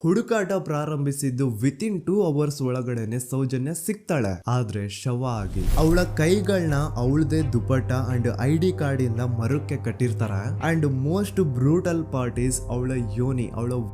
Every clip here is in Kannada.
ಹುಡುಕಾಟ ಪ್ರಾರಂಭಿಸಿದ್ದು ವಿತಿನ್ 2 ಅವರ್ಸ್ ಒಳಗಡೆನೆ ಸೌಜನ್ಯ ಸಿಗ್ತಾಳೆ. ಆದ್ರೆ ಶವ ಆಗಿ ಅವಳ ಕೈಗಳನ್ನ ಅವಳದೇ ದುಪಟ್ಟ ಅಂಡ್ ID ಕಾರ್ಡ್ ಇಂದ ಮರಕ್ಕೆ ಕಟ್ಟಿರ್ತಾರೆ. And most brutal part is ಅವಳ ಯೋನಿ, ಅವಳ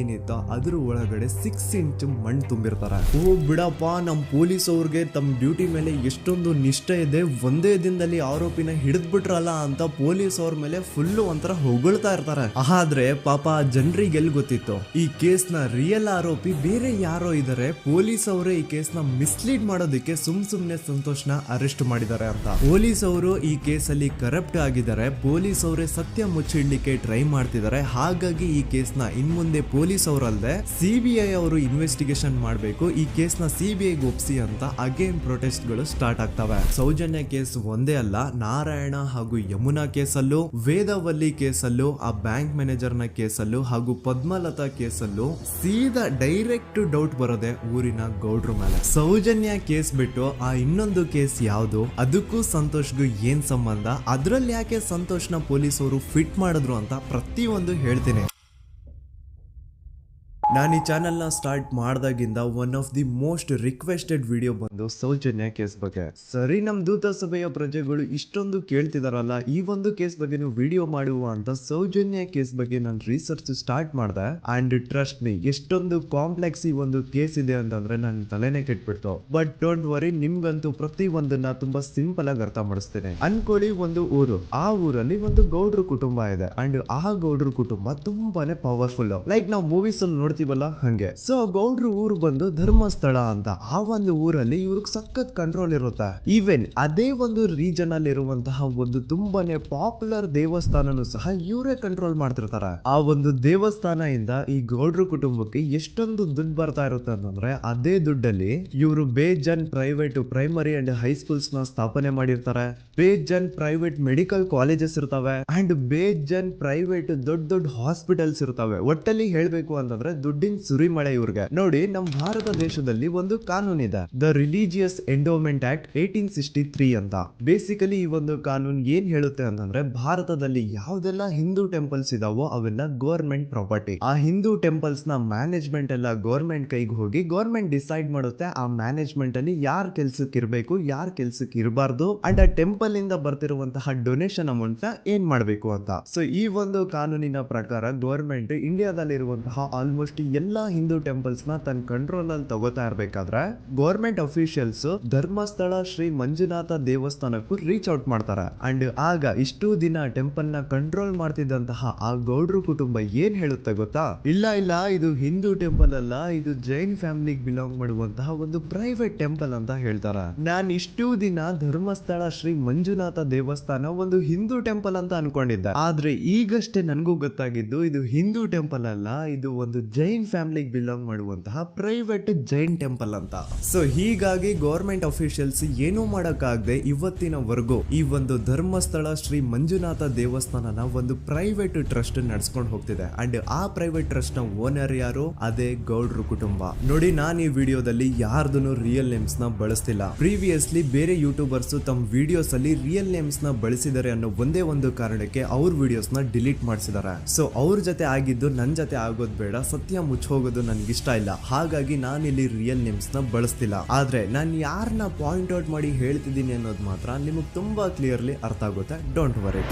ಏನಿತ್ತು ಅದ್ರ ಒಳಗಡೆ 6 ಇಂಚ್ ಮಣ್ಣು ತುಂಬಿರ್ತಾರೆ. ಓ ಬಿಡಪ್ಪ, ನಮ್ ಪೊಲೀಸ್ ಅವ್ರಿಗೆ ತಮ್ಮ ಡ್ಯೂಟಿ ಮೇಲೆ ಎಷ್ಟೊಂದು ನಿಷ್ಠೆ ಇದೆ, ಒಂದೇ ದಿನದಲ್ಲಿ ಆರೋಪಿನ ಹಿಡಿದ್ ಬಿಟ್ರಲ್ಲ ಅಂತ ಪೊಲೀಸ್ ಅವ್ರ ಮೇಲೆ ಫುಲ್ ಒಂಥರ ಹೊಗಳ್ತಾ ಇರ್ತಾರೆ. ಆದ್ರೆ ಪಾಪ ಜನರಿಗೆ ಎಲ್ಲಿ ಗೊತ್ತಿತ್ತು ಈ ಕೇಸ್ ನ ರಿಯಲ್ ಆರೋಪಿ ಬೇರೆ ಯಾರೋ ಇದಾರೆ, ಪೊಲೀಸ್ ಅವರೇ ಈ ಕೇಸ್ ನ ಮಿಸ್ಲೀಡ್ ಮಾಡೋದಕ್ಕೆ ಸುಮ್ನೆ ಸಂತೋಷ್ನ ಅರೆಸ್ಟ್ ಮಾಡಿದ್ದಾರೆ ಅಂತ. ಪೊಲೀಸ್ ಅವರು ಈ ಕೇಸ್ ಅಲ್ಲಿ ಕರಪ್ಟ್ ಆಗಿದ್ದಾರೆ, ಪೊಲೀಸ್ ಅವರೇ ಸತ್ಯ ಮುಚ್ಚಿಡ್ಲಿಕ್ಕೆ ಟ್ರೈ ಮಾಡ್ತಿದ್ದಾರೆ. ಹಾಗಾಗಿ ಈ ಕೇಸ್ ನ ಇನ್ಮುಂದೆ ಪೊಲೀಸ್ ಅವರಲ್ಲದೆ CBI ಅವರು ಇನ್ವೆಸ್ಟಿಗೇಷನ್ ಮಾಡಬೇಕು, ಈ ಕೇಸ್ ನ CBI ಒಪ್ಸಿ ಅಂತ ಅಗೇನ್ ಪ್ರೊಟೆಸ್ಟ್ ಗಳು ಸ್ಟಾರ್ಟ್ ಆಗ್ತವೆ. ಸೌಜನ್ಯ ಕೇಸ್ ಒಂದೇ ಅಲ್ಲ, ನಾರಾಯಣ ಹಾಗೂ ಯಮುನಾ ಕೇಸಲ್ಲೂ, ವೇದವಲ್ಲಿ ಕೇಸಲ್ಲೂ, ಆ ಬ್ಯಾಂಕ್ ಮ್ಯಾನೇಜರ್ ನ ಕೇಸಲ್ಲೂ ಹಾಗೂ ಪದ್ಮಲತಾ ಕೇಸಲ್ಲೂ ಸೀದಾ ಡೈರೆಕ್ಟ್ ಡೌಟ್ ಬರೋದೆ ಊರಿನ ಗೌಡ್ರ ಮೇಲೆ. ಸೌಜನ್ಯ ಕೇಸ್ ಬಿಟ್ಟು ಆ ಇನ್ನೊಂದು ಕೇಸ್ ಯಾವುದು, ಅದಕ್ಕೂ ಸಂತೋಷ್ಗೂ ಏನ್ ಸಂಬಂಧ, ಅದ್ರಲ್ಲಿ ಯಾಕೆ ಸಂತೋಷ್ನ ಪೊಲೀಸ್ ಅವರು ಫಿಟ್ ಮಾಡಿದ್ರು ಅಂತ ಪ್ರತಿಯೊಂದು ಹೇಳ್ತೀನಿ. ನಾನು ಈ ಚಾನೆಲ್ ನ ಸ್ಟಾರ್ಟ್ ಮಾಡ್ದಾಗಿಂದ one of the most requested video ಬಂದು ಸೌಜನ್ಯ ಕೇಸ್ ಬಗ್ಗೆ. ಸರಿ, ನಮ್ ದೂತ ಸಭೆಯ ಪ್ರಜೆಗಳು ಇಷ್ಟೊಂದು ಕೇಳ್ತಿದಾರಲ್ಲ, ಈ ಒಂದು ಕೇಸ್ ಬಗ್ಗೆ ನೀವು ವಿಡಿಯೋ ಮಾಡುವ ಅಂತ ಸೌಜನ್ಯ ಕೇಸ್ ಬಗ್ಗೆ ನಾನು ರಿಸರ್ಚ್ ಸ್ಟಾರ್ಟ್ ಮಾಡಿದೆ. ಅಂಡ್ ಟ್ರಸ್ಟ್ ಮೀ, ಎಷ್ಟೊಂದು ಕಾಂಪ್ಲೆಕ್ಸ್ ಈ ಒಂದು ಕೇಸ್ ಇದೆ ಅಂತಂದ್ರೆ ನನ್ನ ತಲೆನೇ ಕೆಟ್ಬಿಡ್ತು. ಬಟ್ ಡೋಂಟ್ ವರಿ, ನಿಮ್ಗಂತೂ ಪ್ರತಿ ಒಂದನ್ನ ತುಂಬಾ ಸಿಂಪಲ್ ಆಗಿ ಅರ್ಥ ಮಾಡಿಸ್ತೇನೆ. ಅನ್ಕೊಳ್ಳಿ, ಒಂದು ಊರು, ಆ ಊರಲ್ಲಿ ಒಂದು ಗೌಡ್ರ ಕುಟುಂಬ ಇದೆ. ಅಂಡ್ ಆ ಗೌಡ್ರ ಕುಟುಂಬ ತುಂಬಾನೇ ಪವರ್ಫುಲ್, ಲೈಕ್ ನಾವು ಮೂವೀಸ್ ಅಲ್ಲಿ ನೋಡ್ತೀವಲ್ಲ ಹಂಗೆ. ಸೊ ಗೌಡ್ರು ಊರು ಬಂದು ಧರ್ಮಸ್ಥಳ ಅಂತ. ಆ ಒಂದು ಊರಲ್ಲಿ ಇವ್ರಿಗೆ ಸಖತ್ ಕಂಟ್ರೋಲ್ ಇರುತ್ತೆ. ಈವನ್ ಅದೇ ಒಂದು ರೀಜನ್ ಅಲ್ಲಿ ಇರುವಂತಹ ಒಂದು ತುಂಬಾನೇ ಪಾಪ್ಯುಲರ್ ದೇವಸ್ಥಾನನು ಸಹ ಇವರೇ ಕಂಟ್ರೋಲ್ ಮಾಡ್ತಿರ್ತಾರೆ. ಆ ಒಂದು ದೇವಸ್ಥಾನ ಇಂದ ಈ ಗೌಡ್ರ ಕುಟುಂಬಕ್ಕೆ ಎಷ್ಟೊಂದು ದುಡ್ಡು ಬರ್ತಾ ಇರುತ್ತೆ ಅಂತಂದ್ರೆ, ಅದೇ ದುಡ್ಡಲ್ಲಿ ಇವರು ಬೇಜನ್ ಪ್ರೈವೇಟ್ ಪ್ರೈಮರಿ ಅಂಡ್ ಹೈಸ್ಕೂಲ್ಸ್ ನ ಸ್ಥಾಪನೆ ಮಾಡಿರ್ತಾರೆ, ಬೇಜನ್ ಪ್ರೈವೇಟ್ ಮೆಡಿಕಲ್ ಕಾಲೇಜಸ್ ಇರ್ತವೆ, ಅಂಡ್ ಬೇಜನ್ ಪ್ರೈವೇಟ್ ದೊಡ್ಡ ಹಾಸ್ಪಿಟಲ್ಸ್ ಇರ್ತವೆ. ಒಟ್ಟಲ್ಲಿ ಹೇಳ್ಬೇಕು ಅಂತಂದ್ರೆ ದುಡ್ಡಿನ ಸುರಿಮಳೆ ಇವ್ರಿಗೆ. ನೋಡಿ, ನಮ್ಮ ಭಾರತ ದೇಶದಲ್ಲಿ ಒಂದು ಕಾನೂನಿದೆ, ದ ರಿಲಿಜಿಯಸ್ ಎಂಡೋಮೆಂಟ್ ಆಕ್ಟ್ 1863 ಅಂತ. ಬೇಸಿಕಲಿ ಈ ಒಂದು ಕಾನೂನು ಏನ್ ಹೇಳುತ್ತೆ ಅಂತಂದ್ರೆ, ಭಾರತದಲ್ಲಿ ಯಾವ್ದೆಲ್ಲ ಹಿಂದೂ ಟೆಂಪಲ್ಸ್ ಇದಾವೋ ಅವೆಲ್ಲ ಗವರ್ಮೆಂಟ್ ಪ್ರಾಪರ್ಟಿ. ಆ ಹಿಂದೂ ಟೆಂಪಲ್ಸ್ ನ ಮ್ಯಾನೇಜ್ಮೆಂಟ್ ಎಲ್ಲ ಗವರ್ಮೆಂಟ್ ಕೈಗೆ ಹೋಗಿ ಗವರ್ಮೆಂಟ್ ಡಿಸೈಡ್ ಮಾಡುತ್ತೆ ಆ ಮ್ಯಾನೇಜ್ಮೆಂಟ್ ಅಲ್ಲಿ ಯಾರ್ ಕೆಲ್ಸಕ್ಕೆ ಇರಬೇಕು, ಯಾರ್ ಕೆಲ್ಸಕ್ಕೆ ಇರಬಾರ್ದು, ಅಂಡ್ ಆ ಟೆಂಪಲ್ ಇಂದ ಬರ್ತಿರುವಂತಹ ಡೊನೇಷನ್ ಅಮೌಂಟ್ ನ ಏನ್ ಮಾಡ್ಬೇಕು ಅಂತ. ಸೊ ಈ ಒಂದು ಕಾನೂನಿನ ಪ್ರಕಾರ ಗವರ್ಮೆಂಟ್ ಇಂಡಿಯಾದಲ್ಲಿ ಇರುವಂತಹ ಆಲ್ಮೋಸ್ಟ್ ಎಲ್ಲಾ ಹಿಂದೂ ಟೆಂಪಲ್ಸ್ ನ ತನ್ನ ಕಂಟ್ರೋಲ್ ಅಲ್ಲಿ ತಗೋತಾ ಇರ್ಬೇಕಾದ್ರೆ ಗವರ್ಮೆಂಟ್ ಅಫಿಷಿಯಲ್ಸ್ ಧರ್ಮಸ್ಥಳ ಶ್ರೀ ಮಂಜುನಾಥ ದೇವಸ್ಥಾನಕ್ಕೂ ರೀಚ್ ಔಟ್ ಮಾಡ್ತಾರೆ. ಅಂಡ್ ಆಗ ಇಷ್ಟು ದಿನ ಟೆಂಪಲ್ ನ ಕಂಟ್ರೋಲ್ ಮಾಡ್ತಿದ್ದಂತಹ ಆ ಗೌಡ್ರು ಕುಟುಂಬ ಏನ್ ಹೇಳುತ್ತೆ ಗೊತ್ತಾ, ಇಲ್ಲ ಇದು ಹಿಂದೂ ಟೆಂಪಲ್ ಅಲ್ಲ, ಇದು ಜೈನ್ ಫ್ಯಾಮಿಲಿಗೆ ಬಿಲಾಂಗ್ ಮಾಡುವಂತಹ ಒಂದು ಪ್ರೈವೇಟ್ ಟೆಂಪಲ್ ಅಂತ ಹೇಳ್ತಾರೆ. ನಾನು ಇಷ್ಟು ದಿನ ಧರ್ಮಸ್ಥಳ ಶ್ರೀ ಮಂಜುನಾಥ ದೇವಸ್ಥಾನ ಒಂದು ಹಿಂದೂ ಟೆಂಪಲ್ ಅಂತ ಅನ್ಕೊಂಡಿದ್ದೆ, ಆದ್ರೆ ಈಗಷ್ಟೇ ನನಗೂ ಗೊತ್ತಾಗಿದ್ದು ಇದು ಹಿಂದೂ ಟೆಂಪಲ್ ಅಲ್ಲ, ಇದು ಒಂದು ಜೈನ್ ಫ್ಯಾಮಿಲಿಗೆ ಬಿಲಾಂಗ್ ಮಾಡುವಂತಹ ಪ್ರೈವೇಟ್ ಜೈನ್ ಟೆಂಪಲ್ ಅಂತ. ಸೊ ಹೀಗಾಗಿ ಗವರ್ಮೆಂಟ್ ಅಫಿಷಿಯಲ್ಸ್ ಏನೂ ಮಾಡಕ್ಕಾಗದೆ ಇವತ್ತಿನವರೆಗೂ ಈ ಒಂದು ಧರ್ಮಸ್ಥಳ ಶ್ರೀ ಮಂಜುನಾಥ ದೇವಸ್ಥಾನನ ಒಂದು ಪ್ರೈವೇಟ್ ಟ್ರಸ್ಟ್ ನಡೆಸ್ಕೊಂಡು ಹೋಗ್ತಿದೆ. ಅಂಡ್ ಆ ಪ್ರೈವೇಟ್ ಟ್ರಸ್ಟ್ ನ ಓನರ್ ಯಾರು, ಅದೇ ಗೌಡ್ರ ಕುಟುಂಬ. ನೋಡಿ, ನಾನು ಈ ವಿಡಿಯೋದಲ್ಲಿ ಯಾರ್ದು ರಿಯಲ್ ನೇಮ್ಸ್ ನ ಬಳಸ್ತಿಲ್ಲ. ಪ್ರೀವಿಯಸ್ಲಿ ಬೇರೆ ಯೂಟ್ಯೂಬರ್ಸ್ ತಮ್ಮ ವಿಡಿಯೋಸ್ ಅಲ್ಲಿ ರಿಯಲ್ ನೇಮ್ಸ್ ನ ಬಳಸಿದ್ದಾರೆ ಅನ್ನೋ ಒಂದೇ ಒಂದು ಕಾರಣಕ್ಕೆ ಅವ್ರ ವಿಡಿಯೋಸ್ ನ ಡಿಲೀಟ್ ಮಾಡಿಸಿದ್ದಾರೆ. ಸೊ ಅವ್ರ ಜೊತೆ ಆಗಿದ್ದು ನನ್ ಜೊತೆ ಆಗೋದು ಬೇಡ, ಸತ್ಯ ಮುಚ್ಚೋಗೋದು ನನ್ಗಿಷ್ಟ ಇಲ್ಲ. ಹಾಗಾಗಿ ನಾನಿಲ್ಲಿ ರಿಯಲ್ ನೇಮ್ಸ್ ನ ಬಳಸ್ತಿಲ್ಲ. ಆದ್ರೆ ನಾನು ಯಾರನ್ನ ಪಾಯಿಂಟ್ ಔಟ್ ಮಾಡಿ ಹೇಳ್ತಿದ್ದೀನಿ ಅನ್ನೋದು ಮಾತ್ರ ನಿಮಗೆ ತುಂಬಾ ಕ್ಲಿಯರ್ಲಿ ಅರ್ಥ ಆಗುತ್ತೆ. Don't worry.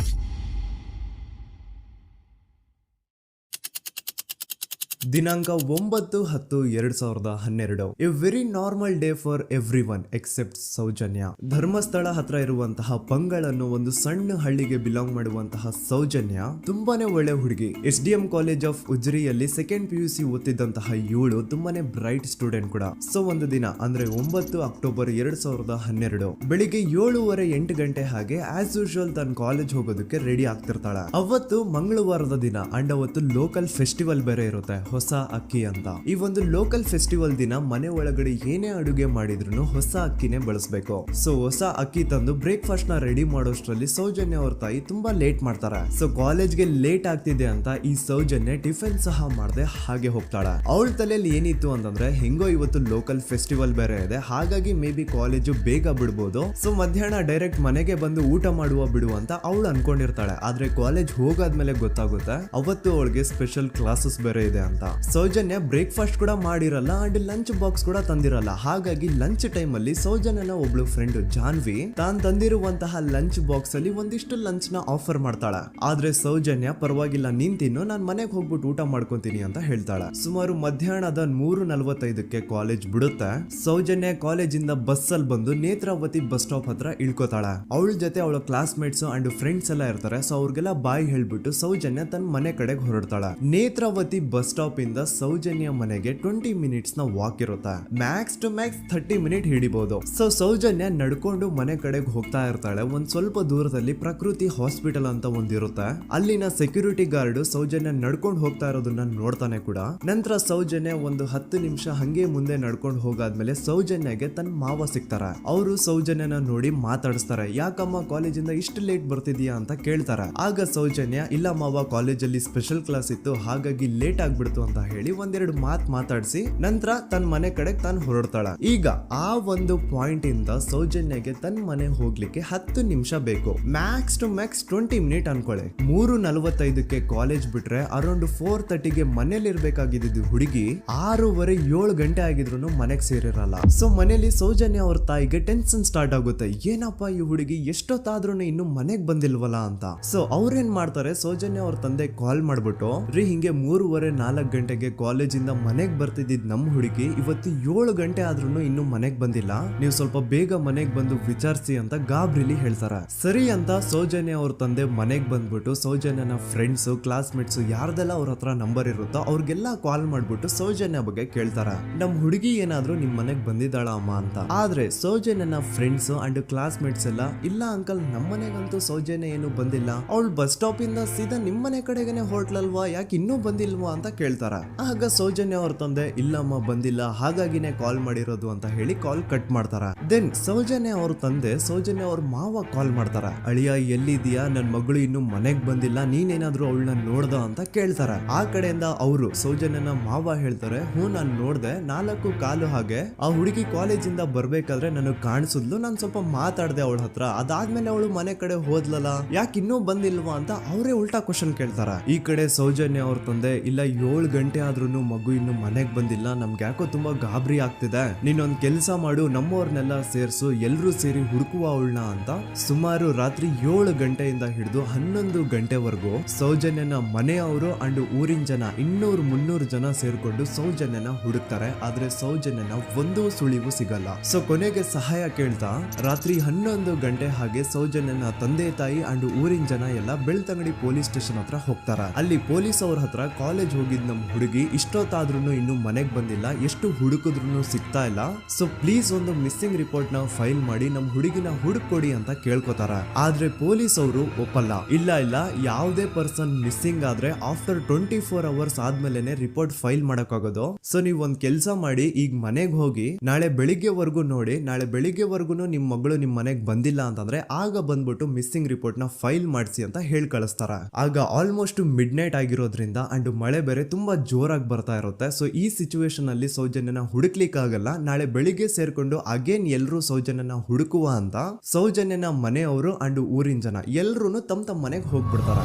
ದಿನಾಂಕ 9/10/2012. A very normal day for everyone except Soujanya. Dharmasthala ಹತ್ರ ಇರುವಂತಹ ಪಂಗಳ್ ಅನ್ನೋ ಒಂದು ಸಣ್ಣ ಹಳ್ಳಿಗೆ ಬಿಲಾಂಗ್ ಮಾಡುವಂತಹ ಸೌಜನ್ಯ ತುಂಬಾನೇ ಒಳ್ಳೆ ಹುಡುಗಿ. SDM ಕಾಲೇಜ್ ಆಫ್ ಉಜ್ರಿಯಲ್ಲಿ 2nd PUC ಓದ್ತಿದ್ದಂತಹ ಇವಳು ತುಂಬಾನೇ ಬ್ರೈಟ್ ಸ್ಟೂಡೆಂಟ್ ಕೂಡ. ಸೊ ಒಂದು ದಿನ ಅಂದ್ರೆ 9 ಅಕ್ಟೋಬರ್ 2012 ಬೆಳಿಗ್ಗೆ 7:30-8 ಗಂಟೆ ಹಾಗೆ ಆಸ್ ಯೂಶುವಲ್ ತನ್ನ ಕಾಲೇಜ್ ಹೋಗೋದಕ್ಕೆ ರೆಡಿ ಆಗ್ತಿರ್ತಾಳೆ. ಅವತ್ತು ಮಂಗಳವಾರದ ದಿನ ಅಂಡ್ ಅವತ್ತು ಲೋಕಲ್ ಫೆಸ್ಟಿವಲ್ ಬೇರೆ ಇರುತ್ತೆ, ಹೊಸ ಅಕ್ಕಿ ಅಂತ. ಈ ಒಂದು ಲೋಕಲ್ ಫೆಸ್ಟಿವಲ್ ದಿನ ಮನೆ ಒಳಗಡೆ ಏನೇ ಅಡುಗೆ ಮಾಡಿದ್ರು ಹೊಸ ಅಕ್ಕಿನೇ ಬಳಸಬೇಕು. ಸೊ ಹೊಸ ಅಕ್ಕಿ ತಂದು ಬ್ರೇಕ್ಫಾಸ್ಟ್ ನ ರೆಡಿ ಮಾಡೋಷ್ಟ್ರಲ್ಲಿ ಸೌಜನ್ಯ ಅವ್ರ ತಾಯಿ ತುಂಬಾ ಲೇಟ್ ಮಾಡ್ತಾರೆ. ಸೊ ಕಾಲೇಜ್ಗೆ ಲೇಟ್ ಆಗ್ತಿದೆ ಅಂತ ಈ ಸೌಜನ್ಯ ಟಿಫಿನ್ ಸಹ ಮಾಡದೆ ಹಾಗೆ ಹೋಗ್ತಾಳೆ. ಅವಳ ತಲೆಯಲ್ಲಿ ಏನಿತ್ತು ಅಂತಂದ್ರೆ, ಹೆಂಗೋ ಇವತ್ತು ಲೋಕಲ್ ಫೆಸ್ಟಿವಲ್ ಬೇರೆ ಇದೆ, ಹಾಗಾಗಿ ಮೇ ಬಿ ಕಾಲೇಜು ಬೇಗ ಬಿಡ್ಬೋದು, ಸೊ ಮಧ್ಯಾಹ್ನ ಡೈರೆಕ್ಟ್ ಮನೆಗೆ ಬಂದು ಊಟ ಮಾಡುವ ಬಿಡು ಅಂತ ಅವಳು ಅನ್ಕೊಂಡಿರ್ತಾಳೆ. ಆದ್ರೆ ಕಾಲೇಜ್ ಹೋಗಾದ್ಮೇಲೆ ಗೊತ್ತಾಗುತ್ತೆ ಅವತ್ತು ಅವಳಿಗೆ ಸ್ಪೆಷಲ್ ಕ್ಲಾಸಸ್ ಬೇರೆ ಇದೆ ಅಂತ. ಅಂತ. ಸೌಜನ್ಯ ಬ್ರೇಕ್ಫಾಸ್ಟ್ ಕೂಡ ಮಾಡಿರಲ್ಲ ಅಂಡ್ ಲಂಚ್ ಬಾಕ್ಸ್ ಕೂಡ ತಂದಿರಲ್ಲ. ಹಾಗಾಗಿ ಲಂಚ್ ಟೈಮ್ ಅಲ್ಲಿ ಸೌಜನ್ಯನ ಒಬ್ಳು ಫ್ರೆಂಡ್ ಜಾನ್ವಿ ತಾನ್ ತಂದಿರುವಂತಹ ಲಂಚ್ ಬಾಕ್ಸ್ ಅಲ್ಲಿ ಒಂದಿಷ್ಟು ಲಂಚ್ ನ ಆಫರ್ ಮಾಡ್ತಾಳ. ಆದ್ರೆ ಸೌಜನ್ಯ ಪರವಾಗಿಲ್ಲ ನೀನ್ ತಿನ್ನು, ನಾನ್ ಮನೆಗೆ ಹೋಗ್ಬಿಟ್ಟು ಊಟ ಮಾಡ್ಕೊಂತೀನಿ ಅಂತ ಹೇಳ್ತಾಳ. ಸುಮಾರು ಮಧ್ಯಾಹ್ನದ 3:45ಕ್ಕೆ ಕಾಲೇಜ್ ಬಿಡುತ್ತೆ. ಸೌಜನ್ಯ ಕಾಲೇಜ್ ಇಂದ ಬಸ್ ಅಲ್ಲಿ ಬಂದು ನೇತ್ರಾವತಿ ಬಸ್ ಸ್ಟಾಪ್ ಹತ್ರ ಇಳ್ಕೋತಾಳ. ಅವಳ ಜೊತೆ ಅವಳ ಕ್ಲಾಸ್ ಮೇಟ್ಸ್ ಅಂಡ್ ಫ್ರೆಂಡ್ಸ್ ಎಲ್ಲ ಇರ್ತಾರೆ. ಸೊ ಅವ್ರಿಗೆಲ್ಲ ಬಾಯ್ ಹೇಳ್ಬಿಟ್ಟು ಸೌಜನ್ಯ ತನ್ನ ಮನೆ ಕಡೆಗೆ ಹೊರಡ್ತಾಳ. ನೇತ್ರಾವತಿ ಬಸ್ ಸ್ಟಾಪ್ ಇಂದ ಸೌಜನ್ಯ ಮನೆಗೆ 20 ಮಿನಿಟ್ಸ್ ನ ವಾಕ್ ಇರುತ್ತೆ. ಮ್ಯಾಕ್ಸ್ ಟು ಮ್ಯಾಕ್ಸ್ 30 ಮಿನಿಟ್ ಹಿಡಿಬಹುದು. ಸೊ ಸೌಜನ್ಯ ನಡ್ಕೊಂಡು ಮನೆ ಕಡೆಗೆ ಹೋಗ್ತಾ ಇರ್ತಾಳೆ. ಒಂದ್ ಸ್ವಲ್ಪ ದೂರದಲ್ಲಿ ಪ್ರಕೃತಿ ಹಾಸ್ಪಿಟಲ್ ಅಂತ ಒಂದಿರುತ್ತೆ. ಅಲ್ಲಿನ ಸೆಕ್ಯೂರಿಟಿ ಗಾರ್ಡ್ ಸೌಜನ್ಯ ನಡ್ಕೊಂಡು ಹೋಗ್ತಾ ಇರೋದನ್ನ ನೋಡ್ತಾನೆ ಕೂಡ. ನಂತರ ಸೌಜನ್ಯ ಒಂದು 10 ನಿಮಿಷ ಹಂಗೆ ಮುಂದೆ ನಡ್ಕೊಂಡು ಹೋಗಾದ್ಮೇಲೆ ಸೌಜನ್ಯಗೆ ತನ್ನ ಮಾವ ಸಿಗ್ತಾರ. ಅವರು ಸೌಜನ್ಯನ ನೋಡಿ ಮಾತಾಡಿಸ್ತಾರೆ. ಯಾಕಮ್ಮ ಕಾಲೇಜಿಂದ ಇಷ್ಟು ಲೇಟ್ ಬರ್ತಿದೀಯಾ ಅಂತ ಕೇಳ್ತಾರ. ಆಗ ಸೌಜನ್ಯ ಇಲ್ಲ ಮಾವ, ಕಾಲೇಜಲ್ಲಿ ಸ್ಪೆಷಲ್ ಕ್ಲಾಸ್ ಇತ್ತು ಹಾಗಾಗಿ ಲೇಟ್ ಆಗ್ಬಿಡ್ತು ಅಂತ ಹೇಳಿ ಒಂದೆರಡು ಮಾತಾಡಿಸಿ ನಂತರ ತನ್ನ ಮನೆ ಕಡೆಗೆ ತಾನು ಹೊರಡ್ತಾಳ. ಈಗ ಆ ಒಂದು ಪಾಯಿಂಟ್ ಇಂದ ಸೌಜನ್ಯಗೆ ತನ್ನ ಮನೆ ಹೋಗ್ಲಿಕ್ಕೆ 10 ನಿಮಿಷ ಬೇಕು. ಮ್ಯಾಕ್ಸ್ ಟು ಮ್ಯಾಕ್ಸ್ 20 ಮಿನಿಟ್ ಅನ್ಕೊಳ್ಳಿ. 3:45ಕ್ಕೆ ಕಾಲೇಜ್ ಬಿಟ್ರೆ ಅರೌಂಡ್ 4:30ಗೆ ಮನೇಲಿ ಇರ್ಬೇಕಾಗಿದ್ದು ಹುಡುಗಿ 6:30-7 ಗಂಟೆ ಆಗಿದ್ರು ಮನೆಗೆ ಸೇರಿರಲ್ಲ. ಸೊ ಮನೇಲಿ ಸೌಜನ್ಯ ಅವ್ರ ತಾಯಿಗೆ ಟೆನ್ಷನ್ ಸ್ಟಾರ್ಟ್ ಆಗುತ್ತೆ. ಏನಪ್ಪಾ ಈ ಹುಡುಗಿ ಎಷ್ಟೊತ್ತಾದ್ರೂ ಇನ್ನು ಮನೆಗ್ ಬಂದಿಲ್ವಲ್ಲ ಅಂತ. ಸೊ ಅವ್ರೇನ್ ಮಾಡ್ತಾರೆ, ಸೌಜನ್ಯ ಅವ್ರ ತಂದೆ ಕಾಲ್ ಮಾಡ್ಬಿಟ್ಟು ರೀ ಹಿಂಗೆ 3:30-4 ಗಂಟೆಗೆ ಕಾಲೇಜಿಂದ ಮನೆಗ್ ಬರ್ತಿದ್ದಿದ್ ನಮ್ ಹುಡುಗಿ ಇವತ್ತು 7 ಗಂಟೆ ಆದ್ರೂ ಇನ್ನು ಮನೆಗ್ ಬಂದಿಲ್ಲ, ನೀವು ಸ್ವಲ್ಪ ಬೇಗ ಮನೆಗ್ ಬಂದು ವಿಚಾರಿಸಿ ಅಂತ ಗಾಬ್ರಿಲಿ ಹೇಳ್ತಾರ. ಸರಿ ಅಂತ ಸೌಜನ್ಯ ಅವ್ರ ತಂದೆ ಮನೆಗ್ ಬಂದ್ಬಿಟ್ಟು ಸೌಜನ್ಯನ ಫ್ರೆಂಡ್ಸ್ ಕ್ಲಾಸ್ ಮೇಟ್ಸ್ ಯಾರ್ದೆಲ್ಲ ಅವ್ರ ಹತ್ರ ನಂಬರ್ ಇರುತ್ತೋ ಅವ್ರಿಗೆಲ್ಲ ಕಾಲ್ ಮಾಡ್ಬಿಟ್ಟು ಸೌಜನ್ಯ ಬಗ್ಗೆ ಕೇಳ್ತಾರ. ನಮ್ ಹುಡುಗಿ ಏನಾದ್ರೂ ನಿಮ್ ಮನೆಗ್ ಬಂದಿದ್ದಾಳ ಅಮ್ಮ ಅಂತ. ಆದ್ರೆ ಸೌಜನ್ಯನ ಫ್ರೆಂಡ್ಸ್ ಅಂಡ್ ಕ್ಲಾಸ್ ಮೇಟ್ಸ್ ಎಲ್ಲ ಇಲ್ಲ ಅಂಕಲ್ ನಮ್ಮ ಮನೆಗಂತೂ ಸೌಜನ್ಯ ಏನು ಬಂದಿಲ್ಲ, ಅವಳು ಬಸ್ ಸ್ಟಾಪ್ ಇಂದ ಸೀದಾ ನಿಮ್ ಮನೆ ಕಡೆಗೇನೆ ಹೊರಟ್ಲಲ್ವಾ, ಯಾಕೆ ಇನ್ನೂ ಬಂದಿಲ್ವಾ ಅಂತ ಕೇಳ್ತಾರ. ಆಗ ಸೌಜನ್ಯ ಅವ್ರ ತಂದೆ ಇಲ್ಲಮ್ಮ ಬಂದಿಲ್ಲ ಹಾಗಾಗಿನೇ ಕಾಲ್ ಮಾಡಿರೋದು ಅಂತ ಹೇಳಿ ಕಾಲ್ ಕಟ್ ಮಾಡ್ತಾರ. ದೆನ್ ಸೌಜನ್ಯ ಅವ್ರ ತಂದೆ ಸೌಜನ್ಯ ಅವ್ರ ಮಾವ ಕಾಲ್ ಮಾಡ್ತಾರ. ಅಳಿಯ ಎಲ್ಲಿದ್ಯಾ, ನನ್ ಮಗಳು ಇನ್ನು ಮನೆಗ್ ಬಂದಿಲ್ಲ, ನೀನೇನಾದ್ರೂ ಅವಳನ್ನ ನೋಡ್ದ ಅಂತ ಕೇಳ್ತಾರ. ಆ ಕಡೆಯಿಂದ ಅವರು ಸೌಜನ್ಯನ ಮಾವ ಹೇಳ್ತಾರೆ, ಹ್ಞೂ ನಾನ್ ನೋಡ್ದೆ, 4:15 ಹಾಗೆ ಆ ಹುಡುಗಿ ಕಾಲೇಜಿಂದ ಬರ್ಬೇಕಾದ್ರೆ ನನಗ್ ಕಾಣಿಸಿದ್ಲು, ನಾನ್ ಸ್ವಲ್ಪ ಮಾತಾಡ್ದೆ ಅವಳ ಹತ್ರ, ಅದಾದ್ಮೇಲೆ ಅವಳು ಮನೆ ಕಡೆ ಹೋದ್ಲಲ್ಲ, ಯಾಕೆ ಇನ್ನೂ ಬಂದಿಲ್ವಾ ಅಂತ ಅವರೇ ಉಲ್ಟಾ ಕ್ವಶನ್ ಕೇಳ್ತಾರ. ಈ ಕಡೆ ಸೌಜನ್ಯ ಅವ್ರ ತಂದೆ ಇಲ್ಲ 7 ಗಂಟೆ ಆದ್ರೂ ಮಗು ಇನ್ನು ಮನೆಗ್ ಬಂದಿಲ್ಲ, ನಮ್ಗೆ ಯಾಕೋ ತುಂಬಾ ಗಾಬರಿ ಆಗ್ತಿದೆ, ನೀನೊಂದ್ ಕೆಲ್ಸ ಮಾಡು, ನಮ್ಮವ್ರನ್ನೆಲ್ಲ ಸೇರ್ಸು, ಎಲ್ರೂ ಸೇರಿ ಹುಡುಕುವ ಅವಳನ್ನ ಅಂತ ಸುಮಾರು ರಾತ್ರಿ 7 ಗಂಟೆಯಿಂದ ಹಿಡಿದು 11 ಗಂಟೆವರೆಗೂ ಸೌಜನ್ಯನ ಮನೆಯವರು ಅಂಡ್ ಊರಿನ ಜನ 200-300 ಜನ ಸೇರ್ಕೊಂಡು ಸೌಜನ್ಯನ ಹುಡುಕ್ತಾರೆ. ಆದ್ರೆ ಸೌಜನ್ಯನ ಒಂದು ಸುಳಿವು ಸಿಗಲ್ಲ. ಸೊ ಕೊನೆಗೆ ಸಹಾಯ ಕೇಳ್ತಾ ರಾತ್ರಿ 11 ಗಂಟೆ ಹಾಗೆ ಸೌಜನ್ಯನ ತಂದೆ ತಾಯಿ ಅಂಡ್ ಊರಿನ ಜನ ಎಲ್ಲ ಬೆಳ್ತಂಗಡಿ ಪೊಲೀಸ್ ಸ್ಟೇಷನ್ ಹತ್ರ ಹೋಗ್ತಾರ. ಅಲ್ಲಿ ಪೊಲೀಸ್ ಅವ್ರ ಹತ್ರ ಕಾಲೇಜ್ ಹೋಗಿದ್ ನಮ್ ಹುಡುಗಿ ಇಷ್ಟೊತ್ತಾದ್ರೂ ಇನ್ನು ಮನೆಗ್ ಬಂದಿಲ್ಲ, ಎಷ್ಟು ಹುಡುಕಿದ್ರು ಸಿಗ್ತಾ ಇಲ್ಲ, ಸೊ ಪ್ಲೀಸ್ ಒಂದು ಮಿಸ್ಸಿಂಗ್ ರಿಪೋರ್ಟ್ ನ ಫೈಲ್ ಮಾಡಿ ನಮ್ ಹುಡುಗಿನ ಹುಡುಕೊಡಿ ಅಂತ ಕೇಳ್ಕೊತಾರ. ಆದ್ರೆ ಪೊಲೀಸ್ ಅವರು ಒಪ್ಪಲ್ಲ. ಇಲ್ಲ ಯಾವುದೇ ಪರ್ಸನ್ ಮಿಸ್ಸಿಂಗ್ ಆದ್ರೆ ಆಫ್ಟರ್ 24 ಅವರ್ಸ್ ಆದ್ಮೇಲೆನೆ ರಿಪೋರ್ಟ್ ಫೈಲ್ ಮಾಡಕ್ಕಾಗೋದು. ಸೊ ನೀವ್ ಒಂದ್ ಕೆಲ್ಸ ಮಾಡಿ, ಈಗ ಮನೆಗ್ ಹೋಗಿ ನಾಳೆ ಬೆಳಿಗ್ಗೆವರೆಗೂ ನೋಡಿ, ನಾಳೆ ಬೆಳಿಗ್ಗೆವರೆಗೂ ನಿಮ್ ಮಗಳು ನಿಮ್ ಮನೆಗ್ ಬಂದಿಲ್ಲ ಅಂತಂದ್ರೆ ಆಗ ಬಂದ್ಬಿಟ್ಟು ಮಿಸ್ಸಿಂಗ್ ರಿಪೋರ್ಟ್ ನ ಫೈಲ್ ಮಾಡಿಸಿ ಅಂತ ಹೇಳಿ ಕಳಿಸ್ತಾರ. ಆಗ ಆಲ್ಮೋಸ್ಟ್ ಮಿಡ್ ನೈಟ್ ಆಗಿರೋದ್ರಿಂದ ಅಂಡ್ ಮಳೆ ಬೇರೆ ತುಂಬಾ ಜೋರಾಗಿ ಬರ್ತಾ ಇರುತ್ತೆ. ಸೊ ಈ ಸಿಚುವೇಶನ್ ಅಲ್ಲಿ ಸೌಜನ್ಯನ ಹುಡುಕ್ಲಿಕ್ಕೆ ಆಗಲ್ಲ. ನಾಳೆ ಬೆಳಿಗ್ಗೆ ಸೇರ್ಕೊಂಡು ಅಗೇನ್ ಎಲ್ರು ಸೌಜನ್ಯನ ಹುಡುಕುವ ಅಂತ ಸೌಜನ್ಯನ ಮನೆಯವರು ಅಂಡ್ ಊರಿನ ಜನ ಎಲ್ರು ತಮ್ಮ ಮನೆಗೆ ಹೋಗ್ಬಿಡ್ತಾರ.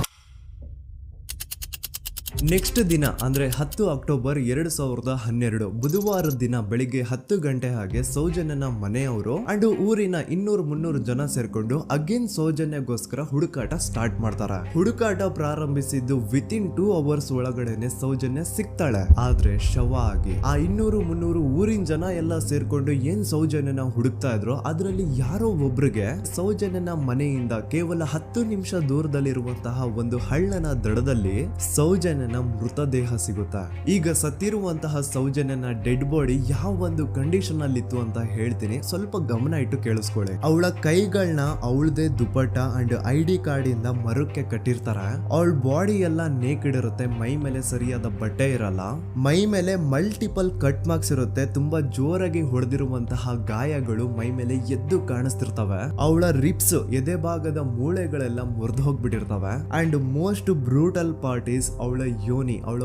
ನೆಕ್ಸ್ಟ್ ದಿನ ಅಂದ್ರೆ 10 ಅಕ್ಟೋಬರ್ 2012 ಬುಧವಾರದ ದಿನ ಬೆಳಿಗ್ಗೆ 10 ಗಂಟೆ ಹಾಗೆ ಸೌಜನ್ಯನ ಮನೆಯವರು ಅಂಡ್ ಊರಿನ 200-300 ಜನ ಸೇರ್ಕೊಂಡು ಅಗೇನ್ ಸೌಜನ್ಯಗೋಸ್ಕರ ಹುಡುಕಾಟ ಸ್ಟಾರ್ಟ್ ಮಾಡ್ತಾರ. ಹುಡುಕಾಟ ಪ್ರಾರಂಭಿಸಿದ್ದು ವಿತಿನ್ 2 ಅವರ್ಸ್ ಒಳಗಡೆನೆ ಸೌಜನ್ಯ ಸಿಗ್ತಾಳೆ. ಆದ್ರೆ ಶವ ಆಗಿ ಆ 200-300 ಊರಿನ ಜನ ಎಲ್ಲ ಸೇರ್ಕೊಂಡು ಏನ್ ಸೌಜನ್ಯನ ಹುಡುಕ್ತಾ ಇದ್ರು ಅದರಲ್ಲಿ ಯಾರೋ ಒಬ್ರಿಗೆ ಸೌಜನ್ಯನ ಮನೆಯಿಂದ ಕೇವಲ 10 ನಿಮಿಷ ದೂರದಲ್ಲಿರುವಂತಹ ಒಂದು ಹಳ್ಳನ ದಡದಲ್ಲಿ ಸೌಜನ್ಯ ಮೃತದೇಹ ಸಿಗುತ್ತಾ. ಈಗ ಸತ್ತಿರುವಂತಹ ಸೌಜನ್ಯನ ಡೆಡ್ ಬಾಡಿ ಯಾವ ಒಂದು ಕಂಡೀಷನ್ ಅಲ್ಲಿ ಇತ್ತು ಅಂತ ಹೇಳ್ತೀನಿ, ಸ್ವಲ್ಪ ಗಮನ ಇಟ್ಟು ಕೇಳಿಸ್ಕೊಳ್ಳಿ. ಅವಳ ಕೈಗಳನ್ನ ಅವಳದೇ ದುಪಟ್ಟ ಅಂಡ್ ID ಕಾರ್ಡ್ ಇಂದ ಮರಕ್ಕೆ ಕಟ್ಟಿರ್ತಾರ. ಅವಳ ಬಾಡಿ ಎಲ್ಲ ನೇಕೆಡ್ ಇರುತ್ತೆ, ಮೈ ಮೇಲೆ ಸರಿಯಾದ ಬಟ್ಟೆ ಇರಲ್ಲ, ಮೈ ಮೇಲೆ ಮಲ್ಟಿಪಲ್ ಕಟ್ ಮಾರ್ಕ್ಸ್ ಇರುತ್ತೆ, ತುಂಬಾ ಜೋರಾಗಿ ಹೊಡೆದಿರುವಂತಹ ಗಾಯಗಳು ಮೈ ಮೇಲೆ ಎದ್ದು ಕಾಣಿಸ್ತಿರ್ತವೆ. ಅವಳ ರಿಪ್ಸ್ ಎದೆ ಭಾಗದ ಮೂಳೆಗಳೆಲ್ಲ ಮುರಿದು ಹೋಗ್ಬಿಟ್ಟಿರ್ತವೆ. And most brutal part is ಅವಳ ಯೋನಿ, ಅವಳ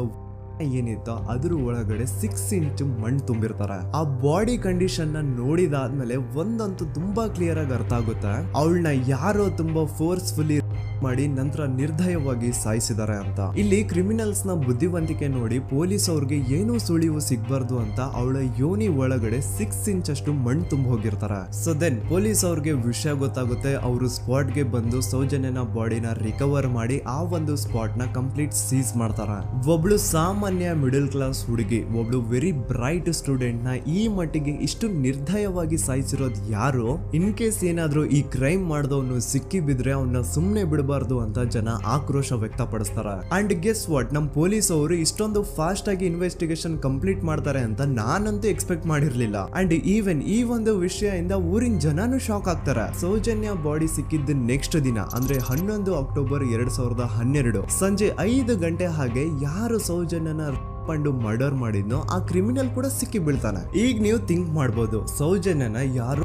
ಏನಿತ್ತು ಅದ್ರ ಒಳಗಡೆ 6 ಇಂಚ್ ಮಣ್ಣು ತುಂಬಿರ್ತಾರೆ. ಆ ಬಾಡಿ ಕಂಡೀಷನ್ ನ ನೋಡಿದಾದ್ಮೇಲೆ ಒಂದಂತೂ ತುಂಬಾ ಕ್ಲಿಯರ್ ಆಗಿ ಅರ್ಥ ಆಗುತ್ತೆ, ಅವಳನ್ನ ಯಾರೋ ತುಂಬಾ ಫೋರ್ಸ್ಫುಲಿ ಮಾಡಿ ನಂತರ ನಿರ್ದಯವಾಗಿ ಸಾಯಿಸಿದ್ದಾರೆ ಅಂತ. ಇಲ್ಲಿ ಕ್ರಿಮಿನಲ್ಸ್ ನ ಬುದ್ಧಿವಂತಿಕೆ ನೋಡಿ ಪೊಲೀಸ್ ಅವ್ರಿಗೆ ಏನೂ ಸುಳಿವು ಸಿಗ್ಬಾರ್ದು ಅಂತ ಅವಳ ಯೋನಿ ಒಳಗಡೆ 6 ಇಂಚ್ ಅಷ್ಟು ಮಣ್ಣು ತುಂಬ ಹೋಗಿರ್ತಾರೆ. ಸೊ ದೆನ್ ಪೊಲೀಸ್ ಅವ್ರಿಗೆ ವಿಷಯ ಗೊತ್ತಾಗುತ್ತೆ. ಅವರು ಸ್ಪಾಟ್ ಗೆ ಬಂದು ಸೌಜನ್ಯನ ಬಾಡಿನ ರಿಕವರ್ ಮಾಡಿ ಆ ಒಂದು ಸ್ಪಾಟ್ ನ ಕಂಪ್ಲೀಟ್ ಸೀಸ್ ಮಾಡ್ತಾರೆ. ಒಬ್ಳು ಸಾಮಾನ್ಯ ಮಿಡಲ್ ಕ್ಲಾಸ್ ಹುಡುಗಿ, ಒಬ್ಳು ವೆರಿ ಬ್ರೈಟ್ ಸ್ಟೂಡೆಂಟ್ ನ ಈ ಮಟ್ಟಿಗೆ ಇಷ್ಟು ನಿರ್ದಯವಾಗಿ ಸಾಯಿಸಿರೋದು ಯಾರು? ಇನ್ ಕೇಸ್ ಏನಾದ್ರೂ ಈ ಕ್ರೈಮ್ ಮಾಡಿದವನು ಸಿಕ್ಕಿ ಬಿದ್ರೆ ಅವನ್ನ ಸುಮ್ನೆ ಬಿಡಬಾರ್ದು ಅಂತ ಜನ ಆಕ್ರೋಶ ವ್ಯಕ್ತಪಡಿಸ್ತಾರೆ. ಅಂಡ್ ಗೆಸ್ ವಾಟ್, ನಮ್ ಪೊಲೀಸ್ ಅವರು ಇಷ್ಟೊಂದು ಫಾಸ್ಟ್ ಆಗಿ ಇನ್ವೆಸ್ಟಿಗೇಷನ್ ಕಂಪ್ಲೀಟ್ ಮಾಡ್ತಾರೆ ಅಂತ ನಾನಂತೂ ಎಕ್ಸ್ಪೆಕ್ಟ್ ಮಾಡಿರ್ಲಿಲ್ಲ. ಅಂಡ್ ಈವನ್ ಈ ಒಂದು ವಿಷಯದಿಂದ ಊರಿನ ಜನನು ಶಾಕ್ ಆಗ್ತಾರೆ. ಸೌಜನ್ಯ ಬಾಡಿ ಸಿಕ್ಕಿದ್ದ ನೆಕ್ಸ್ಟ್ ದಿನ ಅಂದ್ರೆ 11 ಅಕ್ಟೋಬರ್ 2012 ಸಂಜೆ 5 ಗಂಟೆ ಹಾಗೆ ಯಾರು ಸೌಜನ್ಯನ ಪಂಡು ಮರ್ಡರ್ ಮಾಡಿದ್ನೋ ಆ ಕ್ರಿಮಿನಲ್ ಕೂಡ ಸಿಕ್ಕಿ ಬೀಳ್ತಾನೆ. ಈಗ ನೀವು ಥಿಂಕ್ ಮಾಡ್ಬೋದು, ಸೌಜನ್ಯನ ಯಾರು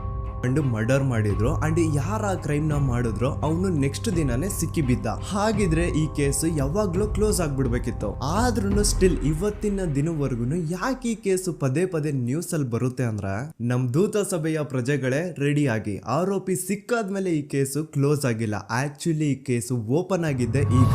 ಮರ್ಡರ್ ಮಾಡಿದ್ರು ಅಂಡ್ ಯಾರ ಕ್ರೈಮ್ ನ ಮಾಡಿದ್ರು ಅವನು ನೆಕ್ಸ್ಟ್ ದಿನಾನೇ ಸಿಕ್ಕಿ ಬಿದ್ದ. ಹಾಗಿದ್ರೆ ಈ ಕೇಸ್ ಯಾವಾಗ್ಲೂ ಕ್ಲೋಸ್ ಆಗ್ಬಿಡ್ಬೇಕಿತ್ತು. ಆದ್ರೂ ಸ್ಟಿಲ್ ಇವತ್ತಿನ ದಿನವರೆಗೂ ಯಾಕೆ ಈ ಕೇಸು ಪದೇ ಪದೇ ನ್ಯೂಸ್ ಅಲ್ಲಿ ಬರುತ್ತೆ ಅಂದ್ರೆ, ನಮ್ ದೂತ ಸಭೆಯ ಪ್ರಜೆಗಳೇ ರೆಡಿ ಆಗಿ, ಆರೋಪಿ ಸಿಕ್ಕಾದ್ಮೇಲೆ ಈ ಕೇಸು ಕ್ಲೋಸ್ ಆಗಿಲ್ಲ. ಆಕ್ಚುಲಿ ಈ ಕೇಸು ಓಪನ್ ಆಗಿದ್ದೆ ಈಗ.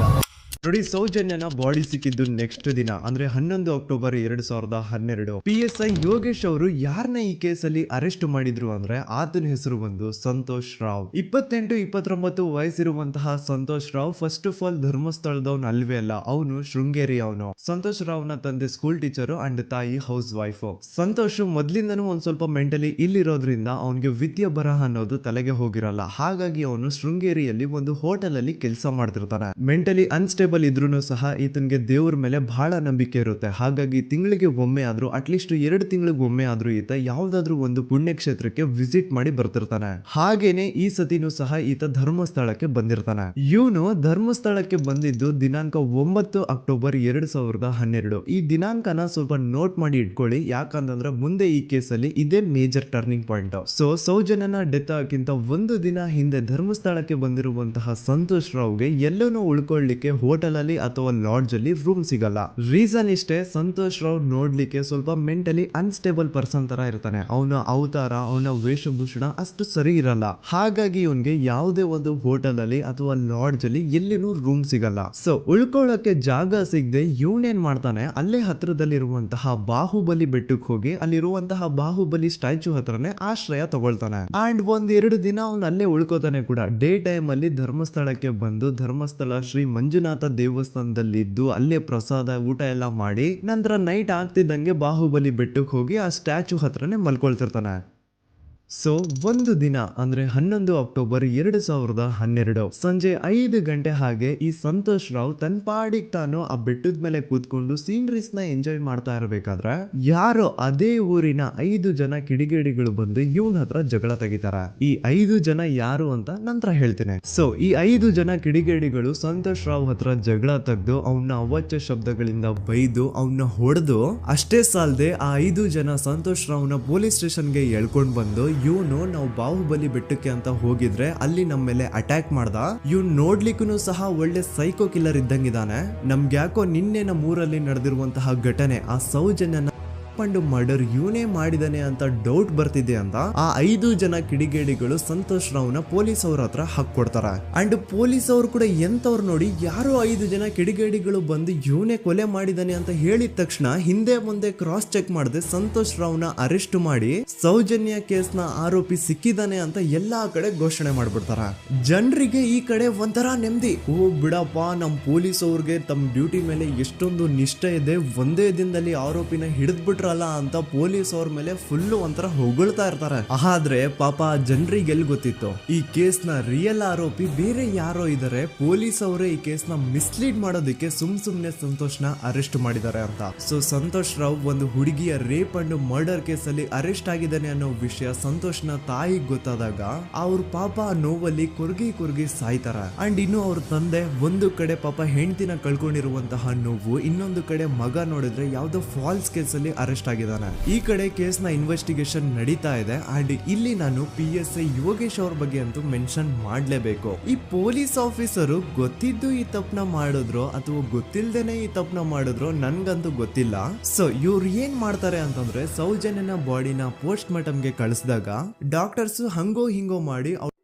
ನೋಡಿ, ಸೌಜನ್ಯನ ಬಾಡಿ ಸಿಕ್ಕಿದ್ದು ನೆಕ್ಸ್ಟ್ ದಿನ ಅಂದ್ರೆ 11 ಅಕ್ಟೋಬರ್ 2012 PSI ಯೋಗೇಶ್ ಅವರು ಯಾರನ್ನ ಈ ಕೇಸಲ್ಲಿ ಅರೆಸ್ಟ್ ಮಾಡಿದ್ರು ಅಂದ್ರೆ ಆತನ ಹೆಸರು ಬಂದು ಸಂತೋಷ್ ರಾವ್. 28-29 ವಯಸ್ಸಿರುವಂತಹ Santosh Rao first of all ಧರ್ಮಸ್ಥಳದವನು ಅಲ್ವೇ ಅಲ್ಲ, ಅವನು ಶೃಂಗೇರಿ ಅವನು. ಸಂತೋಷ್ ರಾವ್ ನ ತಂದೆ ಸ್ಕೂಲ್ ಟೀಚರು ಅಂಡ್ ತಾಯಿ ಹೌಸ್ ವೈಫ್. ಸಂತೋಷ್ ಮೊದ್ಲಿಂದನೂ ಒಂದ್ ಸ್ವಲ್ಪ ಮೆಂಟಲಿ ಇಲ್ಲಿರೋದ್ರಿಂದ ಅವನಿಗೆ ವಿದ್ಯೆ ಬರಹ ಅನ್ನೋದು ತಲೆಗೆ ಹೋಗಿರಲ್ಲ. ಹಾಗಾಗಿ ಅವನು ಶೃಂಗೇರಿಯಲ್ಲಿ ಒಂದು ಹೋಟೆಲ್ ಅಲ್ಲಿ ಕೆಲಸ ಮಾಡ್ತಿರ್ತಾನೆ. ಮೆಂಟಲಿ ಅನ್ಸ್ಟೇಬಲ್ ಇದ್ರೂ ಸಹ ಈತನಿಗೆ ದೇವ್ರ ಮೇಲೆ ಬಹಳ ನಂಬಿಕೆ ಇರುತ್ತೆ. ಹಾಗಾಗಿ ತಿಂಗಳಿಗೆ ಒಮ್ಮೆ ಆದ್ರೂ, ಅಟ್ಲೀಸ್ಟ್ 2 ತಿಂಗಳಿಗೆ ಒಮ್ಮೆ ಆದ್ರೂ ಈತ ಯಾವ್ದಾದ್ರು ಒಂದು ಪುಣ್ಯಕ್ಷೇತ್ರಕ್ಕೆ ವಿಸಿಟ್ ಮಾಡಿ ಬರ್ತಿರ್ತಾನೆ. ಹಾಗೇನೆ ಈ ಸತಿನೂ ಸಹ ಈತ ಧರ್ಮಸ್ಥಳಕ್ಕೆ ಬಂದಿರ್ತಾನೆ. ಇವನು ಧರ್ಮಸ್ಥಳಕ್ಕೆ ಬಂದಿದ್ದು ದಿನಾಂಕ 9 ಅಕ್ಟೋಬರ್ 2012. ಈ ದಿನಾಂಕನ ಸ್ವಲ್ಪ ನೋಟ್ ಮಾಡಿ ಇಟ್ಕೊಳ್ಳಿ, ಯಾಕಂತಂದ್ರೆ ಮುಂದೆ ಈ ಕೇಸಲ್ಲಿ ಇದೇ ಮೇಜರ್ ಟರ್ನಿಂಗ್ ಪಾಯಿಂಟ್. ಸೊ ಸೌಜನ್ಯನ ಡೆತ್ ಆಗಿಂತ ಒಂದು ದಿನ ಹಿಂದೆ ಧರ್ಮಸ್ಥಳಕ್ಕೆ ಬಂದಿರುವಂತಹ ಸಂತೋಷ್ ರಾವ್ಗೆ ಎಲ್ಲನೂ ಉಳ್ಕೊಳ್ಳಿಕ್ಕೆ ಹೋಟೆಲ್ ಅಲ್ಲಿ ಅಥವಾ ಲಾಡ್ಜ್ ಅಲ್ಲಿ ರೂಮ್ ಸಿಗಲ್ಲ. ರೀಸನ್ ಇಷ್ಟೇ, ಸಂತೋಷ್ ರಾವ್ ನೋಡ್ಲಿಕ್ಕೆ ಸ್ವಲ್ಪ ಮೆಂಟಲಿ ಅನ್ಸ್ಟೇಬಲ್ ಪರ್ಸನ್ ತರ ಇರ್ತಾನೆ. ಅವನ ಅವತಾರ, ಅವನ ವೇಷಭೂಷಣ ಅಷ್ಟು ಸರಿ ಇರಲ್ಲ. ಹಾಗಾಗಿ ಇವನ್ಗೆ ಯಾವುದೇ ಒಂದು ಹೋಟೆಲ್ ಅಲ್ಲಿ ಅಥವಾ ಲಾಡ್ಜ್ ಅಲ್ಲಿ ಎಲ್ಲಿನೂ ರೂಮ್ ಸಿಗಲ್ಲ. ಸೊ ಉಳ್ಕೊಳ್ಳೋಕೆ ಜಾಗ ಸಿಗದೆ ಇವನೇನ್ ಮಾಡ್ತಾನೆ, ಅಲ್ಲೇ ಹತ್ರದಲ್ಲಿರುವಂತಹ ಬಾಹುಬಲಿ ಬೆಟ್ಟಕ್ಕೆ ಹೋಗಿ ಅಲ್ಲಿರುವಂತಹ ಬಾಹುಬಲಿ ಸ್ಟ್ಯಾಚು ಹತ್ರನೇ ಆಶ್ರಯ ತಗೊಳ್ತಾನೆ. ಅಂಡ್ 1-2 ದಿನ ಅವನು ಅಲ್ಲೇ ಉಳ್ಕೋತಾನೆ ಕೂಡ. ಡೇ ಟೈಮ್ ಅಲ್ಲಿ ಧರ್ಮಸ್ಥಳಕ್ಕೆ ಬಂದು ಧರ್ಮಸ್ಥಳ ಶ್ರೀ ಮಂಜುನಾಥ ದೇವಸ್ಥಾನದಲ್ಲಿದ್ದು ಅಲ್ಲೇ ಪ್ರಸಾದ ಊಟ ಎಲ್ಲ ಮಾಡಿ ನಂತರ ನೈಟ್ ಆಗ್ತಿದ್ದಂಗೆ ಬಾಹುಬಲಿ ಬೆಟ್ಟಕ್ಕೆ ಹೋಗಿ ಆ ಸ್ಟ್ಯಾಚು ಹತ್ರನೇ ಮಲ್ಕೊಳ್ತಿರ್ತಾನೆ. ಸೊ ಒಂದು ದಿನ ಅಂದ್ರೆ 11 ಅಕ್ಟೋಬರ್ 2012 ಸಂಜೆ 5 ಗಂಟೆ ಹಾಗೆ ಈ ಸಂತೋಷ್ ರಾವ್ ತನ್ನ ಪಾಡಿಗೆ ತಾನು ಆ ಬೆಟ್ಟದ ಮೇಲೆ ಕೂತ್ಕೊಂಡು ಸೀನರೀಸ್ ನ ಎಂಜಾಯ್ ಮಾಡ್ತಾ ಇರಬೇಕಾದ್ರೆ ಯಾರೋ ಅದೇ ಊರಿನ 5 ಜನ ಕಿಡಿಗೇಡಿಗಳು ಬಂದು ಇವನ ಹತ್ರ ಜಗಳ ತೆಗಿತಾರೆ. ಈ 5 ಜನ ಯಾರು ಅಂತ ನಂತರ ಹೇಳ್ತೇನೆ. ಸೊ ಈ 5 ಜನ ಕಿಡಿಗೇಡಿಗಳು ಸಂತೋಷ್ ರಾವ್ ಹತ್ರ ಜಗಳ ತೆಗೆದು ಅವನ ಅವಾಚ್ಯ ಶಬ್ದಗಳಿಂದ ಬೈದು ಅವನ್ನ ಹೊಡೆದು, ಅಷ್ಟೇ ಸಾಲದೆ ಆ 5 ಜನ ಸಂತೋಷ್ ರಾವ್ನ ಪೊಲೀಸ್ ಸ್ಟೇಷನ್ಗೆ ಎಳ್ಕೊಂಡ್ ಬಂದು ಇವನು ನಾವು ಬಾಹುಬಲಿ ಬೆಟ್ಟಕ್ಕೆ ಅಂತ ಹೋಗಿದ್ರೆ ಅಲ್ಲಿ ನಮ್ಮ ಮೇಲೆ ಅಟ್ಯಾಕ್ ಮಾಡ್ದ, ಇವ್ನು ನೋಡ್ಲಿಕ್ಕೂ ಸಹ ಒಳ್ಳೆ ಸೈಕೋ ಕಿಲ್ಲರ್ ಇದ್ದಂಗಿದಾನೆ, ನಮ್ಗೆ ಯಾಕೋ ನಿನ್ನೆ ನಮ್ಮ ಊರಲ್ಲಿ ನಡೆದಿರುವಂತಹ ಘಟನೆ ಆ ಸೌಜನ್ಯನ ಪಂಡು ಮರ್ಡರ್ ಇವನೇ ಮಾಡಿದಾನೆ ಅಂತ ಡೌಟ್ ಬರ್ತಿದೆ ಅಂತ ಆ 5 ಜನ ಕಿಡಿಗೇಡಿಗಳು ಸಂತೋಷ್ ರಾವ್ನ ಪೊಲೀಸ್ ಅವ್ರ ಹತ್ರ ಹಾಕೊಡ್ತಾರ. ಅಂಡ್ ಪೊಲೀಸ್ ಅವ್ರು ಕೂಡ ಎಂತವ್ರು ನೋಡಿ, ಯಾರೋ 5 ಜನ ಕಿಡಿಗೇಡಿಗಳು ಬಂದು ಇವನೇ ಕೊಲೆ ಮಾಡಿದಾನೆ ಅಂತ ಹೇಳಿದ ತಕ್ಷಣ ಹಿಂದೆ ಮುಂದೆ ಕ್ರಾಸ್ ಚೆಕ್ ಮಾಡದೆ ಸಂತೋಷ್ ರಾವ್ನ ಅರೆಸ್ಟ್ ಮಾಡಿ ಸೌಜನ್ಯ ಕೇಸ್ನ ಆರೋಪಿ ಸಿಕ್ಕಿದಾನೆ ಅಂತ ಎಲ್ಲಾ ಕಡೆ ಘೋಷಣೆ ಮಾಡ್ಬಿಡ್ತಾರ. ಜನರಿಗೆ ಈ ಕಡೆ ಒಂಥರ ನೆಮ್ಮದಿ, ಓ ಬಿಡಪ್ಪ ನಮ್ ಪೊಲೀಸ್ ಅವ್ರಿಗೆ ತಮ್ಮ ಡ್ಯೂಟಿ ಮೇಲೆ ಎಷ್ಟೊಂದು ನಿಷ್ಠೆ ಇದೆ, ಒಂದೇ ದಿನದಲ್ಲಿ ಆರೋಪಿನ ಹಿಡಿದ್ಬಿಟ್ರಲ್ಲ ಅಂತ ಪೊಲೀಸ್ ಅವ್ರ ಮೇಲೆ ಫುಲ್ ಒಂಥರ ಹೊಗಳ್ತಾ ಇರ್ತಾರೆ. ಆದ್ರೆ ಪಾಪ ಜನರಿಗೆ ಎಲ್ಲಿ ಗೊತ್ತಿತ್ತು ಈ ಕೇಸ್ ನ ರಿಯಲ್ ಆರೋಪಿ ಬೇರೆ ಯಾರೋ ಇದಾರೆ, ಪೊಲೀಸ್ ಅವರೇ ಈ ಕೇಸ್ ನ ಮಿಸ್ಲೀಡ್ ಮಾಡೋದಕ್ಕೆ ಸುಮ್ನೆ ಸಂತೋಷ್ ನ ಅರೆಸ್ಟ್ ಮಾಡಿದ್ದಾರೆ ಅಂತ. ಸೊ ಸಂತೋಷ್ ರಾವ್ ಒಂದು ಹುಡುಗಿಯ ರೇಪ್ ಅಂಡ್ ಮರ್ಡರ್ ಕೇಸ್ ಅಲ್ಲಿ ಅರೆಸ್ಟ್ ಆಗಿದ್ದಾನೆ ಅನ್ನೋ ವಿಷಯ ಸಂತೋಷ್ ನ ತಾಯಿಗೆ ಗೊತ್ತಾದಾಗ ಅವ್ರ ಪಾಪ ನೋವಲ್ಲಿ ಕುರ್ಗಿ ಸಾಯ್ತಾರ. ಅಂಡ್ ಇನ್ನು ಅವ್ರ ತಂದೆ ಒಂದು ಕಡೆ ಪಾಪ ಹೆಂಡತಿನ ಕಳ್ಕೊಂಡಿರುವಂತಹ ನೋವು, ಇನ್ನೊಂದು ಕಡೆ ಮಗ ನೋಡಿದ್ರೆ ಯಾವ್ದೋ ಫಾಲ್ಸ್ ಕೇಸ್ ಅಲ್ಲಿ ಅರೆಸ್ಟ್ ಆಗಿದ್ದಾನೆ. ಈ ಕಡೆ ಕೇಸ್ ನ ಇನ್ವೆಸ್ಟಿಗೇಷನ್ ನಡೀತಾ ಇದೆ. ಅಂಡ್ ಇಲ್ಲಿ ನಾನು PSI ಯೋಗೇಶ್ ಅವ್ರ ಬಗ್ಗೆ ಅಂತೂ ಮೆನ್ಷನ್ ಮಾಡ್ಲೇಬೇಕು. ಈ ಪೊಲೀಸ್ ಆಫೀಸರು ಗೊತ್ತಿದ್ದು ಈ ತಪ್ಪನ ಮಾಡಿದ್ರು ಅಥವಾ ಗೊತ್ತಿಲ್ದೇನೆ ಈ ತಪ್ಪನ ಮಾಡಿದ್ರು ನನ್ಗಂತೂ ಗೊತ್ತಿಲ್ಲ. ಸೊ ಇವ್ರು ಏನ್ ಮಾಡ್ತಾರೆ ಅಂತಂದ್ರೆ, ಸೌಜನ್ಯನ ಬಾಡಿನ ಪೋಸ್ಟ್ ಮಾರ್ಟಮ್ ಗೆ ಕಳಿಸಿದಾಗ ಡಾಕ್ಟರ್ಸ್ ಹಂಗೋ ಹಿಂಗೋ ಮಾಡಿ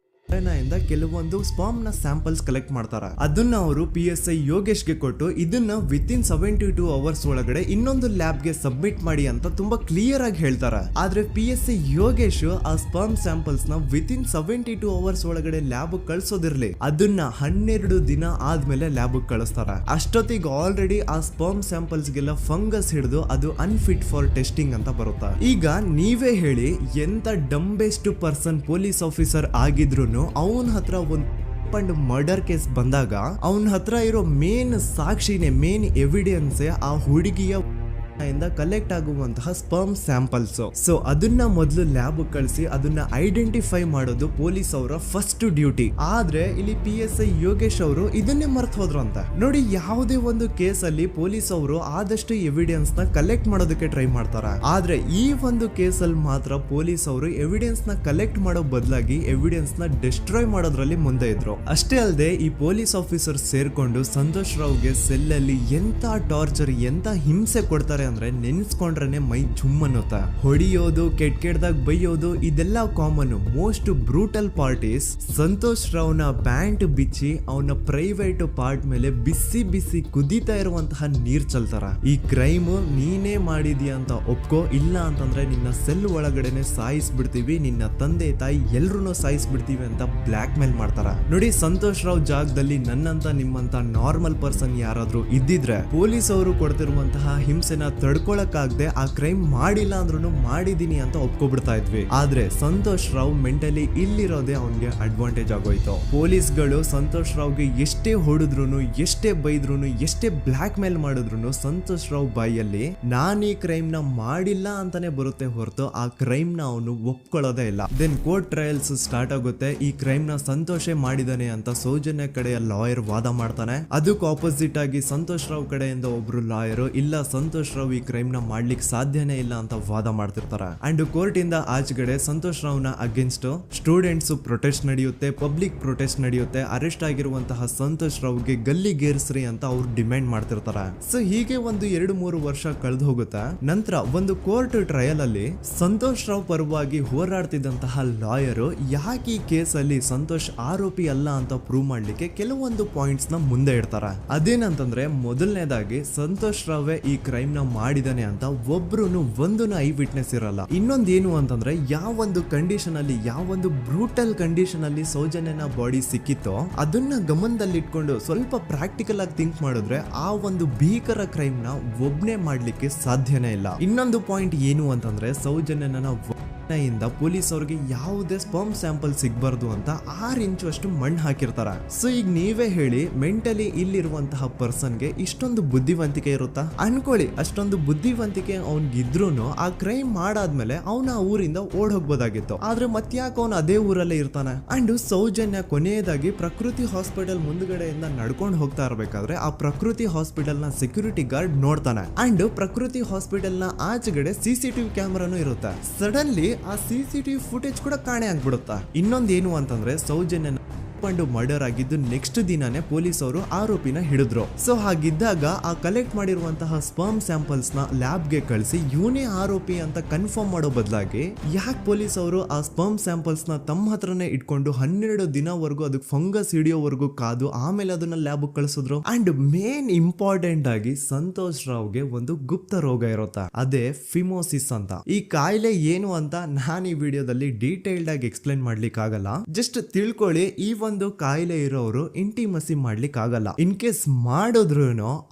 ಇಂದ ಕೆಲವೊಂದು ಸ್ಪರ್ಮ್ ನ ಸ್ಯಾಂಪಲ್ಸ್ ಕಲೆಕ್ಟ್ ಮಾಡ್ತಾರ. ಅದನ್ನ ಅವರು PSI ಯೋಗೇಶ್ಗೆ ಕೊಟ್ಟು ಇದನ್ನ ವಿತಿನ್ 72 ಅವರ್ಸ್ ಒಳಗಡೆ ಇನ್ನೊಂದು ಲ್ಯಾಬ್ ಗೆ ಸಬ್ಮಿಟ್ ಮಾಡಿ ಅಂತ ತುಂಬಾ ಕ್ಲಿಯರ್ ಆಗಿ ಹೇಳ್ತಾರೆ. ಆದ್ರೆ PSI ಯೋಗೇಶ್ ಆ ಸ್ಪರ್ಮ್ ಸ್ಯಾಂಪಲ್ಸ್ ನ ವಿತಿನ್ 72 ಅವರ್ಸ್ ಒಳಗಡೆ ಲ್ಯಾಬ್ ಕಳ್ಸೋದಿರ್ಲಿ, ಅದನ್ನ 12 ದಿನ ಆದ್ಮೇಲೆ ಲ್ಯಾಬ್ ಕಳಿಸ್ತಾರ. ಅಷ್ಟೊತ್ತಿಗೆ ಆಲ್ರೆಡಿ ಆ ಸ್ಪರ್ಮ್ ಸ್ಯಾಂಪಲ್ಸ್ ಗೆಲ್ಲ ಫಂಗಸ್ ಹಿಡಿದು ಅದು ಅನ್ಫಿಟ್ ಫಾರ್ ಟೆಸ್ಟಿಂಗ್ ಅಂತ ಬರುತ್ತೆ. ಈಗ ನೀವೇ ಹೇಳಿ, ಎಂತ ಡಂಬೆಸ್ಟ್ ಪರ್ಸನ್ ಪೊಲೀಸ್ ಆಫೀಸರ್ ಆಗಿದ್ರು ಅವನ ಹತ್ರ ಒಂದು ಮರ್ಡರ್ ಕೇಸ್ ಬಂದಾಗ ಅವನ ಹತ್ರ ಇರೋ ಮೇನ್ ಸಾಕ್ಷಿನೇ, ಮೇನ್ ಎವಿಡೆನ್ಸ್ ಆ ಹುಡುಗಿಯ ಇಂದ ಕಲೆಕ್ಟ್ ಆಗುವಂತಹ ಸ್ಪರ್ಮ್ ಸ್ಯಾಂಪಲ್ಸ್. ಸೊ ಅದನ್ನ ಮೊದಲು ಲ್ಯಾಬ್ ಕಳಿಸಿ ಅದನ್ನ ಐಡೆಂಟಿಫೈ ಮಾಡೋದು ಪೊಲೀಸ್ ಅವರ ಫಸ್ಟ್ ಡ್ಯೂಟಿ. ಆದ್ರೆ ಇಲ್ಲಿ PSI ಯೋಗೇಶ್ ಅವರು ಇದನ್ನೇ ಮರ್ತು ಹೋದ್ರು ಅಂತ ನೋಡಿ. ಯಾವುದೇ ಒಂದು ಕೇಸ್ ಅಲ್ಲಿ ಪೊಲೀಸ್ ಅವರು ಆದಷ್ಟು ಎವಿಡೆನ್ಸ್ ನ ಕಲೆಕ್ಟ್ ಮಾಡೋದಕ್ಕೆ ಟ್ರೈ ಮಾಡ್ತಾರ. ಆದ್ರೆ ಈ ಒಂದು ಕೇಸ್ ಅಲ್ಲಿ ಮಾತ್ರ ಪೊಲೀಸ್ ಅವರು ಎವಿಡೆನ್ಸ್ ನ ಕಲೆಕ್ಟ್ ಮಾಡೋ ಬದಲಾಗಿ ಎವಿಡೆನ್ಸ್ ನ ಡಿಸ್ಟ್ರಾಯ್ ಮಾಡೋದ್ರಲ್ಲಿ ಮುಂದೆ ಇದ್ರು. ಅಷ್ಟೇ ಅಲ್ಲದೆ ಈ ಪೊಲೀಸ್ ಆಫೀಸರ್ ಸೇರ್ಕೊಂಡು ಸಂತೋಷ್ ರಾವ್ಗೆ ಸೆಲ್ ಅಲ್ಲಿ ಎಂತ ಟಾರ್ಚರ್, ಎಂತ ಹಿಂಸೆ ಕೊಡ್ತಾರೆ ಅಂದ್ರೆ ನೆನ್ಸ್ಕೊಂಡ್ರೆ ಮೈ ಜುಮ್ ಅನ್ನುತ್ತ. ಹೊಡಿಯೋದು, ಕೆಟ್ಟದಾಗ ಬೈಯೋದು, ಇದೆಲ್ಲ common. Most brutal parties Santosh ರಾವ್ನ ಪ್ಯಾಂಟ್ ಬಿಚ್ಚಿ ಅವನ ಪ್ರೈವೇಟ್ ಪಾರ್ಟ್ ಮೇಲೆ ಬಿಸಿ ಬಿಸಿ ಕುದೀತಾ ಇರುವಂತಹ ನೀರ್ ಚಲ್ತಾರ. ಈ ಕ್ರೈಮ್ ನೀನೇ ಮಾಡಿದ್ಯಾ ಅಂತ ಒಪ್ಕೋ, ಇಲ್ಲ ಅಂತಂದ್ರೆ ನಿನ್ನ ಸೆಲ್ ಒಳಗಡೆನೆ ಸಾಯಿಸ್ಬಿಡ್ತೀವಿ, ನಿನ್ನ ತಂದೆ ತಾಯಿ ಎಲ್ರು ಸಾಯಿಸ್ಬಿಡ್ತೀವಿ ಅಂತ ಬ್ಲಾಕ್ ಮೇಲ್ ಮಾಡ್ತಾರ. ನೋಡಿ, ಸಂತೋಷ್ ರಾವ್ ಜಾಗದಲ್ಲಿ ನನ್ನಂತ ನಿಮ್ಮಂತ ನಾರ್ಮಲ್ ಪರ್ಸನ್ ಯಾರಾದ್ರೂ ಇದ್ದಿದ್ರೆ ಪೊಲೀಸ್ ಅವರು ಕೊಡ್ತಿರುವಂತಹ ಹಿಂಸೆನ ತಡ್ಕೊಳಕ್ಕಾಗದೆ ಆ ಕ್ರೈಮ್ ಮಾಡಿಲ್ಲ ಅಂದ್ರೂ ಮಾಡಿದೀನಿ ಅಂತ ಒಪ್ಕೊಬಿಡ್ತಾ ಇದ್ವಿ. ಆದ್ರೆ ಸಂತೋಷ್ ರಾವ್ ಮೆಂಟಲಿ ಇಲ್ಲಿರೋದೇ ಅವನ್ಗೆ ಅಡ್ವಾಂಟೇಜ್ ಆಗೋಯ್ತು. ಪೊಲೀಸ್ಗಳು ಸಂತೋಷ್ ರಾವ್ಗೆ ಎಷ್ಟೇ ಹೊಡೆದ್ರು, ಎಷ್ಟೇ ಬೈದ್ರು, ಎಷ್ಟೇ ಬ್ಲಾಕ್ ಮೇಲ್ ಮಾಡಿದ್ರು ಸಂತೋಷ್ ರಾವ್ ಬಾಯಲ್ಲಿ ನಾನ್ ಈ ಕ್ರೈಮ್ ನ ಮಾಡಿಲ್ಲ ಅಂತಾನೆ ಬರುತ್ತೆ ಹೊರತು ಆ ಕ್ರೈಮ್ ನ ಅವನು ಒಪ್ಕೊಳ್ಳೋದೇ ಇಲ್ಲ. ದೆನ್ ಕೋರ್ಟ್ ಟ್ರಯಲ್ಸ್ ಸ್ಟಾರ್ಟ್ ಆಗುತ್ತೆ. ಈ ಕ್ರೈಮ್ ನ ಸಂತೋಷೇ ಮಾಡಿದಾನೆ ಅಂತ ಸೌಜನ್ಯ ಕಡೆಯ ಲಾಯರ್ ವಾದ ಮಾಡ್ತಾನೆ. ಅದಕ್ಕೆ ಆಪೋಸಿಟ್ ಆಗಿ ಸಂತೋಷ್ ರಾವ್ ಕಡೆಯಿಂದ ಒಬ್ರು ಲಾಯರ್ ಇಲ್ಲ, ಸಂತೋಷ್ ರಾವ್ ಈ ಕ್ರೈಮ್ ನ ಮಾಡ್ಲಿಕ್ಕೆ ಸಾಧ್ಯನೇ ಇಲ್ಲ ಅಂತ ವಾದ ಮಾಡ್ತಿರ್ತಾರೆ. ಅಂಡ್ ಕೋರ್ಟ್ ಇಂದ ಆಚೆಗಡೆ ಸಂತೋಷ್ ರಾವ್ ನ ಅಗೇನ್ಸ್ಟ್ ಸ್ಟೂಡೆಂಟ್ಸ್ ಪ್ರೊಟೆಸ್ಟ್ ನಡೆಯುತ್ತೆ, ಪಬ್ಲಿಕ್ ಪ್ರೊಟೆಸ್ಟ್ ನಡೆಯುತ್ತೆ. ಅರೆಸ್ಟ್ ಆಗಿರುವಂತಹ ಸಂತೋಷ್ ರಾವ್ಗೆ ಗಲ್ಲಿಗೇರಿಸ್ರಿ ಅಂತ ಅವ್ರು ಡಿಮ್ಯಾಂಡ್ ಮಾಡ್ತಿರ್ತಾರೆ. ಸೊ ಹೀಗೆ ಒಂದು 2-3 ವರ್ಷ ಕಳೆದು ಹೋಗುತ್ತೆ. ನಂತರ ಒಂದು ಕೋರ್ಟ್ ಟ್ರಯಲ್ ಅಲ್ಲಿ ಸಂತೋಷ್ ರಾವ್ ಪರವಾಗಿ ಹೋರಾಡ್ತಿದ್ದಂತಹ ಲಾಯರ್ ಯಾಕೆ ಈ ಕೇಸ್ ಅಲ್ಲಿ ಸಂತೋಷ್ ಆರೋಪಿ ಅಲ್ಲ ಅಂತ ಪ್ರೂವ್ ಮಾಡ್ಲಿಕ್ಕೆ ಕೆಲವೊಂದು ಪಾಯಿಂಟ್ಸ್ ನ ಮುಂದೆ ಇಡ್ತಾರೆ. ಅದೇನಂತಂದ್ರೆ, ಮೊದಲನೇದಾಗಿ ಸಂತೋಷ್ ರಾವ್ ಈ ಕ್ರೈಮ್ ನ ಮಾಡಿದಾನೆ ಅಂತ ಒಬ್ರು ಒಂದು ಐ ವಿಟ್ನೆಸ್ ಇರಲ್ಲ. ಇನ್ನೊಂದೇನು ಅಂತಂದ್ರೆ, ಯಾವೊಂದು ಕಂಡೀಷನ್ ಅಲ್ಲಿ, ಯಾವೊಂದು ಬ್ರೂಟಲ್ ಕಂಡೀಷನ್ ಅಲ್ಲಿ ಸೌಜನ್ಯನ ಬಾಡಿ ಸಿಕ್ಕಿತ್ತೋ ಅದನ್ನ ಗಮನದಲ್ಲಿಟ್ಕೊಂಡು ಸ್ವಲ್ಪ ಪ್ರಾಕ್ಟಿಕಲ್ ಆಗಿ ಥಿಂಕ್ ಮಾಡಿದ್ರೆ ಆ ಒಂದು ಭೀಕರ ಕ್ರೈಮ್ ನ ಒಬ್ನೇ ಮಾಡ್ಲಿಕ್ಕೆ ಸಾಧ್ಯನೇ ಇಲ್ಲ. ಇನ್ನೊಂದು ಪಾಯಿಂಟ್ ಏನು ಅಂತಂದ್ರೆ, ಸೌಜನ್ಯನ ಇಂದ ಪೊಲೀಸ್ ಅವ್ರಿಗೆ ಯಾವುದೇ ಸ್ಪರ್ಮ್ ಸ್ಯಾಂಪಲ್ ಸಿಗ್ಬಾರ್ದು ಅಂತ 6 ಇಂಚು ಅಷ್ಟು ಮಣ್ಣು ಹಾಕಿರ್ತಾರ. ಸೊ ಈಗ ನೀವೇ ಹೇಳಿ, ಮೆಂಟಲಿ ಇಲ್ಲಿರುವಂತಹ ಪರ್ಸನ್ಗೆ ಇಷ್ಟೊಂದು ಬುದ್ಧಿವಂತಿಕೆ ಇರುತ್ತಾ ಅನ್ಕೊಳ್ಳಿ. ಅಷ್ಟೊಂದು ಬುದ್ಧಿವಂತಿಕೆ ಅವ್ನಿಗಿದ್ರೂನು ಆ ಕ್ರೈಮ್ ಮಾಡಾದ್ಮೇಲೆ ಅವನ ಊರಿಂದ ಓಡ್ ಹೋಗ್ಬೋದಾಗಿತ್ತು. ಆದ್ರೆ ಮತ್ತ್ಯಾಕೆ ಅವನು ಅದೇ ಊರಲ್ಲೇ ಇರ್ತಾನೆ. ಅಂಡ್ ಸೌಜನ್ಯ ಕೊನೆಯದಾಗಿ ಪ್ರಕೃತಿ ಹಾಸ್ಪಿಟಲ್ ಮುಂದ್ಗಡೆಯಿಂದ ನಡ್ಕೊಂಡು ಹೋಗ್ತಾ ಇರ್ಬೇಕಾದ್ರೆ ಆ ಪ್ರಕೃತಿ ಹಾಸ್ಪಿಟಲ್ ನ ಸೆಕ್ಯೂರಿಟಿ ಗಾರ್ಡ್ ನೋಡ್ತಾನೆ. ಅಂಡ್ ಪ್ರಕೃತಿ ಹಾಸ್ಪಿಟಲ್ ನ ಆಚೆಗಡೆ CCTV ಕ್ಯಾಮರಾನು ಇರುತ್ತೆ. ಸಡನ್ಲಿ ಆ CCTV ಫುಟೇಜ್ ಕೂಡ ಕಾಣೆ ಆಗ್ಬಿಡುತ್ತಾ. ಇನ್ನೊಂದೇನು ಅಂತಂದ್ರೆ, ಸೌಜನ್ಯನ ಮರ್ಡರ್ ಆಗಿದ್ದು ನೆಕ್ಸ್ಟ್ ದಿನಾನೇ ಪೊಲೀಸ್ ಅವರು ಆರೋಪಿನ ಹಿಡಿದ್ರು. ಸೊ ಹಾಗಿದ್ದಾಗ ಆ ಕಲೆಕ್ಟ್ ಮಾಡಿರುವಂತಹ ಸ್ಪರ್ಮ್ ಸ್ಯಾಂಪಲ್ಸ್ ನ ಲ್ಯಾಬ್ ಗೆ ಕಳಿಸಿ ಇವನೇ ಆರೋಪಿ ಅಂತ ಕನ್ಫರ್ಮ್ ಮಾಡೋ ಬದಲಾಗಿ ಯಾಕೆ ಪೊಲೀಸ್ ಅವರು ಆ ಸ್ಪರ್ಮ್ ಸ್ಯಾಂಪಲ್ಸ್ ನ ತಮ್ಮ ಹತ್ರನೇ ಇಟ್ಕೊಂಡು 12 ದಿನವರೆಗೂ ಅದಕ್ಕೆ ಫಂಗಸ್ ಹಿಡಿಯೋವರೆಗೂ ಕಾದು ಆಮೇಲೆ ಅದನ್ನ ಲ್ಯಾಬ್ ಕಳಿಸಿದ್ರು. ಅಂಡ್ ಮೇನ್ ಇಂಪಾರ್ಟೆಂಟ್ ಆಗಿ ಸಂತೋಷ್ ರಾವ್ಗೆ ಒಂದು ಗುಪ್ತ ರೋಗ ಇರುತ್ತೆ, ಅದೇ ಫಿಮೋಸಿಸ್ ಅಂತ. ಈ ಕಾಯಿಲೆ ಏನು ಅಂತ ನಾನು ಈ ವಿಡಿಯೋದಲ್ಲಿ ಡೀಟೇಲ್ಡ್ ಆಗಿ ಎಕ್ಸ್ಪ್ಲೈನ್ ಮಾಡ್ಲಿಕ್ಕೆ ಆಗಲ್ಲ. ಜಸ್ಟ್ ತಿಳ್ಕೊಳ್ಳಿ, ಈ ಒಂದು ಕಾಯಿಲೆ ಇರೋರು ಇಂಟಿಮಸಿ ಮಾಡ್ಲಿಕ್ಕೆ ಆಗಲ್ಲ. ಇನ್ ಕೇಸ್ ಮಾಡಿದ್ರು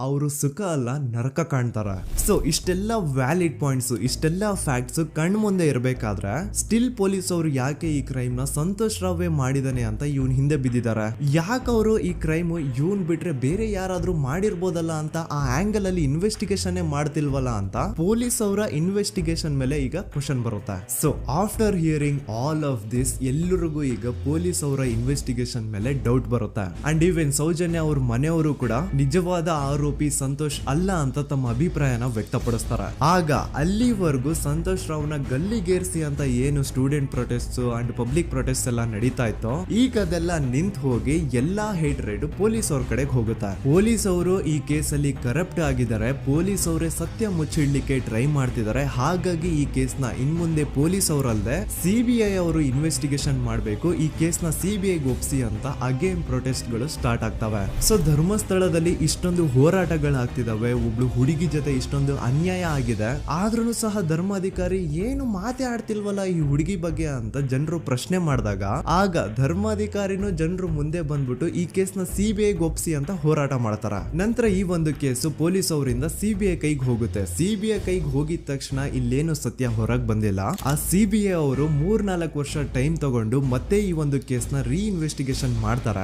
ಅವರು ಸುಖ ಅಲ್ಲ ನರಕ ಕಾಣ್ತಾರ. ಸೊ ಇಷ್ಟೆಲ್ಲ ವ್ಯಾಲಿಡ್ ಪಾಯಿಂಟ್ಸ್, ಇಷ್ಟೆಲ್ಲ ಫ್ಯಾಕ್ಟ್ಸ್ ಕಣ್ ಮುಂದೆ ಇರಬೇಕಾದ್ರೆ ಸ್ಟಿಲ್ ಪೊಲೀಸ್ ಅವರು ಯಾಕೆ ಈ ಕ್ರೈಮ್ ನ ಸಂತೋಷ್ ರಾವೇ ಮಾಡಿದಾನೆ ಅಂತ ಇವನ್ ಹಿಂದೆ ಬಿದ್ದಿದ್ದಾರೆ. ಯಾಕೆ ಅವರು ಈ ಕ್ರೈಮ್ ಇವನ್ ಬಿಟ್ರೆ ಬೇರೆ ಯಾರಾದ್ರೂ ಮಾಡಿರ್ಬೋದಲ್ಲ ಅಂತ ಆ ಆಂಗಲ್ ಅಲ್ಲಿ ಇನ್ವೆಸ್ಟಿಗೇಷನ್ ಮಾಡ್ತಿಲ್ವಲ್ಲ ಅಂತ ಪೊಲೀಸ್ ಅವರ ಇನ್ವೆಸ್ಟಿಗೇಷನ್ ಮೇಲೆ ಈಗ ಕ್ವಶನ್ ಬರುತ್ತೆ. So after hearing all of this, ಎಲ್ಲರಿಗೂ ಈಗ ಪೊಲೀಸ್ ಅವರ ಇನ್ವೆಸ್ಟಿಗೇಷನ್ ಇನ್ವೆಸ್ಟಿಗೇಷನ್ ಮೇಲೆ ಡೌಟ್ ಬರುತ್ತೆ. ಅಂಡ್ ಈವನ್ ಸೌಜನ್ಯ ಅವ್ರ ಮನೆಯವರು ಕೂಡ ನಿಜವಾದ ಆರೋಪಿ ಸಂತೋಷ್ ಅಲ್ಲ ಅಂತ ತಮ್ಮ ಅಭಿಪ್ರಾಯನ ವ್ಯಕ್ತಪಡಿಸ್ತಾರೆ. ಆಗ ಅಲ್ಲಿವರೆಗೂ ಸಂತೋಷ್ ರಾವ್ನ ಗಲ್ಲಿಗೇರಿಸಿ ಅಂತ ಏನು student protest and public protest ಎಲ್ಲ ನಡೀತಾ ಇತ್ತು, ಈಗ ಅದೆಲ್ಲ ನಿಂತು ಹೋಗಿ ಎಲ್ಲಾ ಹೇಟ್ ರೈಡ್ ಪೊಲೀಸ್ ಅವ್ರ ಕಡೆಗೆ ಹೋಗುತ್ತೆ. ಪೊಲೀಸ್ ಅವರು ಈ ಕೇಸಲ್ಲಿ ಕರಪ್ಟ್ ಆಗಿದ್ದಾರೆ, ಪೊಲೀಸ್ ಅವರೇ ಸತ್ಯ ಮುಚ್ಚಿಡ್ಲಿಕ್ಕೆ ಟ್ರೈ ಮಾಡ್ತಿದ್ದಾರೆ. ಹಾಗಾಗಿ ಈ ಕೇಸ್ನ ಇನ್ಮುಂದೆ ಪೊಲೀಸ್ ಅವರಲ್ಲದೆ ಸಿಬಿಐ ಅವರು ಇನ್ವೆಸ್ಟಿಗೇಷನ್ ಮಾಡಬೇಕು, ಈ ಕೇಸ್ನ ಸಿಬಿಐ ಒಪ್ಸಿ ಅಂತ ಅಗೇನ್ ಪ್ರೊಟೆಸ್ಟ್ ಗಳು ಸ್ಟಾರ್ಟ್ ಆಗ್ತವೆ. ಸೊ ಧರ್ಮಸ್ಥಳದಲ್ಲಿ ಇಷ್ಟೊಂದು ಹೋರಾಟಗಳಾಗ್ತಿದಾವೆ, ಒಬ್ಳು ಹುಡುಗಿ ಜೊತೆ ಇಷ್ಟೊಂದು ಅನ್ಯಾಯ ಆಗಿದೆ, ಆದ್ರೂ ಸಹ ಧರ್ಮಾಧಿಕಾರಿ ಏನು ಮಾತೇ ಆಡ್ತಿಲ್ವಲ್ಲ ಈ ಹುಡುಗಿ ಬಗ್ಗೆ ಅಂತ ಜನರು ಪ್ರಶ್ನೆ ಮಾಡಿದಾಗ ಆಗ ಧರ್ಮಾಧಿಕಾರಿನೂ ಜನರು ಮುಂದೆ ಬಂದ್ಬಿಟ್ಟು ಈ ಕೇಸ್ನ ಸಿಬಿಐ ಒಪ್ಸಿ ಅಂತ ಹೋರಾಟ ಮಾಡ್ತಾರ. ನಂತರ ಈ ಒಂದು ಕೇಸು ಪೊಲೀಸ್ ಅವರಿಂದ ಸಿಬಿಐ ಕೈಗೆ ಹೋಗುತ್ತೆ. ಸಿಬಿಐ ಕೈಗೆ ಹೋಗಿದ ತಕ್ಷಣ ಇಲ್ಲೇನು ಸತ್ಯ ಹೊರಗೆ ಬಂದಿಲ್ಲ. ಆ ಸಿಬಿಐ ಅವರು 3-4 ವರ್ಷ ಟೈಮ್ ತಗೊಂಡು ಮತ್ತೆ ಈ ಒಂದು ಕೇಸ್ನ ರೀ ಇನ್ವೆಸ್ಟಿಗೇಷನ್ ಮಾಡ್ತಾರ.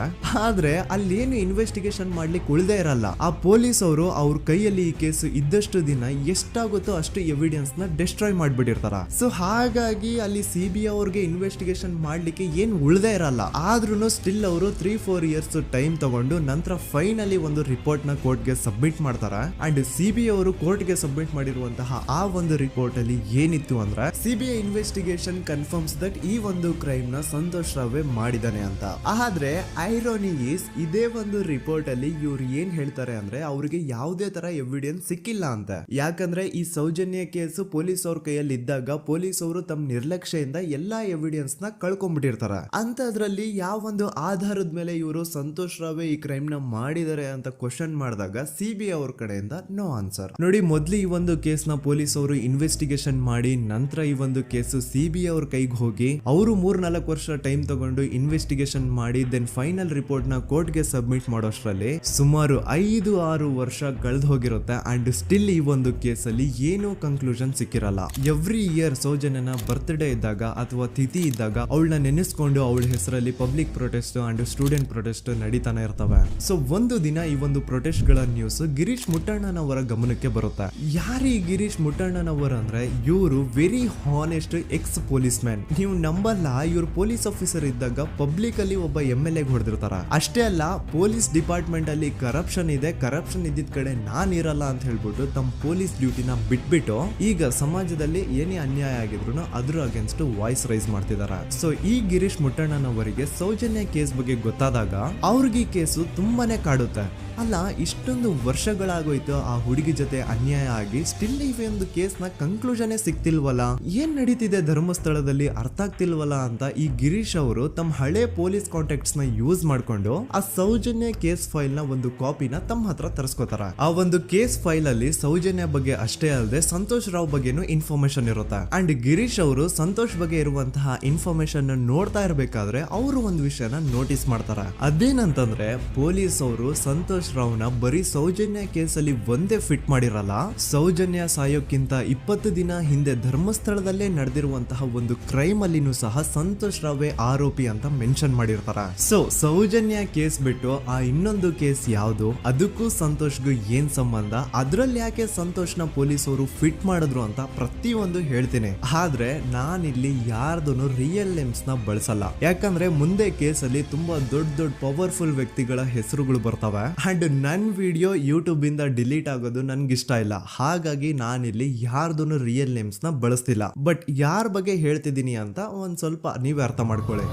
ಆದ್ರೆ ಅಲ್ಲೇನು ಇನ್ವೆಸ್ಟಿಗೇಷನ್ ಮಾಡ್ಲಿಕ್ಕೆ ಉಳ್ದೇ ಇರಲ್ಲ. ಆ ಪೊಲೀಸ್ ಅವರು ಅವ್ರ ಕೈಯಲ್ಲಿ ಈ ಕೇಸು ಇದ್ದಷ್ಟು ದಿನ ಎಷ್ಟಾಗುತ್ತೋ ಅಷ್ಟು ಎವಿಡೆನ್ಸ್ ನ ಡಿಸ್ಟ್ರಾಯ್ ಮಾಡ್ಬಿಟ್ಟಿರ್ತಾರ. ಸೊ ಹಾಗಾಗಿ ಅಲ್ಲಿ ಸಿಬಿಐ ಅವ್ರಿಗೆ ಇನ್ವೆಸ್ಟಿಗೇಷನ್ ಮಾಡ್ಲಿಕ್ಕೆ ಏನ್ ಉಳ್ದೇ ಇರಲ್ಲ. ಆದ್ರೂ ಸ್ಟಿಲ್ ಅವರು 3-4 ಇಯರ್ಸ್ ಟೈಮ್ ತಗೊಂಡು ನಂತರ ಫೈನಲಿ ಒಂದು ರಿಪೋರ್ಟ್ ನ ಕೋರ್ಟ್ ಗೆ ಸಬ್ಮಿಟ್ ಮಾಡ್ತಾರ. ಅಂಡ್ ಸಿಬಿಐ ಅವರು ಕೋರ್ಟ್ ಗೆ ಸಬ್ಮಿಟ್ ಮಾಡಿರುವಂತಹ ಆ ಒಂದು ರಿಪೋರ್ಟ್ ಅಲ್ಲಿ ಏನಿತ್ತು ಅಂದ್ರೆ ಸಿಬಿಐ ಇನ್ವೆಸ್ಟಿಗೇಷನ್ ಕನ್ಫರ್ಮ್ಸ್ ದಟ್ ಈ ಒಂದು ಕ್ರೈಮ್ ನ ಸಂತೋಷ್ ರಾವ್ ಮಾಡಿದಾನೆ ಅಂತ. ಆದ್ರೆ ಐರೋನಿ ಈಸ್ ಇದೇ ಒಂದು ರಿಪೋರ್ಟ್ ಅಲ್ಲಿ ಇವ್ರು ಏನ್ ಹೇಳ್ತಾರೆ ಅಂದ್ರೆ ಅವ್ರಿಗೆ ಯಾವುದೇ ತರ ಎವಿಡೆನ್ಸ್ ಸಿಕ್ಕಿಲ್ಲ ಅಂತ. ಯಾಕಂದ್ರೆ ಈ ಸೌಜನ್ಯ ಕೇಸು ಪೊಲೀಸ್ ಅವ್ರ ಕೈಯಲ್ಲಿ ಇದ್ದಾಗ ಪೊಲೀಸ್ ಅವರು ತಮ್ಮ ನಿರ್ಲಕ್ಷ್ಯದಿಂದ ಎಲ್ಲಾ ಎವಿಡೆನ್ಸ್ ನ ಕಳ್ಕೊಂಡ್ಬಿಟ್ಟಿರ್ತಾರ. ಅಂತದ್ರಲ್ಲಿ ಯಾವ ಒಂದು ಆಧಾರದ ಮೇಲೆ ಇವರು ಸಂತೋಷ್ ರಾವ್ ಈ ಕ್ರೈಮ್ ನ ಮಾಡಿದ್ದಾರೆ ಅಂತ ಕ್ವಶನ್ ಮಾಡಿದಾಗ ಸಿಬಿಐ ಅವ್ರ ಕಡೆಯಿಂದ ನೋ ಆನ್ಸರ್. ನೋಡಿ, ಮೊದ್ಲು ಈ ಒಂದು ಕೇಸ್ ನ ಪೊಲೀಸ್ ಅವರು ಇನ್ವೆಸ್ಟಿಗೇಷನ್ ಮಾಡಿ ನಂತರ ಈ ಒಂದು ಕೇಸು ಸಿಬಿಐ ಅವ್ರ ಕೈಗೆ ಹೋಗಿ ಅವರು 3-4 ವರ್ಷ ಟೈಮ್ ತಗೊಂಡು ಇನ್ವೆಸ್ಟಿಗೇಷನ್ ಮಾಡಿ ದೆನ್ ಫೈನಲ್ ರಿಪೋರ್ಟ್ ನ ಕೋರ್ಟ್ ಗೆ ಸಬ್ಮಿಟ್ ಮಾಡೋಷ್ಟ್ರಲ್ಲಿ ಸುಮಾರು 5-6 ವರ್ಷ ಕಳೆದು ಹೋಗಿರುತ್ತೆ. ಅಂಡ್ ಸ್ಟಿಲ್ ಈ ಒಂದು ಕೇಸಲ್ಲಿ ಏನೂ ಕನ್ಕ್ಲೂಷನ್ ಸಿಕ್ಕಿರಲ್ಲ. ಎವ್ರಿ ಇಯರ್ ಸೌಜನ್ಯನ ಬರ್ತ್ಡೇ ಇದ್ದಾಗ ಅಥವಾ ತಿಥಿ ಇದ್ದಾಗ ಅವಳನ್ನ ನೆನೆಸ್ಕೊಂಡು ಅವಳ ಹೆಸರಲ್ಲಿ public protest and student protest ನಡೀತಾನೆ ಇರ್ತವೆ. ಸೊ ಒಂದು ದಿನ ಈ ಒಂದು ಪ್ರೊಟೆಸ್ಟ್ ಗಳ ನ್ಯೂಸ್ ಗಿರೀಶ್ ಮುಟ್ಟಣ್ಣನವರ ಗಮನಕ್ಕೆ ಬರುತ್ತೆ. ಯಾರು ಈ ಗಿರೀಶ್ ಮುಟ್ಟಣ್ಣನವರ ಅಂದ್ರೆ ಇವರು very honest X police man. ನೀವು ನಂಬಲ್ಲ, ಇವ್ರು ಪೊಲೀಸ್ ಆಫೀಸರ್ ಇದ್ದಾಗ ಪಬ್ಲಿಕ್ ಅಲ್ಲಿ ಒಬ್ಬ MLA ಹೊಡೆದಿರ್ತಾರ. ಅಷ್ಟೇ ಅಲ್ಲ, ಪೊಲೀಸ್ ಡಿಪಾರ್ಟ್ಮೆಂಟ್ ಅಲ್ಲಿ ಕರಪ್ಷನ್ ಇದೆ, ಕರಪ್ಷನ್ ಇದ್ದಿದ್ ಕಡೆ ನಾನ್ ಇರಲ್ಲ ಅಂತ ಹೇಳ್ಬಿಟ್ಟು ತಮ್ಮ ಪೊಲೀಸ್ ಡ್ಯೂಟಿನ ಬಿಟ್ಬಿಟ್ಟು ಈಗ ಸಮಾಜದಲ್ಲಿ ಏನೇ ಅನ್ಯಾಯ ಆಗಿದ್ರು ಅದ್ರ ಅಗೇನ್ಸ್ಟ್ ವಾಯ್ಸ್ ರೈಸ್ ಮಾಡ್ತಿದಾರ. ಸೊ ಈ ಗಿರೀಶ್ ಮುಟ್ಟಣ್ಣನವರಿಗೆ ಸೌಜನ್ಯ ಕೇಸ್ ಬಗ್ಗೆ ಗೊತ್ತಾದಾಗ ಅವ್ರಿಗೆ ಈ ಕೇಸು ತುಂಬಾನೇ ಕಾಡುತ್ತೆ. ಅಲ್ಲ, ಇಷ್ಟೊಂದು ವರ್ಷಗಳಾಗೋಯ್ತು ಆ ಹುಡುಗಿ ಜೊತೆ ಅನ್ಯಾಯ ಆಗಿ, ಸ್ಟಿಲ್ ಈ ಒಂದು ಕೇಸ್ ನ ಕನ್ಕ್ಲೂಷನ್ ಸಿಕ್ತಿಲ್ವಲ್ಲ, ಏನ್ ನಡೀತಿದೆ ಧರ್ಮಸ್ಥಳದಲ್ಲಿ ಅರ್ಥ ಆಗ್ತಿಲ್ವಲ್ಲ ಅಂತ ಈ ಗಿರೀಶ್ ಅವರು ತಮ್ಮ ಹಳೆ ಪೊಲೀಸ್ ಕಾಂಟ್ಯಾಕ್ಟ್ಸ್ ನ ಯೂಸ್ ಮಾಡ್ಕೊಂಡು ಆ ಸೌಜನ್ಯ ಕೇಸ್ ಫೈಲ್ ನ ಒಂದು ಕಾಪಿನ ತಮ್ಮ ಹತ್ರ ತರಿಸ್ಕೋತಾರ. ಆ ಒಂದು ಕೇಸ್ ಫೈಲ್ ಅಲ್ಲಿ ಸೌಜನ್ಯ ಬಗ್ಗೆ ಅಷ್ಟೇ ಅಲ್ಲದೆ ಸಂತೋಷ್ ರಾವ್ ಬಗ್ಗೆನೂ ಇನ್ಫಾರ್ಮೇಶನ್ ಇರುತ್ತೆ. ಅಂಡ್ ಗಿರೀಶ್ ಅವರು ಸಂತೋಷ್ ಬಗ್ಗೆ ಇರುವಂತಹ ಇನ್ಫಾರ್ಮೇಶನ್ ನೋಡ್ತಾ ಇರ್ಬೇಕಾದ್ರೆ ಅವರು ಒಂದು ವಿಷಯನ ನೋಟಿಸ್ ಮಾಡ್ತಾರ. ಅದೇನಂತಂದ್ರೆ ಪೊಲೀಸ್ ಅವರು ಸಂತೋಷ್ ರಾವ್ನ ಬರೀ ಸೌಜನ್ಯ ಕೇಸಲ್ಲಿ ಒಂದೇ ಫಿಟ್ ಮಾಡಿರಲ್ಲ, ಸೌಜನ್ಯ ಸಾಯೋಕ್ಕಿಂತ 20 ದಿನ ಹಿಂದೆ ಧರ್ಮಸ್ಥಳದಲ್ಲೇ ನಡೆದಿರುವಂತಹ ಒಂದು ಕ್ರೈಮ್ ಅಲ್ಲಿನೂ ಸಹ ಸಂತೋಷ್ ರಾವ್ ಆರೋಪಿ ಅಂತ ಮೆನ್ಷನ್ ಮಾಡಿರ್ತಾರ. ಸೊ ಸೌಜನ್ಯ ಕೇಸ್ ಬಿಟ್ಟು ಆ ಇನ್ನೊಂದು ಕೇಸ್ ಯಾವುದು, ಅದಕ್ಕೂ ಸಂತೋಷ್ಗೂ ಏನ್ ಸಂಬಂಧ, ಅದ್ರಲ್ಲಿ ಯಾಕೆ ಸಂತೋಷ್ನ ಪೊಲೀಸ್ ಅವರು ಫಿಟ್ ಮಾಡಿದ್ರು ಅಂತ ಪ್ರತಿಯೊಂದು ಹೇಳ್ತೀನಿ. ಆದ್ರೆ ನಾನಿಲ್ಲಿ ಯಾರ್ದೂ ರಿಯಲ್ ನೇಮ್ಸ್ ನ ಬಳಸಲ್ಲ. ಯಾಕಂದ್ರೆ ಮುಂದೆ ಕೇಸಲ್ಲಿ ತುಂಬಾ ದೊಡ್ಡ ಪವರ್ಫುಲ್ ವ್ಯಕ್ತಿಗಳ ಹೆಸರುಗಳು ಬರ್ತವೆ. ಅಂಡ್ ನನ್ ವಿಡಿಯೋ ಯೂಟ್ಯೂಬ್ ಇಂದ ಡಿಲೀಟ್ ಆಗೋದು ನನ್ಗೆ ಇಷ್ಟ ಇಲ್ಲ. ಹಾಗಾಗಿ ನಾನಿಲ್ಲಿ ಯಾರ್ದೂ ರಿಯಲ್ ನೇಮ್ಸ್ ನ ಬಳಸ್ತಿಲ್ಲ. ಬಟ್ ಯಾರ ಬಗ್ಗೆ ಹೇಳ್ತಿದ್ದೀನಿ ಅಂತ ಒಂದ್ ಸ್ವಲ್ಪ ನೀವೇ ಅರ್ಥ ಮಾಡ್ಕೊಳ್ಳಿ.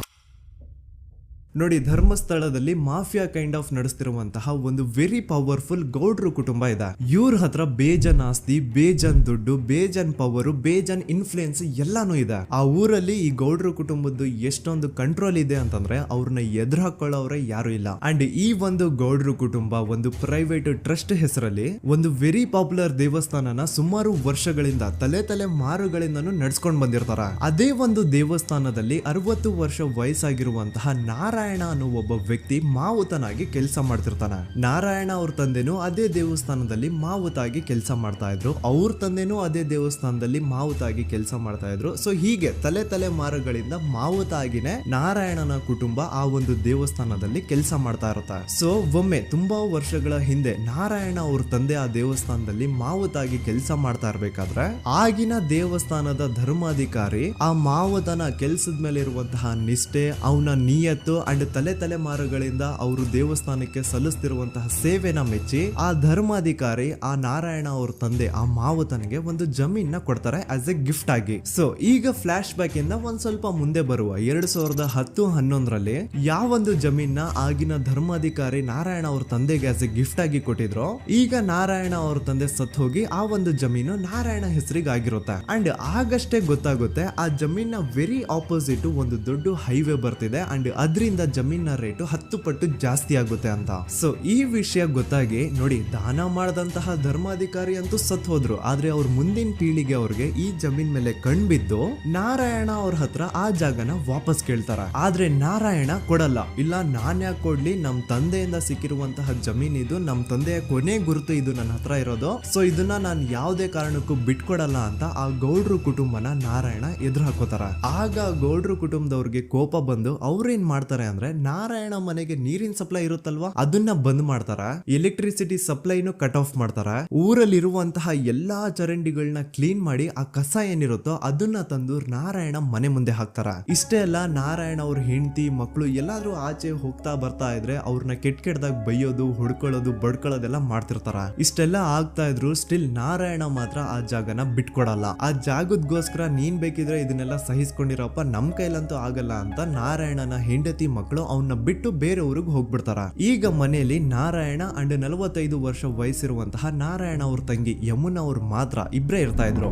ನೋಡಿ, ಧರ್ಮಸ್ಥಳದಲ್ಲಿ ಮಾಫಿಯಾ ಕೈಂಡ್ ಆಫ್ ನಡೆಸ್ತಿರುವಂತಹ ಒಂದು ವೆರಿ ಪವರ್ಫುಲ್ ಗೌಡ್ರು ಕುಟುಂಬ ಇದೆ. ಇವ್ರ ಹತ್ರ ಬೇಜನ್ ಆಸ್ತಿ, ಬೇಜನ್ ದುಡ್ಡು, ಬೇಜನ್ ಪವರ್, ಬೇಜನ್ ಇನ್ಫ್ಲೂಯೆನ್ಸ್ ಎಲ್ಲಾನು ಇದೆ. ಆ ಊರಲ್ಲಿ ಈ ಗೌಡ್ರು ಕುಟುಂಬದ್ದು ಎಷ್ಟೊಂದು ಕಂಟ್ರೋಲ್ ಇದೆ ಅಂತಂದ್ರೆ ಅವ್ರನ್ನ ಎದುರು ಹಾಕೊಳ್ಳೋರೆ ಯಾರು ಇಲ್ಲ. ಅಂಡ್ ಈ ಒಂದು ಗೌಡ್ರು ಕುಟುಂಬ ಒಂದು ಪ್ರೈವೇಟ್ ಟ್ರಸ್ಟ್ ಹೆಸರಲ್ಲಿ ಒಂದು ವೆರಿ ಪಾಪ್ಯುಲರ್ ದೇವಸ್ಥಾನನ ಸುಮಾರು ವರ್ಷಗಳಿಂದ ತಲೆ ಮಾರುಗಳಿಂದನೂ ನಡ್ಸ್ಕೊಂಡ್ ಬಂದಿರ್ತಾರ. ಅದೇ ಒಂದು ದೇವಸ್ಥಾನದಲ್ಲಿ 60 ವರ್ಷ ವಯಸ್ಸಾಗಿರುವಂತಹ ನಾರಾಯಣ ಅನ್ನೋ ಒಬ್ಬ ವ್ಯಕ್ತಿ ಮಾವುತನಾಗಿ ಕೆಲಸ ಮಾಡ್ತಿರ್ತಾನೆ. ನಾರಾಯಣ ಅವ್ರ ತಂದೆನೂ ಅದೇ ದೇವಸ್ಥಾನದಲ್ಲಿ ಮಾವುತಾಗಿ ಕೆಲಸ ಮಾಡ್ತಾ ಇದ್ರು, ಅವ್ರ ತಂದೆನೂ ಅದೇ ದೇವಸ್ಥಾನದಲ್ಲಿ ಮಾವುತಾಗಿ ಕೆಲಸ ಮಾಡ್ತಾ ಇದ್ರು. ಸೊ ಹೀಗೆ ತಲೆ ಮಾರುಗಳಿಂದ ಮಾವುತಾಗಿನೇ ನಾರಾಯಣನ ಕುಟುಂಬ ಆ ಒಂದು ದೇವಸ್ಥಾನದಲ್ಲಿ ಕೆಲಸ ಮಾಡ್ತಾ ಇರುತ್ತೆ. ಸೊ ಒಮ್ಮೆ ತುಂಬಾ ವರ್ಷಗಳ ಹಿಂದೆ ನಾರಾಯಣ ಅವ್ರ ತಂದೆ ಆ ದೇವಸ್ಥಾನದಲ್ಲಿ ಮಾವುತಾಗಿ ಕೆಲಸ ಮಾಡ್ತಾ ಇರ್ಬೇಕಾದ್ರೆ ಆಗಿನ ದೇವಸ್ಥಾನದ ಧರ್ಮಾಧಿಕಾರಿ ಆ ಮಾವುತನ ಕೆಲ್ಸದ ಮೇಲೆ ಇರುವಂತಹ ನಿಷ್ಠೆ, ಅವನ ನಿಯತ್ತು ಅಂಡ್ ತಲೆಮಾರುಗಳಿಂದ ಅವರು ದೇವಸ್ಥಾನಕ್ಕೆ ಸಲ್ಲಿಸ್ತಿರುವಂತಹ ಸೇವೆನ ಮೆಚ್ಚಿ ಆ ಧರ್ಮಾಧಿಕಾರಿ ಆ ನಾರಾಯಣ ಅವ್ರ ತಂದೆ ಆ ಮಾವುತನಿಗೆ ಒಂದು ಜಮೀನ್ ಕೊಡ್ತಾರೆ ಆಸ್ ಎ ಗಿಫ್ಟ್ ಆಗಿ. ಸೊ ಈಗ ಫ್ಲಾಶ್ ಬ್ಯಾಕ್ ಇಂದ ಒಂದ್ ಸ್ವಲ್ಪ ಮುಂದೆ ಬರುವ 2010-11ರಲ್ಲಿ ಯಾವೊಂದು ಜಮೀನ್ ಆಗಿನ ಧರ್ಮಾಧಿಕಾರಿ ನಾರಾಯಣ ಅವ್ರ ತಂದೆಗೆ ಆಸ್ ಎ ಗಿಫ್ಟ್ ಆಗಿ ಕೊಟ್ಟಿದ್ರು, ಈಗ ನಾರಾಯಣ ಅವ್ರ ತಂದೆ ಸತ್ ಹೋಗಿ ಆ ಒಂದು ಜಮೀನು ನಾರಾಯಣ ಹೆಸರಿಗೆ ಆಗಿರುತ್ತೆ. ಅಂಡ್ ಆಗಷ್ಟೇ ಗೊತ್ತಾಗುತ್ತೆ ಆ ಜಮೀನ್ ವೆರಿ ಆಪೋಸಿಟ್ ಒಂದು ದೊಡ್ಡ ಹೈವೇ ಬರ್ತಿದೆ ಅಂಡ್ ಅದರಿಂದ ಜಮೀನ್ ರೇಟು 10 ಪಟ್ಟು ಜಾಸ್ತಿ ಆಗುತ್ತೆ ಅಂತ. ಸೊ ಈ ವಿಷಯ ಗೊತ್ತಾಗಿ ನೋಡಿ ದಾನ ಮಾಡದಂತಹ ಧರ್ಮಾಧಿಕಾರಿ ಅಂತೂ ಸತ್ ಹೋದ್ರು, ಆದ್ರೆ ಅವ್ರ ಮುಂದಿನ ಪೀಳಿಗೆ ಅವ್ರಿಗೆ ಈ ಜಮೀನ್ ಮೇಲೆ ಕಣ್ಬಿದ್ದು ನಾರಾಯಣ ಅವ್ರ ಹತ್ರ ಆ ಜಾಗನ ವಾಪಸ್ ಕೇಳ್ತಾರ. ಆದ್ರೆ ನಾರಾಯಣ ಕೊಡಲ್ಲ. ಇಲ್ಲ ನಾನ್ ಯಾಕೆ ಕೊಡ್ಲಿ, ನಮ್ ತಂದೆಯಿಂದ ಸಿಕ್ಕಿರುವಂತಹ ಜಮೀನ್ ಇದು, ನಮ್ ತಂದೆಯ ಕೊನೆ ಗುರುತು ಇದು ನನ್ನ ಹತ್ರ ಇರೋದು, ಸೊ ಇದನ್ನ ನಾನು ಯಾವುದೇ ಕಾರಣಕ್ಕೂ ಬಿಟ್ಕೊಡಲ್ಲ ಅಂತ ಆ ಗೌಡ್ರು ಕುಟುಂಬನ ನಾರಾಯಣ ಎದುರು ಹಾಕೋತಾರ. ಆಗ ಗೌಡ್ರು ಕುಟುಂಬದವ್ರಿಗೆ ಕೋಪ ಬಂದು ಅವ್ರೇನ್ ಮಾಡ್ತಾರೆ ಅಂದ್ರೆ ನಾರಾಯಣ ಮನೆಗೆ ನೀರಿನ ಸಪ್ಲೈ ಇರುತ್ತಲ್ವಾ ಅದನ್ನ ಬಂದ್ ಮಾಡ್ತಾರ, ಎಲೆಕ್ಟ್ರಿಸಿಟಿ ಸಪ್ಲೈನು ಕಟ್ ಆಫ್ ಮಾಡ್ತಾರ, ಊರಲ್ಲಿರುವಂತಹ ಎಲ್ಲಾ ಚರಂಡಿಗಳನ್ನ ಕ್ಲೀನ್ ಮಾಡಿ ಆ ಕಸ ಏನಿರುತ್ತೋ ಅದನ್ನ ತಂದು ನಾರಾಯಣ ಮನೆ ಮುಂದೆ ಹಾಕ್ತಾರ. ಇಷ್ಟೇ ಅಲ್ಲ, ನಾರಾಯಣ ಅವ್ರ ಹೆಂಡತಿ ಮಕ್ಕಳು ಎಲ್ಲಾದ್ರೂ ಆಚೆ ಹೋಗ್ತಾ ಬರ್ತಾ ಇದ್ರೆ ಅವ್ರನ್ನ ಕೆಟ್ಟದಾಗ ಬೈಯೋದು, ಹೊಡ್ಕೊಳ್ಳೋದು, ಬಡ್ಕೊಳ್ಳೋದೆಲ್ಲ ಮಾಡ್ತಿರ್ತಾರ. ಇಷ್ಟೆಲ್ಲ ಆಗ್ತಾ ಇದ್ರು ಸ್ಟಿಲ್ ನಾರಾಯಣ ಮಾತ್ರ ಆ ಜಾಗನ ಬಿಟ್ಕೊಡಲ್ಲ. ಆ ಜಾಗದಗೋಸ್ಕರ ನೀನ್ ಬೇಕಿದ್ರೆ ಇದನ್ನೆಲ್ಲ ಸಹಿಸ್ಕೊಂಡಿರಪ್ಪ, ನಮ್ ಕೈಲಂತೂ ಆಗಲ್ಲ ಅಂತ ನಾರಾಯಣನ ಹೆಂಡತಿ ಮಕ್ಕಳು ಅವನ್ನ ಬಿಟ್ಟು ಬೇರೆ ಊರಿಗೆ ಹೋಗ್ಬಿಡ್ತಾರ. ಈಗ ಮನೆಯಲ್ಲಿ ನಾರಾಯಣ ಅಂಡ್ 45 ವರ್ಷ ವಯಸ್ಸಿರುವಂತಹ ನಾರಾಯಣ ಅವ್ರ ತಂಗಿ ಯಮುನಾ ಅವ್ರು ಮಾತ್ರ ಇಬ್ರೇ ಇರ್ತಾ ಇದ್ರು.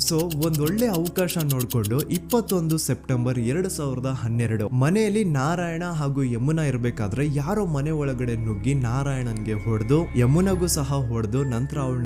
ಸೊ ಒಂದೊಳ್ಳೆ ಅವಕಾಶ ನೋಡ್ಕೊಂಡು 21 ಸೆಪ್ಟೆಂಬರ್ 2012 ಮನೆಯಲ್ಲಿ ನಾರಾಯಣ ಹಾಗೂ ಯಮುನಾ ಇರ್ಬೇಕಾದ್ರೆ ಯಾರೋ ಮನೆ ಒಳಗಡೆ ನುಗ್ಗಿ ನಾರಾಯಣನ್ಗೆ ಹೊಡೆದು ಯಮುನಾಗೂ ಸಹ ಹೊಡೆದು ನಂತರ ಅವಳು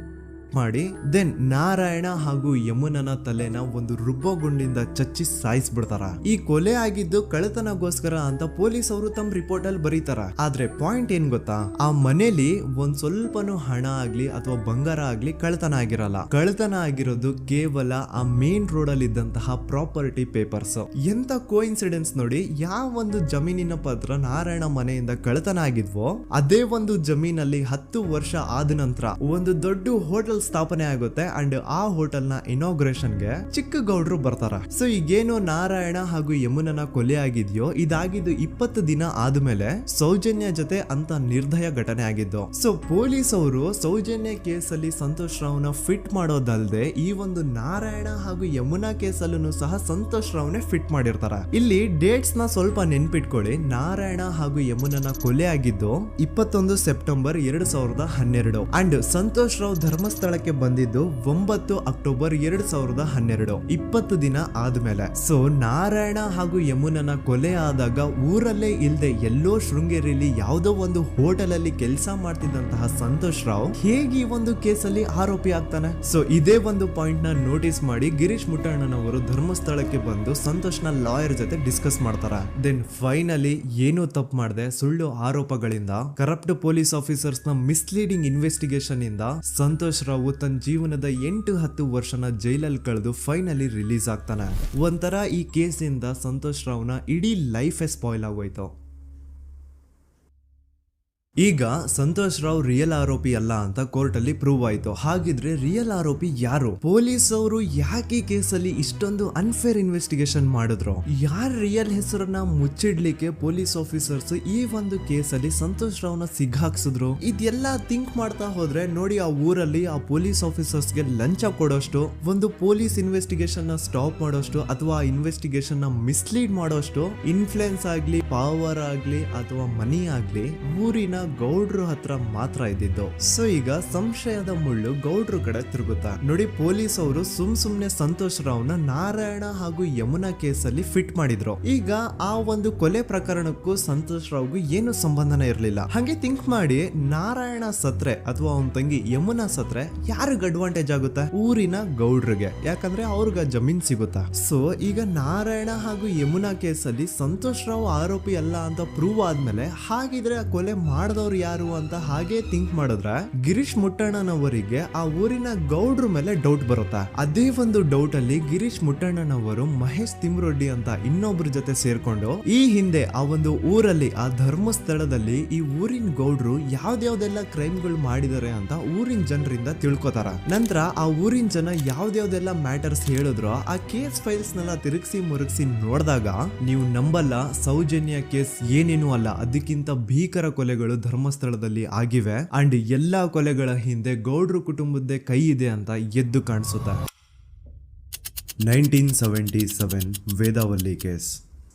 ಮಾಡಿ ದೆನ್ ನಾರಾಯಣ ಹಾಗೂ ಯಮುನನ ತಲೆನ ಒಂದು ರುಬ್ಬಗುಂಡಿಂದ ಚಚ್ಚಿ ಸಾಯಿಸ್ಬಿಡ್ತಾರ. ಈ ಕೊಲೆ ಆಗಿದ್ದು ಕಳ್ಳತನಗೋಸ್ಕರ ಅಂತ ಪೊಲೀಸ್ ಅವರು ತಮ್ಮ ರಿಪೋರ್ಟ್ ಅಲ್ಲಿ ಬರೀತಾರ. ಆದ್ರೆ ಪಾಯಿಂಟ್ ಏನ್ ಗೊತ್ತಾ, ಆ ಮನೇಲಿ ಒಂದ್ ಸ್ವಲ್ಪನೂ ಹಣ ಆಗ್ಲಿ ಅಥವಾ ಬಂಗಾರ ಆಗ್ಲಿ ಕಳ್ಳತನ ಆಗಿರಲ್ಲ. ಕಳ್ಳತನ ಆಗಿರೋದು ಕೇವಲ ಆ ಮೇನ್ ರೋಡ್ ಅಲ್ಲಿ ಇದ್ದಂತಹ ಪ್ರಾಪರ್ಟಿ ಪೇಪರ್ಸ್. ಎಂತ ಕೋಇನ್ಸಿಡೆನ್ಸ್ ನೋಡಿ, ಯಾವ ಒಂದು ಜಮೀನಿನ ಪತ್ರ ನಾರಾಯಣ ಮನೆಯಿಂದ ಕಳ್ಳತನ ಆಗಿದ್ವೋ ಅದೇ ಒಂದು ಜಮೀನಲ್ಲಿ 10 ವರ್ಷ ಆದ ನಂತರ ಒಂದು ದೊಡ್ಡ ಹೋಟೆಲ್ ಸ್ಥಾಪನೆ ಆಗುತ್ತೆ ಅಂಡ್ ಆ ಹೋಟೆಲ್ ನ ಇನಾಗ್ರೇಷನ್ ಗೆ ಚಿಕ್ಕ ಗೌಡ್ರು ಬರ್ತಾರ. ಸೊ ಈಗೇನು ನಾರಾಯಣ ಹಾಗೂ ಯಮುನನ ಕೊಲೆ ಆಗಿದ್ಯೋ ಇದಾಗಿದ್ದು 20 ದಿನ ಆದ್ಮೇಲೆ ಸೌಜನ್ಯ ಜೊತೆ ಅಂತ ನಿರ್ದಯ ಘಟನೆ ಆಗಿದ್ದು. ಸೊ ಪೊಲೀಸ್ ಅವರು ಸೌಜನ್ಯ ಕೇಸಲ್ಲಿ ಸಂತೋಷ್ ರಾವ್ನ ಫಿಟ್ ಮಾಡೋದಲ್ದೆ ಈ ಒಂದು ನಾರಾಯಣ ಹಾಗೂ ಯಮುನಾ ಕೇಸಲ್ಲೂ ಸಹ ಸಂತೋಷ್ ರಾವ್ನೆ ಫಿಟ್ ಮಾಡಿರ್ತಾರ. ಇಲ್ಲಿ ಡೇಟ್ಸ್ ನ ಸ್ವಲ್ಪ ನೆನ್ಪಿಟ್ಕೊಳ್ಳಿ. ನಾರಾಯಣ ಹಾಗೂ ಯಮುನನ ಕೊಲೆ ಆಗಿದ್ದು 21 ಸೆಪ್ಟೆಂಬರ್ 2012 ಅಂಡ್ ಸಂತೋಷ್ ರಾವ್ ಧರ್ಮಸ್ಥಳ ಬಂದಿದ್ದು 9 ಅಕ್ಟೋಬರ್ 2012, 20 ದಿನ ಆದ್ಮೇಲೆ. ಸೊ ನಾರಾಯಣ ಹಾಗೂ ಯಮುನನ ಕೊಲೆ ಆದಾಗ ಊರಲ್ಲೇ ಇಲ್ದೆ ಎಲ್ಲೋ ಶೃಂಗೇರಿಯಲ್ಲಿ ಯಾವುದೋ ಒಂದು ಹೋಟೆಲ್ ಅಲ್ಲಿ ಕೆಲಸ ಮಾಡ್ತಿದ್ದಂತಹ ಸಂತೋಷ್ ರಾವ್ ಹೇಗೆ ಈ ಒಂದು ಕೇಸಲ್ಲಿ ಆರೋಪಿ ಆಗ್ತಾನೆ? ಸೊ ಇದೇ ಒಂದು ಪಾಯಿಂಟ್ ನ ನೋಟಿಸ್ ಮಾಡಿ ಗಿರೀಶ್ ಮುಟ್ಟಣ್ಣನವರು ಧರ್ಮಸ್ಥಳಕ್ಕೆ ಬಂದು ಸಂತೋಷ್ ನ ಲಾಯರ್ ಜೊತೆ ಡಿಸ್ಕಸ್ ಮಾಡ್ತಾರ. ದೆನ್ ಫೈನಲಿ ಏನೋ ತಪ್ಪು ಮಾಡದೆ ಸುಳ್ಳು ಆರೋಪಗಳಿಂದ ಕರಪ್ಟ್ ಪೊಲೀಸ್ ಆಫೀಸರ್ಸ್ ನ ಮಿಸ್ಲೀಡಿಂಗ್ ಇನ್ವೆಸ್ಟಿಗೇಷನ್ ಇಂದ ಸಂತೋಷ್ ರಾವ್ ತನ್ನ ಜೀವನದ 8-10 ವರ್ಷನ ಜೈಲಲ್ಲಿ ಕಳೆದು ಫೈನಲಿ ರಿಲೀಸ್ ಆಗ್ತಾನೆ. ಒಂಥರ ಈ ಕೇಸಿಂದ ಸಂತೋಷ್ ರಾವ್ನ ಇಡೀ ಲೈಫ್ ಸ್ಪಾಯ್ಲ್ ಆಗೋಯ್ತು. ಈಗ ಸಂತೋಷ್ ರಾವ್ ರಿಯಲ್ ಆರೋಪಿ ಅಲ್ಲ ಅಂತ ಕೋರ್ಟ್ ಅಲ್ಲಿ ಪ್ರೂವ್ ಆಯ್ತು. ಹಾಗಿದ್ರೆ ರಿಯಲ್ ಆರೋಪಿ ಯಾರು? ಪೊಲೀಸ್ ಅವರು ಯಾಕೆ ಕೇಸಲ್ಲಿ ಇಷ್ಟೊಂದು ಅನ್ಫೇರ್ ಇನ್ವೆಸ್ಟಿಗೇಷನ್ ಮಾಡಿದ್ರು? ಯಾರ ರಿಯಲ್ ಹೆಸರನ್ನ ಮುಚ್ಚಿಡ್ಲಿಕ್ಕೆ ಪೊಲೀಸ್ ಆಫೀಸರ್ಸ್ ಈ ಒಂದು ಕೇಸಲ್ಲಿ ಸಂತೋಷ್ ರಾವ್ನ ಸಿಗ್ಹಾಕ್ಸಿದ್ರು? ಇದೆಲ್ಲ ಥಿಂಕ್ ಮಾಡ್ತಾ ಹೋದ್ರೆ ನೋಡಿ ಆ ಊರಲ್ಲಿ ಆ ಪೊಲೀಸ್ ಆಫೀಸರ್ಸ್ಗೆ ಲಂಚ ಕೊಡೋಷ್ಟು, ಒಂದು ಪೊಲೀಸ್ ಇನ್ವೆಸ್ಟಿಗೇಷನ್ ನ ಸ್ಟಾಪ್ ಮಾಡೋಷ್ಟು ಅಥವಾ ಇನ್ವೆಸ್ಟಿಗೇಷನ್ ನ ಮಿಸ್ಲೀಡ್ ಮಾಡೋಷ್ಟು ಇನ್ಫ್ಲುಯೆನ್ಸ್ ಆಗ್ಲಿ, ಪವರ್ ಆಗ್ಲಿ ಅಥವಾ ಮನಿ ಆಗ್ಲಿ ಊರಿನ ಗೌಡ್ರು ಹತ್ರ ಮಾತ್ರ ಇದ್ದಿದ್ದು. ಸೊ ಈಗ ಸಂಶಯದ ಮುಳ್ಳು ಗೌಡ್ರು ಕಡೆ ತಿರುಗುತ್ತಾ ನೋಡಿ. ಪೊಲೀಸ್ ಅವರು ಸುಮ್ನೆ ಸಂತೋಷ್ ರಾವ್ನ ನಾರಾಯಣ ಹಾಗೂ ಯಮುನಾ ಕೇಸಲ್ಲಿ ಫಿಟ್ ಮಾಡಿದ್ರು. ಈಗ ಆ ಒಂದು ಕೊಲೆ ಪ್ರಕರಣಕ್ಕೂ ಸಂತೋಷ್ ರಾವ್ಗೂ ಏನು ಸಂಬಂಧನೇ ಇರಲಿಲ್ಲ. ಹಾಗೆ ಥಿಂಕ್ ಮಾಡಿ ನಾರಾಯಣ ಸತ್ರೆ ಅಥವಾ ಅವನ ತಂಗಿ ಯಮುನಾ ಸತ್ರೆ ಯಾರಿಗ ಅಡ್ವಾಂಟೇಜ್ ಆಗುತ್ತೆ? ಊರಿನ ಗೌಡ್ರಿಗೆ, ಯಾಕಂದ್ರೆ ಅವ್ರಿಗೆ ಜಮೀನ್ ಸಿಗುತ್ತಾ. ಸೊ ಈಗ ನಾರಾಯಣ ಹಾಗೂ ಯಮುನಾ ಕೇಸಲ್ಲಿ ಸಂತೋಷ್ ರಾವ್ ಆರೋಪಿ ಅಲ್ಲ ಅಂತ ಪ್ರೂವ್ ಆದ್ಮೇಲೆ ಹಾಗಿದ್ರೆ ಆ ಕೊಲೆ ಮಾಡ್ದವ್ರು ಯಾರು ಅಂತ ಹಾಗೆ ಥಿಂಕ್ ಮಾಡಿದ್ರೆ ಗಿರೀಶ್ ಮುಟ್ಟಣ್ಣನವರಿಗೆ ಆ ಊರಿನ ಗೌಡ್ರ ಮೇಲೆ ಡೌಟ್ ಬರುತ್ತೆ. ಅದೇ ಒಂದು ಡೌಟ್ ಅಲ್ಲಿ ಗಿರೀಶ್ ಮುಟ್ಟಣ್ಣನವರು ಮಹೇಶ್ ತಿಮ್ರೊಡ್ಡಿ ಅಂತ ಇನ್ನೊಬ್ರ ಜೊತೆ ಸೇರ್ಕೊಂಡು ಈ ಹಿಂದೆ ಆ ಒಂದು ಊರಲ್ಲಿ ಆ ಧರ್ಮಸ್ಥಳದಲ್ಲಿ ಈ ಊರಿನ ಗೌಡ್ರು ಯಾವ್ದ್ಯಾವ್ದೆಲ್ಲ ಕ್ರೈಮ್ಗಳು ಮಾಡಿದಾರೆ ಅಂತ ಊರಿನ ಜನರಿಂದ ತಿಳ್ಕೊತಾರ. ನಂತರ ಆ ಊರಿನ ಜನ ಯಾವ್ದ್ಯಾವ್ದೆಲ್ಲ ಮ್ಯಾಟರ್ಸ್ ಹೇಳಿದ್ರು ಆ ಕೇಸ್ ಫೈಲ್ಸ್ ನೆಲ್ಲ ತಿರುಗಿಸಿ ಮುರುಗಿಸಿ ನೋಡಿದಾಗ ನೀವು ನಂಬಲ್ಲ, ಸೌಜನ್ಯ ಕೇಸ್ ಏನೇನು ಅಲ್ಲ, ಅದಕ್ಕಿಂತ ಭೀಕರ ಕೊಲೆಗಳು ಧರ್ಮಸ್ಥಳದಲ್ಲಿ ಆಗಿವೆ. ಅಂಡ್ ಎಲ್ಲಾ ಕೊಲೆಗಳ ಹಿಂದೆ ಗೌಡ್ರು ಕುಟುಂಬದ್ದೇ ಕೈ ಇದೆ ಅಂತ ಎದ್ದು ಕಾಣಿಸುತ್ತೆ. 1977 ವೇದಾವಲ್ಲಿ ಕೇಸ್.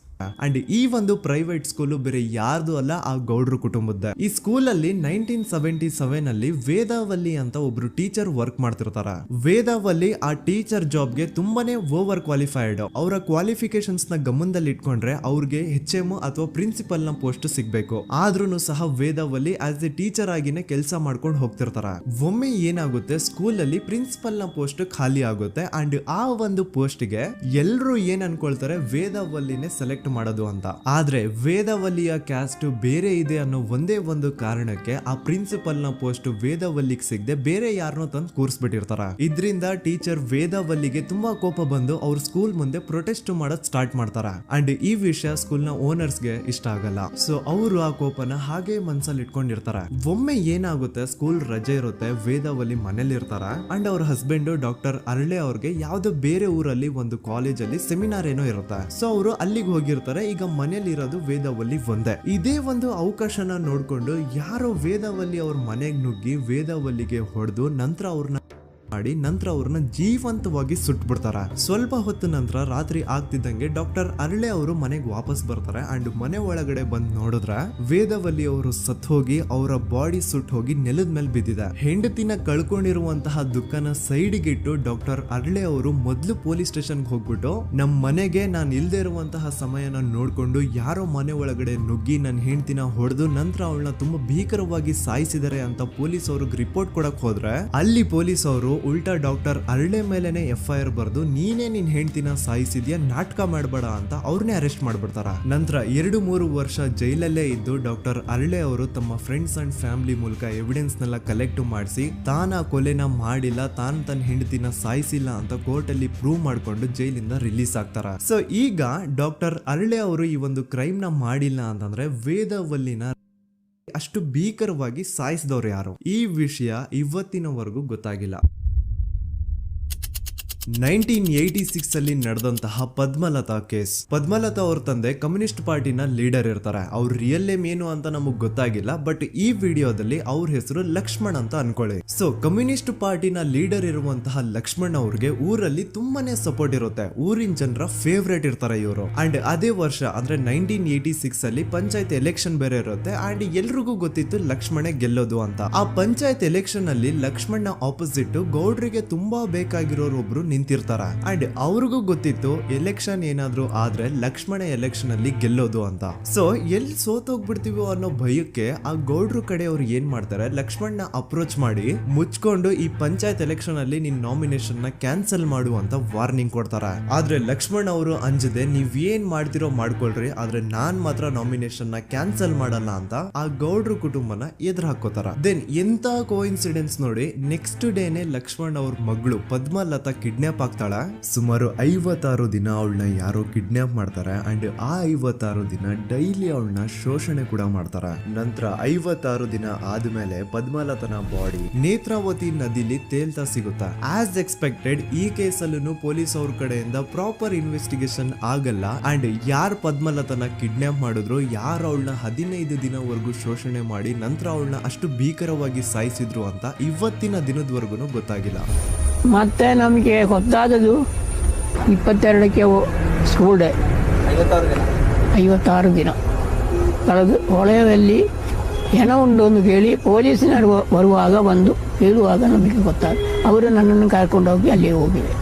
ಅಂಡ್ ಈ ಒಂದು ಪ್ರೈವೇಟ್ ಸ್ಕೂಲು ಬೇರೆ ಯಾರ್ದು ಅಲ್ಲ, ಆ ಗೌಡ್ರು ಕುಟುಂಬದ. ಈ ಸ್ಕೂಲ್ ಅಲ್ಲಿ 1977 ಅಲ್ಲಿ ವೇದಾವಲ್ಲಿ ಅಂತ ಒಬ್ರು ಟೀಚರ್ ವರ್ಕ್ ಮಾಡ್ತಿರ್ತಾರ. ವೇದಾವಲ್ಲಿ ಆ ಟೀಚರ್ ಜಾಬ್ಗೆ ತುಂಬಾನೇ ಓವರ್ ಕ್ವಾಲಿಫೈಡ್. ಅವರ ಕ್ವಾಲಿಫಿಕೇಶನ್ಸ್ ನ ಗಮನದಲ್ಲಿ ಇಟ್ಕೊಂಡ್ರೆ ಅವ್ರಿಗೆ HM ಅಥವಾ ಪ್ರಿನ್ಸಿಪಲ್ ನ ಪೋಸ್ಟ್ ಸಿಗ್ಬೇಕು. ಆದ್ರೂ ಸಹ ವೇದಾವಲ್ಲಿ ಆಸ್ ಎ ಟೀಚರ್ ಆಗಿನೇ ಕೆಲಸ ಮಾಡ್ಕೊಂಡು ಹೋಗ್ತಿರ್ತಾರ. ಒಮ್ಮೆ ಏನಾಗುತ್ತೆ, ಸ್ಕೂಲ್ ಅಲ್ಲಿ ಪ್ರಿನ್ಸಿಪಲ್ ನ ಪೋಸ್ಟ್ ಖಾಲಿ ಆಗುತ್ತೆ. ಅಂಡ್ ಆ ಒಂದು ಪೋಸ್ಟ್ ಗೆ ಎಲ್ರು ಏನ್ ಅನ್ಕೊಳ್ತಾರೆ, ವೇದಾವಲ್ಲಿನೇ ಸೆಲೆಕ್ಟ್ ಮಾಡೋದು ಅಂತ. ಆದ್ರೆ ವೇದಾವಲ್ಲಿಯ ಕ್ಯಾಸ್ಟ್ ಬೇರೆ ಇದೆ ಅನ್ನೋ ಒಂದೇ ಒಂದು ಕಾರಣಕ್ಕೆ ಆ ಪ್ರಿನ್ಸಿಪಲ್ ನ ಪೋಸ್ಟ್ ವೇದಾವಲ್ಲಿಗೆ ಸಿಗದೆ ಬೇರೆ ಯಾರನ್ನೋ ತಂದು ಕೂರಿಸ್ಬಿಟ್ಟಿರ್ತಾರ. ಇದರಿಂದ ಟೀಚರ್ ವೇದಾವಲ್ಲಿಗೆ ತುಂಬಾ ಕೋಪ ಬಂದು ಅವ್ರ ಸ್ಕೂಲ್ ಮುಂದೆ ಪ್ರೊಟೆಸ್ಟ್ ಮಾಡೋದ್ ಸ್ಟಾರ್ಟ್ ಮಾಡ್ತಾರ. ಅಂಡ್ ಈ ವಿಷಯ ಸ್ಕೂಲ್ ನ ಓನರ್ಸ್ ಗೆ ಇಷ್ಟ ಆಗಲ್ಲ. ಸೊ ಅವರು ಆ ಕೋಪನ ಹಾಗೆ ಮನ್ಸಲ್ಲಿ ಇಟ್ಕೊಂಡಿರ್ತಾರ. ಒಮ್ಮೆ ಏನಾಗುತ್ತೆ, ಸ್ಕೂಲ್ ರಜೆ ಇರುತ್ತೆ, ವೇದಾವಲ್ಲಿ ಮನೇಲಿ ಇರ್ತಾರ. ಅಂಡ್ ಅವ್ರ ಹಸ್ಬೆಂಡ್ ಡಾಕ್ಟರ್ ಅರಳೆ ಅವ್ರಿಗೆ ಯಾವ್ದೋ ಬೇರೆ ಊರಲ್ಲಿ ಒಂದು ಕಾಲೇಜ್ ಅಲ್ಲಿ ಸೆಮಿನಾರ್ ಏನೋ ಇರುತ್ತೆ. ಸೊ ಅವರು ಅಲ್ಲಿಗೆ ಹೋಗಿರ್ತಾರೆ. ಈಗ ಮನೇಲಿ ಇರೋದು ವೇದಾವಲ್ಲಿ ಒಂದೇ. ಇದೇ ಒಂದು ಅವಕಾಶನ ನೋಡ್ಕೊಂಡು ಯಾರೋ ವೇದಾವಲ್ಲಿ ಅವ್ರ ಮನೆಗೆ ನುಗ್ಗಿ ವೇದಾವಲ್ಲಿಗೆ ಹೊಡೆದು ನಂತರ ಅವ್ರನ್ನ ಜೀವಂತವಾಗಿ ಸುಟ್ಬಿಡ್ತಾರ. ಸ್ವಲ್ಪ ಹೊತ್ತು ನಂತರ ರಾತ್ರಿ ಆಗ್ತಿದ್ದಂಗೆ ಡಾಕ್ಟರ್ ಅರಳೆ ಅವರು ಮನೆಗೆ ವಾಪಸ್ ಬರ್ತಾರೆ. ಅಂಡ್ ಮನೆ ಒಳಗಡೆ ಬಂದ್ ನೋಡಿದ್ರೆ ವೇದಾವಲ್ಲಿ ಅವರು ಸತ್ ಹೋಗಿ ಅವರ ಬಾಡಿ ಸುಟ್ ಹೋಗಿ ನೆಲದ ಮೇಲೆ ಬಿದ್ದಿದೆ. ಹೆಂಡತಿನ ಕಳ್ಕೊಂಡಿರುವಂತಹ ದುಃಖನ ಸೈಡ್ಗೆ ಇಟ್ಟು ಡಾಕ್ಟರ್ ಅರಳೆ ಅವರು ಮೊದ್ಲು ಪೊಲೀಸ್ ಸ್ಟೇಷನ್ ಹೋಗ್ಬಿಟ್ಟು ನಮ್ ಮನೆಗೆ ನಾನು ಇಲ್ದೇ ಇರುವಂತಹ ಸಮಯನ ನೋಡ್ಕೊಂಡು ಯಾರೋ ಮನೆ ಒಳಗಡೆ ನುಗ್ಗಿ ನನ್ನ ಹೆಂಡತಿನ ಹೊಡೆದು ನಂತರ ಅವಳನ್ನ ತುಂಬಾ ಭೀಕರವಾಗಿ ಸಾಯಿಸಿದ್ದಾರೆ ಅಂತ ಪೊಲೀಸ್ ಅವ್ರಿಗೆ ರಿಪೋರ್ಟ್ ಕೊಡಕ್ ಹೋದ್ರೆ ಅಲ್ಲಿ ಪೊಲೀಸ್ ಅವರು ಉಲ್ಟಾ ಡಾಕ್ಟರ್ ಅರಳೆ ಮೇಲೆನೆ FIR ಬರ್ದು ನೀನೇ ನಿನ್ ಹೆಂಡತಿನ ಸಾಯಿಸಿದ್ಯಾ, ನಾಟಕ ಮಾಡಬೇಡ ಅಂತ ಅವ್ರನ್ನೇ ಅರೆಸ್ಟ್ ಮಾಡ್ಬಿಡ್ತಾರ. ನಂತರ 2-3 ವರ್ಷ ಜೈಲಲ್ಲೇ ಇದ್ದು ಡಾಕ್ಟರ್ ಅರಳೆ ಅವರು ತಮ್ಮ ಫ್ರೆಂಡ್ಸ್ ಅಂಡ್ ಫ್ಯಾಮಿಲಿ ಮೂಲಕ ಎವಿಡೆನ್ಸ್ ನೆಲ್ಲ ಕಲೆಕ್ಟ್ ಮಾಡಿಸಿ ತಾನ ಕೊಲೆನ ಮಾಡಿಲ್ಲ, ತಾನು ತನ್ನ ಹೆಂಡತಿನ ಸಾಯಿಸಿಲ್ಲ ಅಂತ ಕೋರ್ಟ್ ಅಲ್ಲಿ ಪ್ರೂವ್ ಮಾಡ್ಕೊಂಡು ಜೈಲಿಂದ ರಿಲೀಸ್ ಆಗ್ತಾರ. ಸೊ ಈಗ ಡಾಕ್ಟರ್ ಅರಳೆ ಅವರು ಈ ಒಂದು ಕ್ರೈಮ್ ನ ಮಾಡಿಲ್ಲ ಅಂತಂದ್ರೆ ವೇದಾವಲ್ಲಿನ ಅಷ್ಟು ಭೀಕರವಾಗಿ ಸಾಯಿಸಿದವ್ರು ಯಾರು, ಈ ವಿಷಯ ಇವತ್ತಿನವರೆಗೂ ಗೊತ್ತಾಗಿಲ್ಲ. 1986 ಅಲ್ಲಿ ನಡೆದಂತಹ ಪದ್ಮಲತಾ ಕೇಸ್. ಪದ್ಮಲತಾ ಅವ್ರ ತಂದೆ ಕಮ್ಯುನಿಸ್ಟ್ ಪಾರ್ಟಿನ ಲೀಡರ್ ಇರ್ತಾರೆ. ಅವ್ರ ರಿಯಲ್ ನೇಮ್ ಏನು ಅಂತ ನಮಗ್ ಗೊತ್ತಾಗಿಲ್ಲ, ಬಟ್ ಈ ವಿಡಿಯೋದಲ್ಲಿ ಅವ್ರ ಹೆಸರು ಲಕ್ಷ್ಮಣ್ ಅಂತ ಅನ್ಕೊಳ್ಳಿ. ಸೊ ಕಮ್ಯುನಿಸ್ಟ್ ಪಾರ್ಟಿನ ಲೀಡರ್ ಇರುವಂತಹ ಲಕ್ಷ್ಮಣ್ ಅವ್ರಿಗೆ ಊರಲ್ಲಿ ತುಂಬಾನೇ ಸಪೋರ್ಟ್ ಇರುತ್ತೆ. ಊರಿನ ಜನರ ಫೇವ್ರೇಟ್ ಇರ್ತಾರೆ ಇವರು. ಅಂಡ್ ಅದೇ ವರ್ಷ ಅಂದ್ರೆ 1986 ಅಲ್ಲಿ ಪಂಚಾಯತ್ ಎಲೆಕ್ಷನ್ ಬೇರೆ ಇರುತ್ತೆ. ಅಂಡ್ ಎಲ್ರಿಗೂ ಗೊತ್ತಿತ್ತು ಲಕ್ಷ್ಮಣೆ ಗೆಲ್ಲೋದು ಅಂತ. ಆ ಪಂಚಾಯತ್ ಎಲೆಕ್ಷನ್ ಅಲ್ಲಿ ಲಕ್ಷ್ಮಣ್ನ ಆಪೋಸಿಟ್ ಗೌಡ್ರಿಗೆ ತುಂಬಾ ಬೇಕಾಗಿರೋರು ಒಬ್ರು ನಿಂತಿರ್ತಾರ. ಅಂಡ್ ಅವ್ರಿಗೂ ಗೊತ್ತಿತ್ತು ಎಲೆಕ್ಷನ್ ಏನಾದ್ರು ಆದ್ರೆ ಲಕ್ಷ್ಮಣ ಎಲೆಕ್ಷನ್ ಅಲ್ಲಿ ಗೆಲ್ಲೋದು ಅಂತ. ಸೊ ಎಲ್ಲಿ ಸೋತೋಗ್ಬಿಡ್ತೀವೋ ಅನ್ನೋ ಭಯಕ್ಕೆ ಆ ಗೌಡ್ರು ಕಡೆ ಅವ್ರು ಏನ್ ಮಾಡ್ತಾರೆ, ಲಕ್ಷ್ಮಣ್ನ ಅಪ್ರೋಚ್ ಮಾಡಿ ಮುಚ್ಕೊಂಡು ಈ ಪಂಚಾಯತ್ ಎಲೆಕ್ಷನ್ ಅಲ್ಲಿ ನಿನ್ ನಾಮಿನೇಷನ್ ನ ಕ್ಯಾನ್ಸಲ್ ಮಾಡು ಅಂತ ವಾರ್ನಿಂಗ್ ಕೊಡ್ತಾರ. ಆದ್ರೆ ಲಕ್ಷ್ಮಣ್ ಅವರು ಅಂಜದೆ ನೀವ್ ಏನ್ ಮಾಡ್ತಿರೋ ಮಾಡ್ಕೊಳ್ರಿ, ಆದ್ರೆ ನಾನ್ ಮಾತ್ರ ನಾಮಿನೇಷನ್ ನ ಕ್ಯಾನ್ಸಲ್ ಮಾಡಲ್ಲ ಅಂತ ಆ ಗೌಡ್ರು ಕುಟುಂಬನ ಎದುರು ಹಾಕೋತಾರ. ದೆನ್ ಎಂತ ಕೋಇನ್ಸಿಡೆನ್ಸ್ ನೋಡಿ, ನೆಕ್ಸ್ಟ್ ಡೇನೆ ಲಕ್ಷ್ಮಣ್ ಅವ್ರ ಮಗಳು ಪದ್ಮಲತಾ ಕಿಡ್ನಾಪ್ ಆಗ್ತಾಳ. ಸುಮಾರು 56 ದಿನ ಅವಳನ್ನ ಯಾರೋ ಕಿಡ್ನಾಪ್ ಮಾಡ್ತಾರೆ. ಅಂಡ್ ಆ 56 ದಿನ ಡೈಲಿ ಅವಳನ್ನ ಶೋಷಣೆ ಕೂಡ ಮಾಡ್ತಾರ. ನಂತರ 56 ದಿನ ಆದ್ಮೇಲೆ ಪದ್ಮಲತನ ಬಾಡಿ ನೇತ್ರಾವತಿ ನದಿಲಿ ತೇಲ್ತಾ ಸಿಗುತ್ತಾ. ಆಸ್ ಎಕ್ಸ್ಪೆಕ್ಟೆಡ್ ಈ ಕೇಸಲ್ಲೂ ಪೊಲೀಸ್ ಅವ್ರ ಕಡೆಯಿಂದ ಪ್ರಾಪರ್ ಇನ್ವೆಸ್ಟಿಗೇಷನ್ ಆಗಲ್ಲ. ಅಂಡ್ ಯಾರ್ ಪದ್ಮಲತನ ಕಿಡ್ನಾಪ್ ಮಾಡಿದ್ರು, ಯಾರು ಅವಳನ್ನ 15 ದಿನವರೆಗೂ ಶೋಷಣೆ ಮಾಡಿ ನಂತರ ಅವಳನ್ನ ಅಷ್ಟು ಭೀಕರವಾಗಿ ಸಾಯಿಸಿದ್ರು ಅಂತ ಇವತ್ತಿನ ದಿನದವರೆಗೂ ಗೊತ್ತಾಗಿಲ್ಲ. ಮತ್ತೆ ನಮಗೆ ಗೊತ್ತಾದದು 22ಕ್ಕೆ ಸ್ಕೂಲ್ ಡೇ 56 ದಿನ ಕಳೆದು ಹೊಳೆಯಲ್ಲಿ ಹೆಣ ಉಂಡು ಅಂತ ಕೇಳಿ ಪೊಲೀಸಿನವರು ಬರುವಾಗ ಬಂದು ಹೇಳುವಾಗ ನಮಗೆ ಗೊತ್ತಾಗ ಅವರು ನನ್ನನ್ನು ಕರ್ಕೊಂಡು ಹೋಗಿ ಅಲ್ಲಿಗೆ ಹೋಗಿವೆ.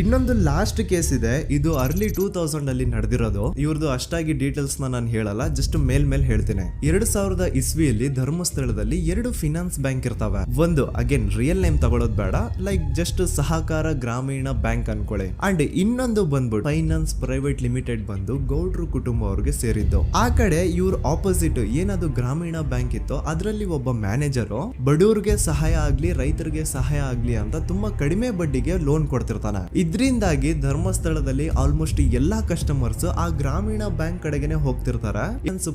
ಇನ್ನೊಂದು ಲಾಸ್ಟ್ ಕೇಸ್ ಇದೆ, ಇದು ಅರ್ಲಿ 2000 ಅಲ್ಲಿ ನಡೆದಿರೋದು. ಇವ್ರದ್ದು ಅಷ್ಟಾಗಿ ಡೀಟೇಲ್ಸ್ ನಾನು ಹೇಳಲ್ಲ, ಜಸ್ಟ್ ಮೇಲ್ ಹೇಳ್ತೀನಿ. 2000 ಇಸ್ವಿಯಲ್ಲಿ ಧರ್ಮಸ್ಥಳದಲ್ಲಿ 2 ಫಿನಾನ್ಸ್ ಬ್ಯಾಂಕ್ ಇರ್ತಾವೆ. ಒಂದು ಅಗೇನ್ ರಿಯಲ್ ನೇಮ್ ತಗೊಳ್ಳೋದು ಬೇಡ, ಲೈಕ್ ಜಸ್ಟ್ ಸಹಕಾರ ಗ್ರಾಮೀಣ ಬ್ಯಾಂಕ್ ಅನ್ಕೊಳ್ಳಿ. ಅಂಡ್ ಇನ್ನೊಂದು ಬಂದ್ಬಿಟ್ಟು ಫೈನಾನ್ಸ್ ಪ್ರೈವೇಟ್ ಲಿಮಿಟೆಡ್ ಬಂದು ಗೌಡ್ರು ಕುಟುಂಬ ಅವ್ರಿಗೆ ಸೇರಿದ್ದು. ಆ ಕಡೆ ಇವ್ರ ಆಪೋಸಿಟ್ ಏನದು ಗ್ರಾಮೀಣ ಬ್ಯಾಂಕ್ ಇತ್ತು, ಅದರಲ್ಲಿ ಒಬ್ಬ ಮ್ಯಾನೇಜರು ಬಡವ್ರಿಗೆ ಸಹಾಯ ಆಗ್ಲಿ ರೈತರಿಗೆ ಸಹಾಯ ಆಗ್ಲಿ ಅಂತ ತುಂಬಾ ಕಡಿಮೆ ಬಡ್ಡಿಗೆ ಲೋನ್ ಕೊಡ್ತಿರ್ತಾನೆ. ಇದ್ರಿಂದಾಗಿ ಧರ್ಮಸ್ಥಳದಲ್ಲಿ ಆಲ್ಮೋಸ್ಟ್ ಎಲ್ಲಾ ಕಸ್ಟಮರ್ಸ್ ಆ ಗ್ರಾಮೀಣ ಬ್ಯಾಂಕ್ ಕಡೆಗೆ ಹೋಗ್ತಿರ್ತಾರೆ,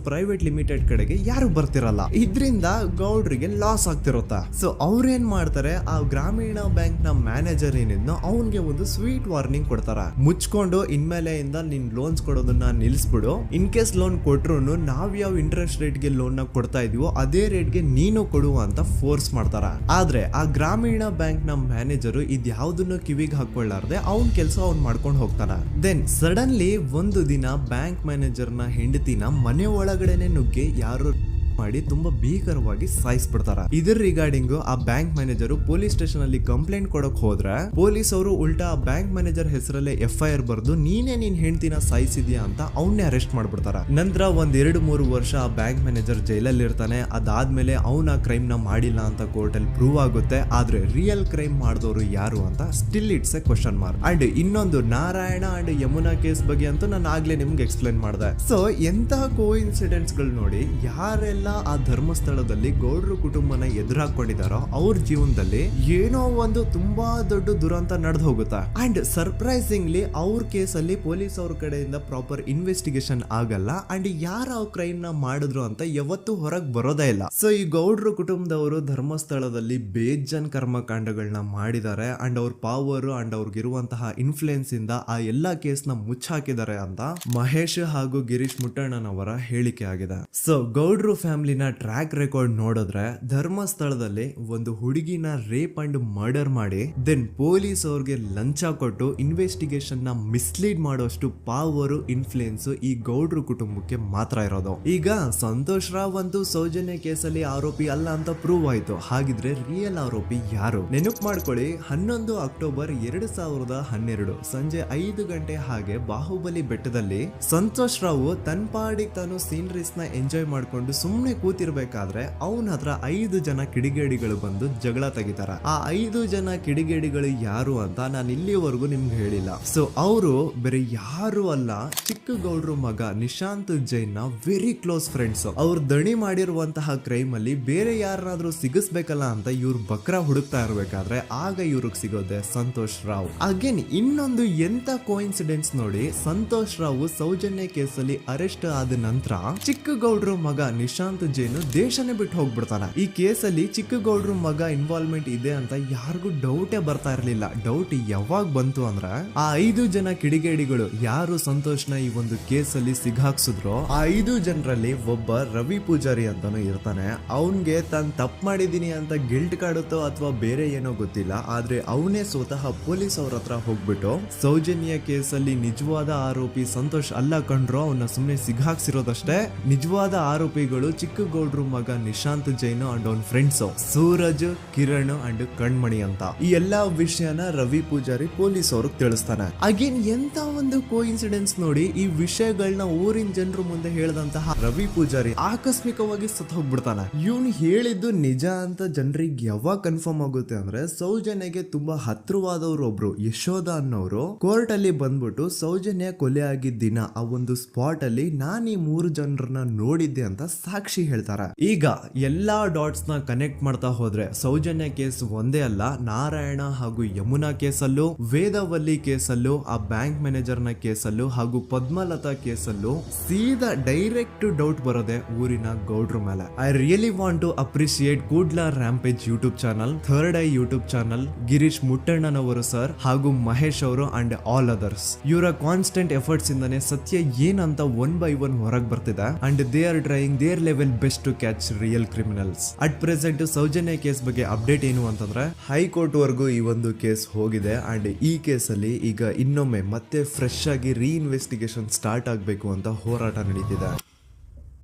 ಪ್ರೈವೇಟ್ ಲಿಮಿಟೆಡ್ ಕಡೆಗೆ ಯಾರು ಬರ್ತಿರಲ್ಲ. ಇದ್ರಿಂದ ಗೌಡ್ರಿಗೆ ಲಾಸ್ ಆಗ್ತಿರುತ್ತ. ಸೊ ಅವ್ರೇನ್ ಮಾಡ್ತಾರೆ, ಆ ಗ್ರಾಮೀಣ ಬ್ಯಾಂಕ್ ನ ಮ್ಯಾನೇಜರ್ ಏನಿದ್ನೋ ಅವನ್ಗೆ ಒಂದು ಸ್ವೀಟ್ ವಾರ್ನಿಂಗ್ ಕೊಡ್ತಾರ. ಮುಚ್ಕೊಂಡು ಇನ್ಮೇಲೆಯಿಂದ ನಿನ್ ಲೋನ್ಸ್ ಕೊಡೋದನ್ನ ನಿಲ್ಸ್ಬಿಡು, ಇನ್ ಕೇಸ್ ಲೋನ್ ಕೊಟ್ರು ನಾವ್ ಯಾವ ಇಂಟ್ರೆಸ್ಟ್ ರೇಟ್ ಗೆ ಲೋನ್ ನ ಕೊಡ್ತಾ ಇದೀವೋ ಅದೇ ರೇಟ್ ಗೆ ನೀನು ಕೊಡುವ ಅಂತ ಫೋರ್ಸ್ ಮಾಡ್ತಾರ. ಆದ್ರೆ ಆ ಗ್ರಾಮೀಣ ಬ್ಯಾಂಕ್ ನ ಮ್ಯಾನೇಜರ್ ಇದ್ಯಾವುದನ್ನು ಕಿವಿಗೆ ಹಾಕೊಳ್ಳಾರ್ದೆ ಅವ್ನ್ ಕೆಲಸ ಅವ್ನ್ ಮಾಡ್ಕೊಂಡು ಹೋಗ್ತಾನ. ದೆನ್ ಸಡನ್ಲಿ ಒಂದು ದಿನ ಬ್ಯಾಂಕ್ ಮ್ಯಾನೇಜರ್ ನ ಹೆಂಡತಿನ ಮನೆ ಒಳಗಡೆನೆ ನುಗ್ಗಿ ಯಾರು ಮಾಡಿ ತುಂಬಾ ಭೀಕರವಾಗಿ ಸಾಯಿಸ್ಬಿಡ್ತಾರ. ಇದ್ರ ರಿಗಾರ್ಡಿಂಗ್ ಆ ಬ್ಯಾಂಕ್ ಮ್ಯಾನೇಜರ್ ಪೊಲೀಸ್ ಸ್ಟೇಷನ್ ಅಲ್ಲಿ ಕಂಪ್ಲೇಂಟ್ ಕೊಡಕ್ ಹೋದ್ರೆ ಪೊಲೀಸ್ ಅವರು ಉಲ್ಟಾ ಆ ಬ್ಯಾಂಕ್ ಮ್ಯಾನೇಜರ್ ಹೆಸರಲ್ಲೇ FIR ಬರ್ದು ನೀನೇ ನಿನ್ ಹೆಂಡತಿನ ಸಾಯಿಸಿದ್ಯಾ ಅಂತ ಅವನ್ನೇ ಅರೆಸ್ಟ್ ಮಾಡ್ಬಿಡ್ತಾರ. ನಂತರ 1-2-3 ವರ್ಷ ಆ ಬ್ಯಾಂಕ್ ಮ್ಯಾನೇಜರ್ ಜೈಲಲ್ಲಿ ಇರ್ತಾನೆ. ಅದಾದ್ಮೇಲೆ ಅವನ ಕ್ರೈಮ್ ನ ಮಾಡಿಲ್ಲ ಅಂತ ಕೋರ್ಟ್ ಅಲ್ಲಿ ಪ್ರೂವ್ ಆಗುತ್ತೆ. ಆದ್ರೆ ರಿಯಲ್ ಕ್ರೈಮ್ ಮಾಡಿದವರು ಯಾರು ಅಂತ still it's A question mark. And ಇನ್ನೊಂದು ನಾರಾಯಣ ಅಂಡ್ ಯಮುನಾ ಕೇಸ್ ಬಗ್ಗೆ ಅಂತೂ ನಾನು ಆಗ್ಲೇ ನಿಮ್ಗೆ ಎಕ್ಸ್ಪ್ಲೇನ್ ಮಾಡಿದೆ. ಸೊ ಎಂತಹ ಕೋ ಇನ್ಸಿಡೆಂಟ್ಸ್ ಗಳು ನೋಡಿ, ಯಾರೆಲ್ಲ ಆ ಧರ್ಮಸ್ಥಳದಲ್ಲಿ ಗೌಡ್ರು ಕುಟುಂಬನ ಎದುರಾಕೊಂಡಿದಾರೋ ಅವ್ರ ಜೀವನದಲ್ಲಿ ಏನೋ ಒಂದು ತುಂಬಾ ದೊಡ್ಡ ದುರಂತ ನಡೆದು ಹೋಗುತ್ತೆ. ಅಂಡ್ ಸರ್ಪ್ರೈಸಿಂಗ್ಲಿ ಅವ್ರ ಕೇಸಲ್ಲಿ ಪೊಲೀಸ್ ಅವ್ರ ಕಡೆಯಿಂದ ಪ್ರಾಪರ್ ಇನ್ವೆಸ್ಟಿಗೇಷನ್ ಆಗಲ್ಲ. ಅಂಡ್ ಯಾರ ಕ್ರೈಮ್ ನ ಮಾಡಿದ್ರು ಅಂತ ಯಾವತ್ತೂ ಹೊರಗ್ ಬರೋದೇ ಇಲ್ಲ. ಸೊ ಈ ಗೌಡ್ರು ಕುಟುಂಬದವರು ಧರ್ಮಸ್ಥಳದಲ್ಲಿ ಬೇಜನ್ ಕರ್ಮಕಾಂಡಗಳನ್ನ ಮಾಡಿದ್ದಾರೆ. ಅಂಡ್ ಅವ್ರ ಪವರ್ ಅಂಡ್ ಅವ್ರಿಗಿರುವಂತಹ ಇನ್ಫ್ಲೂಯೆನ್ಸ್ ಇಂದ ಆ ಎಲ್ಲಾ ಕೇಸ್ ನ ಮುಚ್ಚಾಕಿದ್ದಾರೆ ಅಂತ ಮಹೇಶ್ ಹಾಗೂ ಗಿರೀಶ್ ಮುಟ್ಟಣ್ಣನವರ ಹೇಳಿಕೆ ಆಗಿದೆ. ಸೊ ಗೌಡ್ರು ಫ್ಯಾಮಿಲಿನ ಟ್ರ್ಯಾಕ್ ರೆಕಾರ್ಡ್ ನೋಡಿದ್ರೆ ಧರ್ಮಸ್ಥಳದಲ್ಲಿ ಒಂದು ಹುಡುಗಿನ ರೇಪ್ ಅಂಡ್ ಮರ್ಡರ್ ಮಾಡಿ ದೆನ್ ಪೊಲೀಸ್ ಅವ್ರಿಗೆ ಲಂಚ ಕೊಟ್ಟು ಇನ್ವೆಸ್ಟಿಗೇಷನ್ ನ ಮಿಸ್ಲೀಡ್ ಮಾಡೋಷ್ಟು ಪವರ್ ಇನ್ಫ್ಲೂಯೆನ್ಸ್ ಈ ಗೌಡ್ರು ಕುಟುಂಬಕ್ಕೆ ಮಾತ್ರ ಇರೋದು. ಈಗ ಸಂತೋಷ್ ರಾವ್ ಅಂತೂ ಸೌಜನ್ಯ ಕೇಸಲ್ಲಿ ಆರೋಪಿ ಅಲ್ಲ ಅಂತ ಪ್ರೂವ್ ಆಯ್ತು. ಹಾಗಿದ್ರೆ ರಿಯಲ್ ಆರೋಪಿ ಯಾರು? ನೆನಪು ಮಾಡ್ಕೊಳ್ಳಿ, 11 ಅಕ್ಟೋಬರ್ 2012 ಸಂಜೆ 5 ಗಂಟೆ ಹಾಗೆ ಬಾಹುಬಲಿ ಬೆಟ್ಟದಲ್ಲಿ ಸಂತೋಷ್ ರಾವ್ ತನ್ನ ಪಾಡಿಗೆ ತಾನು ಸೀನರೀಸ್ ನ ಎಂಜಾಯ್ ಮಾಡ್ಕೊಂಡು ಸುಮ್ನೆ ಕೂತಿರ್ಬೇಕಾದ್ರೆ ಅವನ ಹತ್ರ 5 ಜನ ಕಿಡಿಗೇಡಿಗಳು ಬಂದು ಜಗಳ ತೆಗಿತಾರ. ಆ 5 ಜನ ಕಿಡಿಗೇಡಿಗಳು ಯಾರು ಅಂತ ನಾನು ಇಲ್ಲಿವರೆಗೂ ನಿಮ್ಗೆ ಹೇಳಿಲ್ಲ. ಸೊ ಅವರು ಬೇರೆ ಯಾರು ಅಲ್ಲ, ಚಿಕ್ಕ ಗೌಡ್ರು ಮಗ ನಿಶಾಂತ್ ಜೈನ್ ನ ವೆರಿ ಕ್ಲೋಸ್ ಫ್ರೆಂಡ್ಸ್. ಅವ್ರ ದಣಿ ಮಾಡಿರುವಂತಹ ಕ್ರೈಮ್ ಅಲ್ಲಿ ಬೇರೆ ಯಾರನ್ನಾದ್ರೂ ಸಿಗಿಸ್ಬೇಕಲ್ಲ ಅಂತ ಇವ್ರು ಬಕ್ರ ಹುಡುಕ್ತಾ ಇರ್ಬೇಕಾದ್ರೆ ಆಗ ಇವ್ರಿಗೆ ಸಿಗೋದೆ ಸಂತೋಷ್ ರಾವ್. ಅಗೇನ್ ಇನ್ನೊಂದು ಎಂತ ಕೋಇನ್ಸಿಡೆನ್ಸ್ ನೋಡಿ, ಸಂತೋಷ್ ರಾವ್ ಸೌಜನ್ಯ ಕೇಸಲ್ಲಿ ಅರೆಸ್ಟ್ ಆದ ನಂತರ ಚಿಕ್ಕ ಗೌಡ್ರು ಮಗ ನಿಶಾಂತ್ ಜೈನ್ ದೇಶನೇ ಬಿಟ್ಟು ಹೋಗ್ಬಿಡ್ತಾನೆ. ಈ ಕೇಸಲ್ಲಿ ಚಿಕ್ಕ ಗೌಡ್ರು ಮಗ ಇನ್ವಾಲ್ವ್ಮೆಂಟ್ ಇದೆ ಅಂತ ಯಾರಿಗೂ ಡೌಟೇ ಬರ್ತಾ ಇರ್ಲಿಲ್ಲ. ಡೌಟ್ ಯಾವಾಗ ಬಂತು ಅಂದ್ರೆ ಆ 5 ಜನ ಕಿಡಿಗೇಡಿಗಳು ಯಾರು ಸಂತೋಷ್ನ ಈ ಒಂದು ಕೇಸಲ್ಲಿ ಸಿಗಾಕ್ಸಿದ್ರು ಆ 5 ಜನರಲ್ಲಿ ಒಬ್ಬ ರವಿ ಪೂಜಾರಿ ಅಂತಾನು ಇರ್ತಾನೆ. ಅವನ್ಗೆ ತಾನು ತಪ್ಪು ಮಾಡಿದೀನಿ ಅಂತ ಗಿಲ್ಟ್ ಕಾಡುತ್ತೋ ಅಥವಾ ಬೇರೆ ಏನೋ ಗೊತ್ತಿಲ್ಲ, ಆದ್ರೆ ಅವನೇ ಸ್ವತಃ ಪೊಲೀಸ್ ಅವ್ರ ಹತ್ರ ಹೋಗ್ಬಿಟ್ಟು ಸೌಜನ್ಯ ಕೇಸಲ್ಲಿ ನಿಜವಾದ ಆರೋಪಿ ಸಂತೋಷ್ ಅಲ್ಲ ಕಂಡ್ರು, ಅವನ್ನ ಸುಮ್ನೆ ಸಿಗಾಕ್ಸಿರೋದಷ್ಟೇ, ನಿಜವಾದ ಆರೋಪಿಗಳು ಚಿಕ್ಕ ಗೌಡ್ರು ಮಗ ನಿಶಾಂತ್ ಜೈನ್ ಅಂಡ್ ಅವನ್ ಫ್ರೆಂಡ್ಸ್ ಸೂರಜ್, ಕಿರಣ್ ಅಂಡ್ ಕಣ್ಮಣಿ ಅಂತ. ಈ ಎಲ್ಲಾ ವಿಷಯನ ರವಿ ಪೂಜಾರಿ ಪೊಲೀಸ್ ಅವ್ರಿಗೆ ತಿಳಿಸ್ತಾನೆ. ಅಗೇನ್ ಎಂತ ಒಂದು ಕೋಇನ್ಸಿಡೆನ್ಸ್ ನೋಡಿ, ಈ ವಿಷಯಗಳನ್ನ ಊರಿನ ಜನರು ಮುಂದೆ ಹೇಳಿದಂತಹ ರವಿ ಪೂಜಾರಿ ಆಕಸ್ಮಿಕವಾಗಿ ಸತ್ತು ಹೋಗ್ಬಿಡ್ತಾನೆ. ಇವನು ಹೇಳಿದ್ದು ನಿಜ ಅಂತ ಜನರಿಗೆ ಯಾವಾಗ ಕನ್ಫರ್ಮ್ ಆಗುತ್ತೆ ಅಂದ್ರೆ ಸೌಜನ್ಯಗೆ ತುಂಬಾ ಹತ್ರವಾದವ್ರು ಒಬ್ರು ಯಶೋಧ ಅನ್ನೋರು ಕೋರ್ಟ್ ಅಲ್ಲಿ ಬಂದ್ಬಿಟ್ಟು ಸೌಜನ್ಯ ಕೊಲೆ ಆಗಿದ್ದ ದಿನ ಆ ಒಂದು ಸ್ಪಾಟ್ ಅಲ್ಲಿ ನಾನು ಈ 3 ಜನರನ್ನ ನೋಡಿದ್ದೆ ಅಂತ ಸಾಕ್ಷಿ ಹೇಳ್ತಾರೆ. ಈಗ ಎಲ್ಲಾ ಡಾಟ್ಸ್ ನ ಕನೆಕ್ಟ್ ಮಾಡ್ತಾ ಹೋದ್ರೆ ಸೌಜನ್ಯ ಕೇಸ್ ಒಂದೇ ಅಲ್ಲ, ನಾರಾಯಣ ಹಾಗೂ ಯಮುನಾ ಕೇಸಲ್ಲೂ, ವೇದವಲ್ಲಿ ಕೇಸಲ್ಲೂ, ಆ ಬ್ಯಾಂಕ್ ಮ್ಯಾನೇಜರ್ ನ ಕೇಸಲ್ಲೂ ಹಾಗೂ ಪದ್ಮಲತಾ ಕೇಸಲ್ಲೂ ಸೀದಾ ಡೈರೆಕ್ಟ್ ಡೌಟ್ ಬರೋದೆ ಊರಿನ ಗೌಡ್ರ ಮೇಲೆ. I really want to appreciate Kudla rampage YouTube channel, third eye YouTube channel, Girish ಮುಟ್ಟಣ್ಣನವರು ಸರ್ ಹಾಗೂ ಮಹೇಶ್ ಅವರು ಅಂಡ್ ಆಲ್ ಅದರ್ಸ್. ಇವರ ಕಾನ್ಸ್ಟೆಂಟ್ ಎಫರ್ಟ್ಸ್ ಇಂದಾನೆ ಸತ್ಯ ಏನಂತ 1 by 1 ಹೊರಗೆ ಬರ್ತಿದೆ and they are trying their level best to catch real criminals. At present Soujanya case ಬಗ್ಗೆ ಅಪ್ಡೇಟ್ ಏನು ಅಂತಂದ್ರೆ ಹೈಕೋರ್ಟ್ ವರೆಗೂ ಈ ಒಂದು ಕೇಸ್ ಹೋಗಿದೆ ಅಂಡ್ ಈ ಕೇಸಲ್ಲಿ ಈಗ ಇನ್ನೊಮ್ಮೆ ಮತ್ತೆ ಫ್ರೆಶ್ ಆಗಿ ರೀಇನ್ವೆಸ್ಟಿಗೇಷನ್ ಸ್ಟಾರ್ಟ್ ಆಗಬೇಕು ಅಂತ ಹೋರಾಟ ನಡೀತಿದೆ.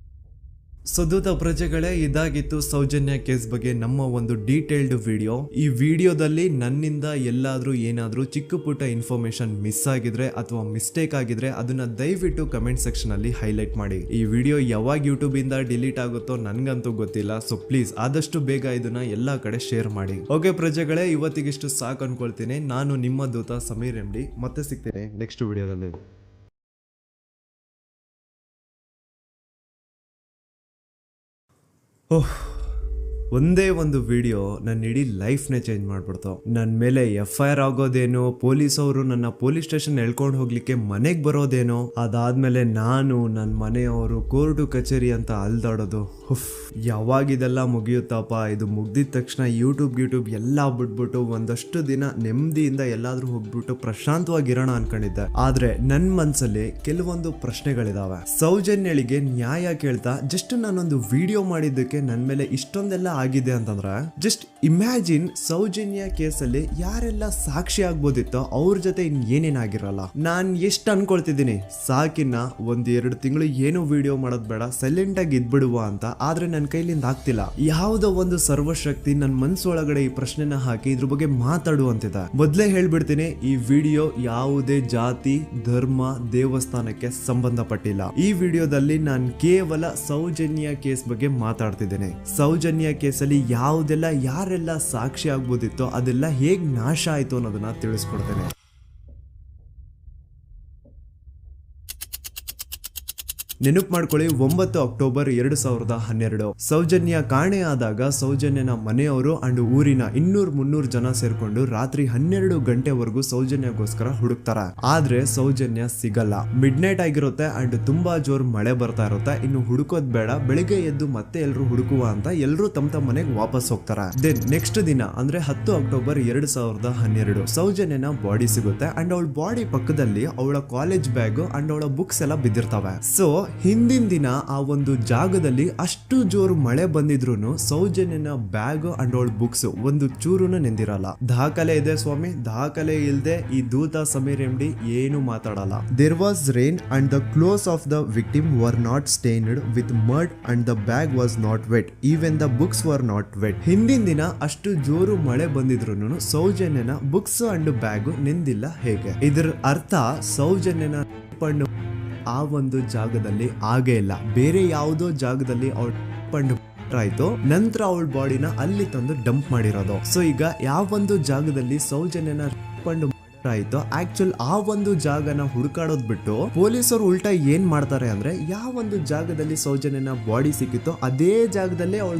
ಸುದೂತ ಪ್ರಜೆಗಳೇ, ಇದಾಗಿತ್ತು ಸೌಜನ್ಯ ಕೇಸ್ ಬಗ್ಗೆ ನಮ್ಮ ಒಂದು ಡೀಟೇಲ್ಡ್ ವಿಡಿಯೋ. ಈ ವಿಡಿಯೋದಲ್ಲಿ ನನ್ನಿಂದ ಎಲ್ಲಾದ್ರೂ ಏನಾದ್ರೂ ಚಿಕ್ಕ ಪುಟ್ಟ ಇನ್ಫಾರ್ಮೇಶನ್ ಮಿಸ್ ಆಗಿದ್ರೆ ಅಥವಾ ಮಿಸ್ಟೇಕ್ ಆಗಿದ್ರೆ ಅದನ್ನ ದಯವಿಟ್ಟು ಕಮೆಂಟ್ ಸೆಕ್ಷನ್ ಅಲ್ಲಿ ಹೈಲೈಟ್ ಮಾಡಿ. ಈ ವಿಡಿಯೋ ಯಾವಾಗ ಯೂಟ್ಯೂಬ್ ಇಂದ ಡಿಲೀಟ್ ಆಗುತ್ತೋ ನನ್ಗಂತೂ ಗೊತ್ತಿಲ್ಲ. ಸೊ ಪ್ಲೀಸ್ ಆದಷ್ಟು ಬೇಗ ಇದನ್ನ ಎಲ್ಲಾ ಕಡೆ ಶೇರ್ ಮಾಡಿ. ಓಕೆ ಪ್ರಜೆಗಳೇ, ಇವತ್ತಿಗಿಷ್ಟು ಸಾಕು ಅನ್ಕೊಳ್ತೀನಿ. ನಾನು ನಿಮ್ಮ ದೂತ ಸಮೀರ್ MD. ಮತ್ತೆ ಸಿಗ್ತೇನೆ ನೆಕ್ಸ್ಟ್ ವಿಡಿಯೋದಲ್ಲಿ. ಓಹ್, ಒಂದೇ ಒಂದು ವಿಡಿಯೋ ನನ್ನ ಇಡೀ ಲೈಫ್ನೇ ಚೇಂಜ್ ಮಾಡ್ಬಿಡ್ತು. ನನ್ನ ಮೇಲೆ FIR ಆಗೋದೇನೋ, ಪೊಲೀಸ್ ಅವರು ನನ್ನ ಪೊಲೀಸ್ ಸ್ಟೇಷನ್ ಎಳ್ಕೊಂಡು ಹೋಗ್ಲಿಕ್ಕೆ ಮನೆಗೆ ಬರೋದೇನೋ, ಅದಾದ್ಮೇಲೆ ನಾನು ನನ್ನ ಮನೆಯವರು ಕೋರ್ಟು ಕಚೇರಿ ಅಂತ ಅಲ್ದಾಡೋದು. ಯಾವಾಗಿದೆಲ್ಲ ಮುಗಿಯುತ್ತಪ್ಪ? ಇದು ಮುಗ್ದಿದ ತಕ್ಷಣ ಯೂಟ್ಯೂಬ್ ಎಲ್ಲ ಬಿಟ್ಬಿಟ್ಟು ಒಂದಷ್ಟು ದಿನ ನೆಮ್ಮದಿಯಿಂದ ಎಲ್ಲಾದ್ರೂ ಹೋಗ್ಬಿಟ್ಟು ಪ್ರಶಾಂತವಾಗಿರೋಣ ಅನ್ಕೊಂಡಿದ್ದೆ. ಆದ್ರೆ ನನ್ನ ಮನ್ಸಲ್ಲಿ ಕೆಲವೊಂದು ಪ್ರಶ್ನೆಗಳಿದಾವೆ. ಸೌಜನ್ಯಳಿಗೆ ನ್ಯಾಯ ಕೇಳ್ತಾ ಜಸ್ಟ್ ನಾನೊಂದು ವಿಡಿಯೋ ಮಾಡಿದ್ದಕ್ಕೆ ನನ್ನ ಮೇಲೆ ಇಷ್ಟೊಂದೆಲ್ಲ ಆಗಿದೆ ಅಂತಂದ್ರೆ, ಜಸ್ಟ್ ಇಮ್ಯಾಜಿನ್ ಸೌಜನ್ಯ ಕೇಸಲ್ಲಿ ಯಾರೆಲ್ಲ ಸಾಕ್ಷಿ ಆಗ್ಬೋದಿತ್ತೋ ಅವ್ರ ಜೊತೆ ಏನೇನಾಗಿರಲ್ಲ. ನಾನ್ ಎಷ್ಟು ಅನ್ಕೊಳ್ತಿದ್ದೀನಿ, ಸಾಕಿನ್ನ 1-2 ತಿಂಗಳು ಏನು ವಿಡಿಯೋ ಮಾಡೋದ್ ಬೇಡ, ಸೈಲೆಂಟ್ ಆಗಿ ಇದ್ಬಿಡುವ ಅಂತ. ಆದ್ರೆ ನನ್ನ ಕೈಲಿಂದ ಆಗ್ತಿಲ್ಲ. ಯಾವುದೋ ಒಂದು ಸರ್ವಶಕ್ತಿ ನನ್ನ ಮನ್ಸೊಳಗಡೆ ಈ ಪ್ರಶ್ನೆನ ಹಾಕಿ ಇದ್ರ ಬಗ್ಗೆ ಮಾತಾಡುವಂತಿದೆ. ಮೊದ್ಲೇ ಹೇಳ್ಬಿಡ್ತೀನಿ, ಈ ವಿಡಿಯೋ ಯಾವುದೇ ಜಾತಿ, ಧರ್ಮ, ದೇವಸ್ಥಾನಕ್ಕೆ ಸಂಬಂಧಪಟ್ಟಿಲ್ಲ. ಈ ವಿಡಿಯೋದಲ್ಲಿ ನಾನು ಕೇವಲ ಸೌಜನ್ಯ ಕೇಸ್ ಬಗ್ಗೆ ಮಾತಾಡ್ತಿದ್ದೇನೆ. ಸೌಜನ್ಯ ಕೇಸಲ್ಲಿ ಯಾವುದೆಲ್ಲ ಯಾರೆಲ್ಲ ಸಾಕ್ಷಿ ಆಗ್ಬೋದಿತ್ತೋ ಅದೆಲ್ಲ ಹೇಗ್ ನಾಶ ಆಯ್ತು ಅನ್ನೋದನ್ನ ತಿಳಿಸ್ಕೊಡ್ತೇನೆ. ನೆನಪು ಮಾಡ್ಕೊಳ್ಳಿ, 9 ಅಕ್ಟೋಬರ್ 2012 ಸೌಜನ್ಯ ಕಾಣೆ ಆದಾಗ ಸೌಜನ್ಯನ ಮನೆಯವರು ಅಂಡ್ ಊರಿನ 200-300 ಜನ ಸೇರ್ಕೊಂಡು ರಾತ್ರಿ 12 ಗಂಟೆವರೆಗೂ ಸೌಜನ್ಯಗೋಸ್ಕರ ಹುಡುಕ್ತಾರ. ಆದ್ರೆ ಸೌಜನ್ಯ ಸಿಗಲ್ಲ. ಮಿಡ್ ನೈಟ್ ಆಗಿರುತ್ತೆ ಅಂಡ್ ತುಂಬಾ ಜೋರ್ ಮಳೆ ಬರ್ತಾ ಇರುತ್ತೆ. ಇನ್ನು ಹುಡುಕೋದ್ ಬೇಡ, ಬೆಳಿಗ್ಗೆ ಎದ್ದು ಮತ್ತೆ ಎಲ್ರು ಹುಡುಕುವ ಅಂತ ಎಲ್ರು ತಮ್ಮ ಮನೆಗೆ ವಾಪಸ್ ಹೋಗ್ತಾರ. ದೆನ್ ನೆಕ್ಸ್ಟ್ ದಿನ ಅಂದ್ರೆ 10 ಅಕ್ಟೋಬರ್ 2012 ಸೌಜನ್ಯನ ಬಾಡಿ ಸಿಗುತ್ತೆ ಅಂಡ್ ಅವಳ ಬಾಡಿ ಪಕ್ಕದಲ್ಲಿ ಅವಳ ಕಾಲೇಜ್ ಬ್ಯಾಗ್ ಅಂಡ್ ಅವಳ ಬುಕ್ಸ್ ಎಲ್ಲ ಬಿದ್ದಿರ್ತವೆ. ಸೊ ಹಿಂದಿನ ದಿನ ಆ ಒಂದು ಜಾಗದಲ್ಲಿ ಅಷ್ಟು ಜೋರು ಮಳೆ ಬಂದಿದ್ರು ಸೌಜನ್ಯನ ಬ್ಯಾಗ್ ಅಂಡ್ ಅವಳ ಬುಕ್ಸ್ ಒಂದು ಚೂರುನು ನೆಂದಿರಲ್ಲ. ದಾಖಲೆ ಇದೆ ಸ್ವಾಮಿ, ದಾಖಲೆ ಇಲ್ದೆ ಈ ದೂತ ಸಮೀರ್ MD ಏನು ಮಾತಾಡಲ್ಲ. There was rain and the clothes of the victim were not stained with mud and the bag was not wet, even the books were not wet. ಹಿಂದಿನ ದಿನ ಅಷ್ಟು ಜೋರು ಮಳೆ ಬಂದಿದ್ರು ಸೌಜನ್ಯನ ಬುಕ್ಸ್ ಅಂಡ್ ಬ್ಯಾಗ್ ನೆಂದಿಲ್ಲ. ಹೇಗೆ? ಇದರ ಅರ್ಥ ಸೌಜನ್ಯನ ಆ ಒಂದು ಜಾಗದಲ್ಲಿ ಆಗೇ ಇಲ್ಲ. ಬೇರೆ ಯಾವುದೋ ಜಾಗದಲ್ಲಿ ಅವಳ ಆಯ್ತು, ನಂತರ ಅವಳ ಬಾಡಿನ ಅಲ್ಲಿ ತಂದು ಡಂಪ್ ಮಾಡಿರೋದು. ಸೊ ಈಗ ಯಾವ ಒಂದು ಜಾಗದಲ್ಲಿ ಸೌಜನ್ಯನ ಆಯ್ತು, ಆಕ್ಚುಲ್ ಆ ಒಂದು ಜಾಗನ ಹುಡುಕಾಡೋದ್ ಬಿಟ್ಟು ಪೊಲೀಸರು ಉಲ್ಟಾ ಏನ್ ಮಾಡ್ತಾರೆ ಅಂದ್ರೆ, ಯಾವ ಒಂದು ಜಾಗದಲ್ಲಿ ಸೌಜನ್ಯನ ಬಾಡಿ ಸಿಕ್ಕಿತ್ತೋ ಅದೇ ಜಾಗದಲ್ಲೇ ಅವಳ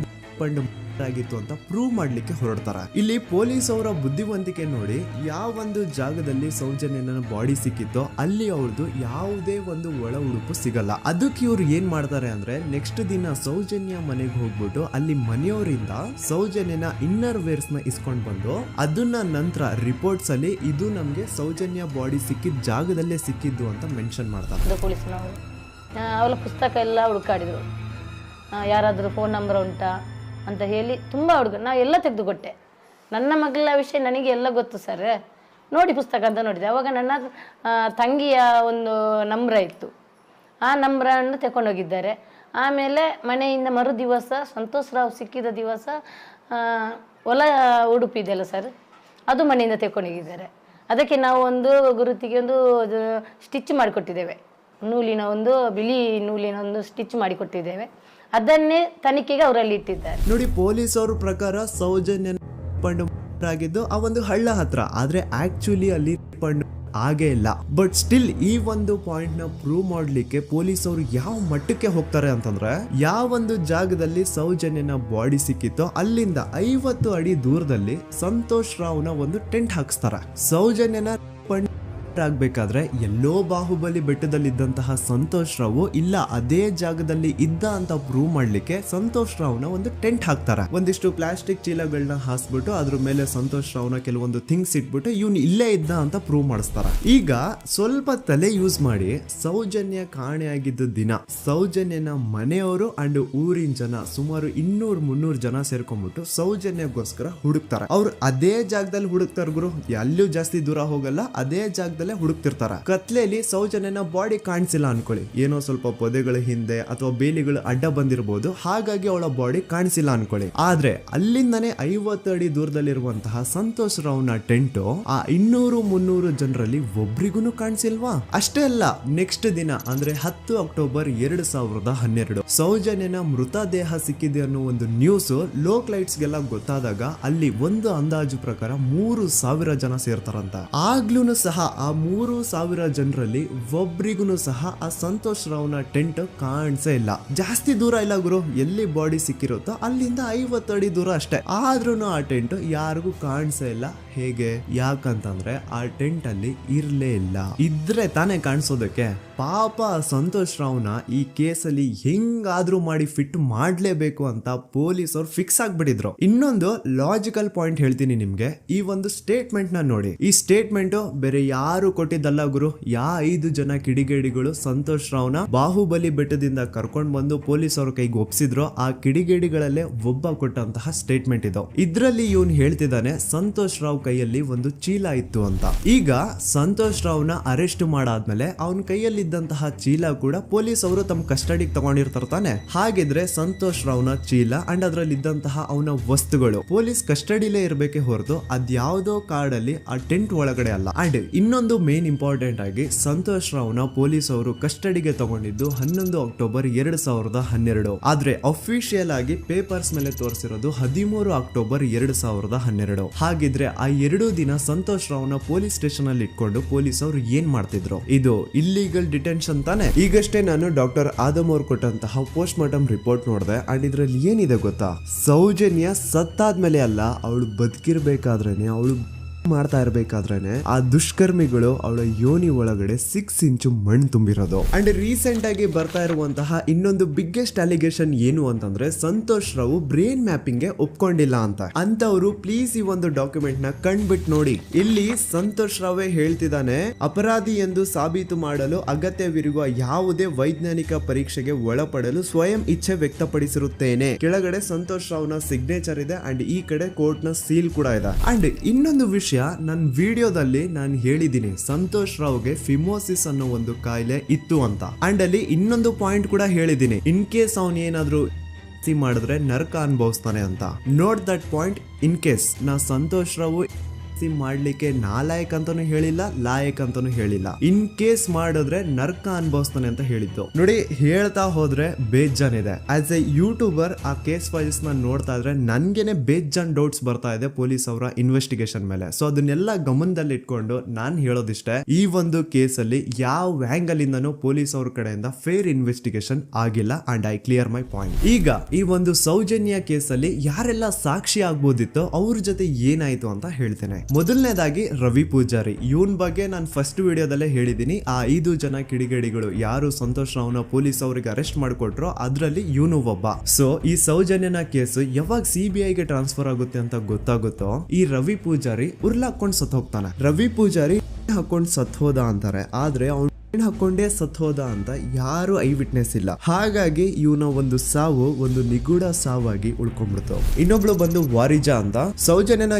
ಆಗಿತ್ತು ಅಂತ ಪ್ರೂವ್ ಮಾಡ್ಲಿಕ್ಕೆ ಹೊರಡ್ತಾರ. ಇಲ್ಲಿ ಪೊಲೀಸ್ ಅವರ ಬುದ್ಧಿವಂತಿಕೆ ನೋಡಿ, ಯಾವ ಒಂದು ಜಾಗದಲ್ಲಿ ಸೌಜನ್ಯನ ಬಾಡಿ ಸಿಕ್ಕಿತ್ತೋ ಅಲ್ಲಿ ಅವಳದು ಯಾವುದೇ ಒಂದು ಒಳ ಉಡುಪು ಸಿಗಲ್ಲ. ಅದಕ್ಕೆ ಇವ್ರು ಏನ್ ಮಾಡ್ತಾರೆ ಅಂದ್ರೆ, ನೆಕ್ಸ್ಟ್ ದಿನ ಸೌಜನ್ಯ ಮನೆಗೆ ಹೋಗ್ಬಿಟ್ಟು ಅಲ್ಲಿ ಮನೆಯವರಿಂದ ಸೌಜನ್ಯನ ಇನ್ನರ್ ವೇರ್ಸ್ ನ ಇಸ್ಕೊಂಡ್ ಬಂದು ಅದನ್ನ ನಂತರ ರಿಪೋರ್ಟ್ಸ್ ಅಲ್ಲಿ ಇದು ನಮ್ಗೆ ಸೌಜನ್ಯ ಬಾಡಿ ಸಿಕ್ಕಿದ ಜಾಗದಲ್ಲೇ ಸಿಕ್ಕಿದ್ದು ಅಂತ ಮೆನ್ಷನ್ ಮಾಡ್ತಾರೆ. ಪೊಲೀಸ್ನವರು ಅವಳ ಪುಸ್ತಕ ಎಲ್ಲ ಹುಡುಕಾಡಿದ್ರು, ಯಾರಾದರೂ ಫೋನ್ ನಂಬರ್ ಉಂಟಾ ಅಂತ ಹೇಳಿ ತುಂಬ ನಾವು ಎಲ್ಲ ತೆಗೆದುಕೊಟ್ಟೆ. ನನ್ನ ಮಗಳ ವಿಷಯ ನನಗೆ ಎಲ್ಲ ಗೊತ್ತು ಸರ್, ನೋಡಿ ಪುಸ್ತಕ ಅಂತ ನೋಡಿದೆ. ಅವಾಗ ನನ್ನ ತಂಗಿಯ ಒಂದು ನಂಬ್ರ ಇತ್ತು, ಆ ನಂಬ್ರನ್ನು ತಗೊಂಡೋಗಿದ್ದಾರೆ. ಆಮೇಲೆ ಮನೆಯಿಂದ ಮರು ದಿವಸ ಸಂತೋಷ್ ರಾವ್ ಸಿಕ್ಕಿದ ದಿವಸ ಹೊಲ ಉಡುಪು ಇದೆಯಲ್ಲ ಸರ್, ಅದು ಮನೆಯಿಂದ ತಗೊಂಡೋಗಿದ್ದಾರೆ. ಅದಕ್ಕೆ ನಾವು ಒಂದು ಗುರುತಿಗೆ ಒಂದು ಸ್ಟಿಚ್ ಮಾಡಿಕೊಟ್ಟಿದ್ದೇವೆ, ನೂಲಿನ ಒಂದು ಬಿಳಿ ನೂಲಿನ ಒಂದು ಸ್ಟಿಚ್ ಮಾಡಿಕೊಟ್ಟಿದ್ದೇವೆ. ಅದನ್ನೇ ತನಿಖೆಗೆ ಅವರಲ್ಲಿ ಇಟ್ಟಿದ್ದಾರೆ. ನೋಡಿ, ಪೊಲೀಸ್ ಅವ್ರ ಪ್ರಕಾರ ಸೌಜನ್ಯ ಆಗಿದ್ದು ಆ ಒಂದು ಹಳ್ಳ ಹತ್ರ, ಆದ್ರೆ ಆಕ್ಚುಲಿ ಅಲ್ಲಿ ಆಗೇ ಇಲ್ಲ. ಬಟ್ ಸ್ಟಿಲ್ ಈ ಒಂದು ಪಾಯಿಂಟ್ ನ ಪ್ರೂವ್ ಮಾಡ್ಲಿಕ್ಕೆ ಪೊಲೀಸ್ ಅವರು ಯಾವ ಮಟ್ಟಕ್ಕೆ ಹೋಗ್ತಾರೆ ಅಂತಂದ್ರೆ, ಯಾವ ಒಂದು ಜಾಗದಲ್ಲಿ ಸೌಜನ್ಯನ ಬಾಡಿ ಸಿಕ್ಕಿತ್ತೋ ಅಲ್ಲಿಂದ 50 ಅಡಿ ದೂರದಲ್ಲಿ ಸಂತೋಷ್ ರಾವ್ನ ಒಂದು ಟೆಂಟ್ ಹಾಕ್ಸ್ತಾರ. ಸೌಜನ್ಯನ ಆಗ್ಬೇಕಾದ್ರೆ ಎಲ್ಲೋ ಬಾಹುಬಲಿ ಬೆಟ್ಟದಲ್ಲಿದ್ದಂತಹ ಸಂತೋಷ್ ರಾವ್ ಇಲ್ಲ ಅದೇ ಜಾಗದಲ್ಲಿ ಇದ್ದ ಅಂತ ಪ್ರೂವ್ ಮಾಡ್ಲಿಕ್ಕೆ ಸಂತೋಷ್ ರಾವ್ನ ಒಂದು ಟೆಂಟ್ ಹಾಕ್ತಾರೆ. ಒಂದಿಷ್ಟು ಪ್ಲಾಸ್ಟಿಕ್ ಚೀಲಗಳನ್ನ ಹಾಸ್ಬಿಟ್ಟು ಅದ್ರ ಮೇಲೆ ಸಂತೋಷ್ ರಾವ್ನ ಕೆಲವೊಂದು ಥಿಂಗ್ಸ್ ಇಟ್ಬಿಟ್ಟು ಇವ್ನು ಇಲ್ಲೇ ಇದ್ದ ಅಂತ ಪ್ರೂವ್ ಮಾಡಿಸ್ತಾರ. ಈಗ ಸ್ವಲ್ಪ ತಲೆ ಯೂಸ್ ಮಾಡಿ, ಸೌಜನ್ಯ ಕಾಣೆಯಾಗಿದ್ದ ದಿನ ಸೌಜನ್ಯನ ಮನೆಯವರು ಅಂಡ್ ಊರಿನ ಜನ ಸುಮಾರು 200-300 ಜನ ಸೇರ್ಕೊಂಡ್ಬಿಟ್ಟು ಸೌಜನ್ಯಗೋಸ್ಕರ ಹುಡುಕ್ತಾರೆ. ಅವ್ರು ಅದೇ ಜಾಗದಲ್ಲಿ ಹುಡುಕ್ತಾರ ಗುರು, ಎಲ್ಲೂ ಜಾಸ್ತಿ ದೂರ ಹೋಗಲ್ಲ, ಅದೇ ಜಾಗದಲ್ಲಿ ಜಾಗದಲ್ಲೇ ಹುಡುಕ್ತಿರ್ತಾರ. ಕತ್ಲೆಯಲ್ಲಿ ಸೌಜನ್ಯನ ಬಾಡಿ ಕಾಣಿಸಿಲ್ಲ ಅನ್ಕೊಳ್ಳಿ, ಏನೋ ಸ್ವಲ್ಪ ಪೊದೆಗಳ ಹಿಂದೆ ಅಥವಾ ಬೇಲಿಗಳು ಅಡ್ಡ ಬಂದಿರಬಹುದು, ಹಾಗಾಗಿ ಅವಳ ಬಾಡಿ ಕಾಣಿಸಿಲ್ಲ ಅನ್ಕೊಳ್ಳಿ. ಆದ್ರೆ ಅಲ್ಲಿಂದನೇ 50 ಅಡಿ ದೂರದಲ್ಲಿರುವಂತಹ ಸಂತೋಷ್ ರಾವ್ನ ಟೆಂಟ್ ಆ 200-300 ಜನರಲ್ಲಿ ಒಬ್ರಿಗೂ ಕಾಣಿಸಿಲ್ವಾ? ಅಷ್ಟೇ ಅಲ್ಲ, ನೆಕ್ಸ್ಟ್ ದಿನ ಅಂದ್ರೆ 10 ಅಕ್ಟೋಬರ್ 2012 ಸೌಜನ್ಯನ ಮೃತದೇಹ ಸಿಕ್ಕಿದೆ ಅನ್ನೋ ಒಂದು ನ್ಯೂಸ್ ಲೋಕ್ ಲೈಟ್ಸ್ ಗೆಲ್ಲ ಗೊತ್ತಾದಾಗ ಅಲ್ಲಿ ಒಂದು ಅಂದಾಜು ಪ್ರಕಾರ 3,000 ಜನ ಸೇರ್ತಾರಂತ. ಆಗ್ಲೂ ಸಹ ಆ 3,000 ಜನರಲ್ಲಿ ಒಬ್ರಿಗೂ ಸಹ ಆ ಸಂತೋಷ್ ರಾವ್ನ ಟೆಂಟ್ ಕಾಣಿಸೇ ಇಲ್ಲ. ಜಾಸ್ತಿ ದೂರ ಇಲ್ಲ ಗುರು, ಎಲ್ಲಿ ಬಾಡಿ ಸಿಕ್ಕಿರುತ್ತೋ ಅಲ್ಲಿಂದ 50 ಅಡಿ ದೂರ ಅಷ್ಟೇ. ಆದ್ರೂ ಆ ಟೆಂಟ್ ಯಾರಿಗೂ ಕಾಣಿಸೇ ಇಲ್ಲ. ಹೇಗೆ? ಯಾಕಂತಂದ್ರೆ ಆ ಟೆಂಟ್ ಅಲ್ಲಿ ಇರ್ಲೇ ಇಲ್ಲ. ಇದ್ರೆ ತಾನೇ ಕಾಣಿಸೋದಕ್ಕೆ. ಪಾಪ ಸಂತೋಷ್ ರಾವ್ನ ಈ ಕೇಸಲ್ಲಿ ಹೆಂಗಾದ್ರೂ ಮಾಡಿ ಫಿಟ್ ಮಾಡ್ಲೇಬೇಕು ಅಂತ ಪೊಲೀಸ್ ಅವ್ರು ಫಿಕ್ಸ್ ಆಗ್ಬಿಟ್ಟಿದ್ರು. ಇನ್ನೊಂದು ಲಾಜಿಕಲ್ ಪಾಯಿಂಟ್ ಹೇಳ್ತೀನಿ ನಿಮ್ಗೆ, ಈ ಒಂದು ಸ್ಟೇಟ್ಮೆಂಟ್ ನ ನೋಡಿ. ಈ ಸ್ಟೇಟ್ಮೆಂಟ್ ಬೇರೆ ಯಾರು ಕೊಟ್ಟಿದ್ದಲ್ಲ ಗುರು. 5 ಜನ ಕಿಡಿಗೇಡಿಗಳು ಸಂತೋಷ್ ರಾವ್ನ ಬಾಹುಬಲಿ ಬೆಟ್ಟದಿಂದ ಕರ್ಕೊಂಡ್ ಬಂದು ಪೊಲೀಸ್ ಅವ್ರ ಕೈಗೆ ಒಪ್ಸಿದ್ರು. ಆ ಕಿಡಿಗೇಡಿಗಳಲ್ಲೇ ಒಬ್ಬ ಕೊಟ್ಟಂತಹ ಸ್ಟೇಟ್ಮೆಂಟ್ ಇದು. ಇದ್ರಲ್ಲಿ ಇವನ್ ಹೇಳ್ತಿದ್ದಾನೆ ಸಂತೋಷ್ ರಾವ್ ಕೈಯಲ್ಲಿ ಒಂದು ಚೀಲ ಇತ್ತು ಅಂತ. ಈಗ ಸಂತೋಷ್ ರಾವ್ನ ಅರೆಸ್ಟ್ ಮಾಡಾದ್ಮೇಲೆ ಅವನ ಕೈಯಲ್ಲಿ ಇದ್ದಂತಹ ಚೀಲ ಕೂಡ ಪೊಲೀಸ್ ಅವರು ತಮ್ಮ ಕಸ್ಟಡಿಗೆ ತಗೊಂಡಿರ್ತಾರ ತಾನೆ. ಹಾಗಿದ್ರೆ ಸಂತೋಷ್ ರಾವ್ನ ಚೀಲ ಅಂಡ್ ಅದ್ರಲ್ಲಿ ಇದ್ದಂತಹ ಅವನ ವಸ್ತುಗಳು ಪೊಲೀಸ್ ಕಸ್ಟಡಿಲೇ ಇರ್ಬೇಕೆ ಹೊರತು ಅದ್ಯಾವುದೋ ಕಾಡಲ್ಲಿ ಆ ಟೆಂಟ್ ಒಳಗಡೆ ಅಲ್ಲ. ಅಂಡ್ ಇನ್ನೊಂದು ಮೇನ್ ಇಂಪಾರ್ಟೆಂಟ್ ಆಗಿ ಸಂತೋಷ್ ರಾವ್ನ ಪೊಲೀಸ್ ಅವರು ಕಸ್ಟಡಿಗೆ ತಗೊಂಡಿದ್ದು 11 ಅಕ್ಟೋಬರ್ 2012. ಆದ್ರೆ ಅಫಿಷಿಯಲ್ ಆಗಿ ಪೇಪರ್ಸ್ ಮೇಲೆ ತೋರಿಸಿರೋದು 13 ಅಕ್ಟೋಬರ್ 2012. ಹಾಗಿದ್ರೆ ಆ 2 ದಿನ ಸಂತೋಷ್ ರಾವ್ನ ಪೊಲೀಸ್ ಸ್ಟೇಷನ್ ಅಲ್ಲಿ ಇಟ್ಕೊಂಡು ಪೊಲೀಸ್ ಅವರು ಏನ್ ಮಾಡ್ತಿದ್ರು? ಇದು ಇಲ್ಲಿಗಲ್ ಡಿಟೆನ್ಷನ್ ತಾನೆ. ಈಗಷ್ಟೇ ನಾನು ಡಾಕ್ಟರ್ ಆದಮ್ ಅವ್ರು ಕೊಟ್ಟಂತಹ ಪೋಸ್ಟ್ ಮಾರ್ಟಮ್ ರಿಪೋರ್ಟ್ ನೋಡಿದೆ. ಅಂಡ್ ಇದ್ರಲ್ಲಿ ಏನಿದೆ ಗೊತ್ತಾ? ಸೌಜನ್ಯ ಸತ್ತಾದ್ಮೇಲೆ ಅಲ್ಲ, ಅವಳು ಬದುಕಿರ್ಬೇಕಾದ್ರೇನೆ, ಅವಳು ಮಾಡ್ತಾ ಇರ್ಬೇಕಾದ್ರೇನೆ ಆ ದುಷ್ಕರ್ಮಿಗಳು ಅವಳ ಯೋನಿ ಒಳಗಡೆ 6 ಇಂಚು ಮಣ್ಣು ತುಂಬಿರೋದು. ಅಂಡ್ ರೀಸೆಂಟ್ ಆಗಿ ಬರ್ತಾ ಇರುವಂತಹ ಇನ್ನೊಂದು ಬಿಗ್ಗೆಸ್ಟ್ ಅಲಿಗೇಷನ್ ಏನು ಅಂತಂದ್ರೆ ಸಂತೋಷ್ ರಾವ್ ಬ್ರೇನ್ ಮ್ಯಾಪಿಂಗ್ ಗೆ ಒಪ್ಕೊಂಡಿಲ್ಲ ಅಂತ. ಅಂತವ್ರು ಪ್ಲೀಸ್ ಈ ಒಂದು ಡಾಕ್ಯುಮೆಂಟ್ ನ ಕಂಡ್ಬಿಟ್ಟು ನೋಡಿ. ಇಲ್ಲಿ ಸಂತೋಷ್ ರಾವೇ ಹೇಳ್ತಿದ್ದಾನೆ, ಅಪರಾಧಿ ಎಂದು ಸಾಬೀತು ಮಾಡಲು ಅಗತ್ಯವಿರುವ ಯಾವುದೇ ವೈಜ್ಞಾನಿಕ ಪರೀಕ್ಷೆಗೆ ಒಳಪಡಲು ಸ್ವಯಂ ಇಚ್ಛೆ ವ್ಯಕ್ತಪಡಿಸಿರುತ್ತೇನೆ. ಕೆಳಗಡೆ ಸಂತೋಷ್ ರಾವ್ನ ಸಿಗ್ನೇಚರ್ ಇದೆ ಅಂಡ್ ಈ ಕಡೆ ಕೋರ್ಟ್ ನ ಸೀಲ್ ಕೂಡ ಇದೆ. ಅಂಡ್ ಇನ್ನೊಂದು ವಿಷಯ, ನನ್ನ ವಿಡಿಯೋದಲ್ಲಿ ನಾನು ಹೇಳಿದ್ದೀನಿ ಸಂತೋಷ್ ರಾವ್ಗೆ ಫಿಮೋಸಿಸ್ ಅನ್ನೋ ಒಂದು ಕಾಯಿಲೆ ಇತ್ತು ಅಂತ. ಅಂಡ್ ಅಲ್ಲಿ ಇನ್ನೊಂದು ಪಾಯಿಂಟ್ ಕೂಡ ಹೇಳಿದ್ದೀನಿ, ಇನ್ ಕೇಸ್ ಅವನ್ ಏನಾದ್ರು ಮಾಡಿದ್ರೆ ನರಕ ಅನುಭವಿಸ್ತಾನೆ ಅಂತ. Note that point. In case ನಾ ಸಂತೋಷ್ ರಾವ್ ಮಾಡ್ಲಿಕ್ಕೆ ನಾಲಾಯಕ್ ಅಂತಾನು ಹೇಳಿಲ್ಲ, ಲಾಯಕ್ ಅಂತಾನು ಹೇಳಿಲ್ಲ. ಇನ್ ಕೇಸ್ ಮಾಡಿದ್ರೆ ನರ್ಕ ಅನುಭವಿಸ್ತಾನೆ ಅಂತ ಹೇಳಿದ್ದು. ನೋಡಿ, ಹೇಳ್ತಾ ಹೋದ್ರೆ ಬೇಜಾನ್ ಇದೆ. ಆಸ್ ಎ ಯೂಟ್ಯೂಬರ್ ಆ ಕೇಸ್ ಫೈಲ್ಸ್ ನ ನೋಡ್ತಾ ಇದ್ರೆ ನನ್ಗೆನೆ ಬೇಜಾನ್ ಡೌಟ್ಸ್ ಬರ್ತಾ ಇದೆ ಪೊಲೀಸ್ ಅವರ ಇನ್ವೆಸ್ಟಿಗೇಷನ್ ಮೇಲೆ. ಸೊ ಅದನ್ನೆಲ್ಲ ಗಮನದಲ್ಲಿ ಇಟ್ಕೊಂಡು ನಾನ್ ಹೇಳೋದಿಷ್ಟೇ, ಈ ಒಂದು ಕೇಸ್ ಅಲ್ಲಿ ಯಾವ ಆಂಗಲ್ ಇಂದನೂ ಪೊಲೀಸ್ ಅವ್ರ ಕಡೆಯಿಂದ ಫೇರ್ ಇನ್ವೆಸ್ಟಿಗೇಷನ್ ಆಗಿಲ್ಲ. And I clear my point. ಈಗ ಈ ಒಂದು ಸೌಜನ್ಯ ಕೇಸ್ ಅಲ್ಲಿ ಯಾರೆಲ್ಲ ಸಾಕ್ಷಿ ಆಗ್ಬೋದಿತ್ತು, ಅವ್ರ ಜೊತೆ ಏನಾಯ್ತು ಅಂತ ಹೇಳ್ತೇನೆ. ಮೊದಲನೇದಾಗಿ ರವಿ ಪೂಜಾರಿ. ಇವನ್ ಬಗ್ಗೆ ನಾನು ಫಸ್ಟ್ ವಿಡಿಯೋದಲ್ಲೇ ಹೇಳಿದೀನಿ. ಆ 5 ಜನ ಕಿಡಿಗೇಡಿಗಳು ಯಾರು ಸಂತೋಷ್ ರಾವ್ನ ಪೊಲೀಸ್ ಅವರಿಗೆ ಅರೆಸ್ಟ್ ಮಾಡಿಕೊಟ್ರು ಅದ್ರಲ್ಲಿ ಇವನು ಒಬ್ಬ. ಸೊ ಈ ಸೌಜನ್ಯನ ಕೇಸ್ ಯಾವಾಗ CBI ಗೆ ಟ್ರಾನ್ಸ್ಫರ್ ಆಗುತ್ತೆ ಅಂತ ಗೊತ್ತಾಗುತ್ತೋ ಈ ರವಿ ಪೂಜಾರಿ ಉರ್ಲಾಕೊಂಡು ಸತ್ ಹೋಗ್ತಾನೆ. ರವಿ ಪೂಜಾರಿ ಹಾಕೊಂಡು ಸತ್ ಹೋದ ಅಂತಾರೆ, ಆದ್ರೆ ಅವ್ನು ಹಾಕೊಂಡೇ ಸತ್ ಹೋದ ಅಂತ ಯಾರು ಐ ವಿಟ್ನೆಸ್ ಇಲ್ಲ. ಹಾಗಾಗಿ ಇವನ ಒಂದು ಸಾವು ಒಂದು ನಿಗೂಢ ಸಾವಾಗಿ ಉಳ್ಕೊಂಡ್ಬಿಡ್ತು. ಇನ್ನೊಬ್ಳು ಬಂದು ವಾರಿಜಾ ಅಂತ. ಸೌಜನ್ಯನ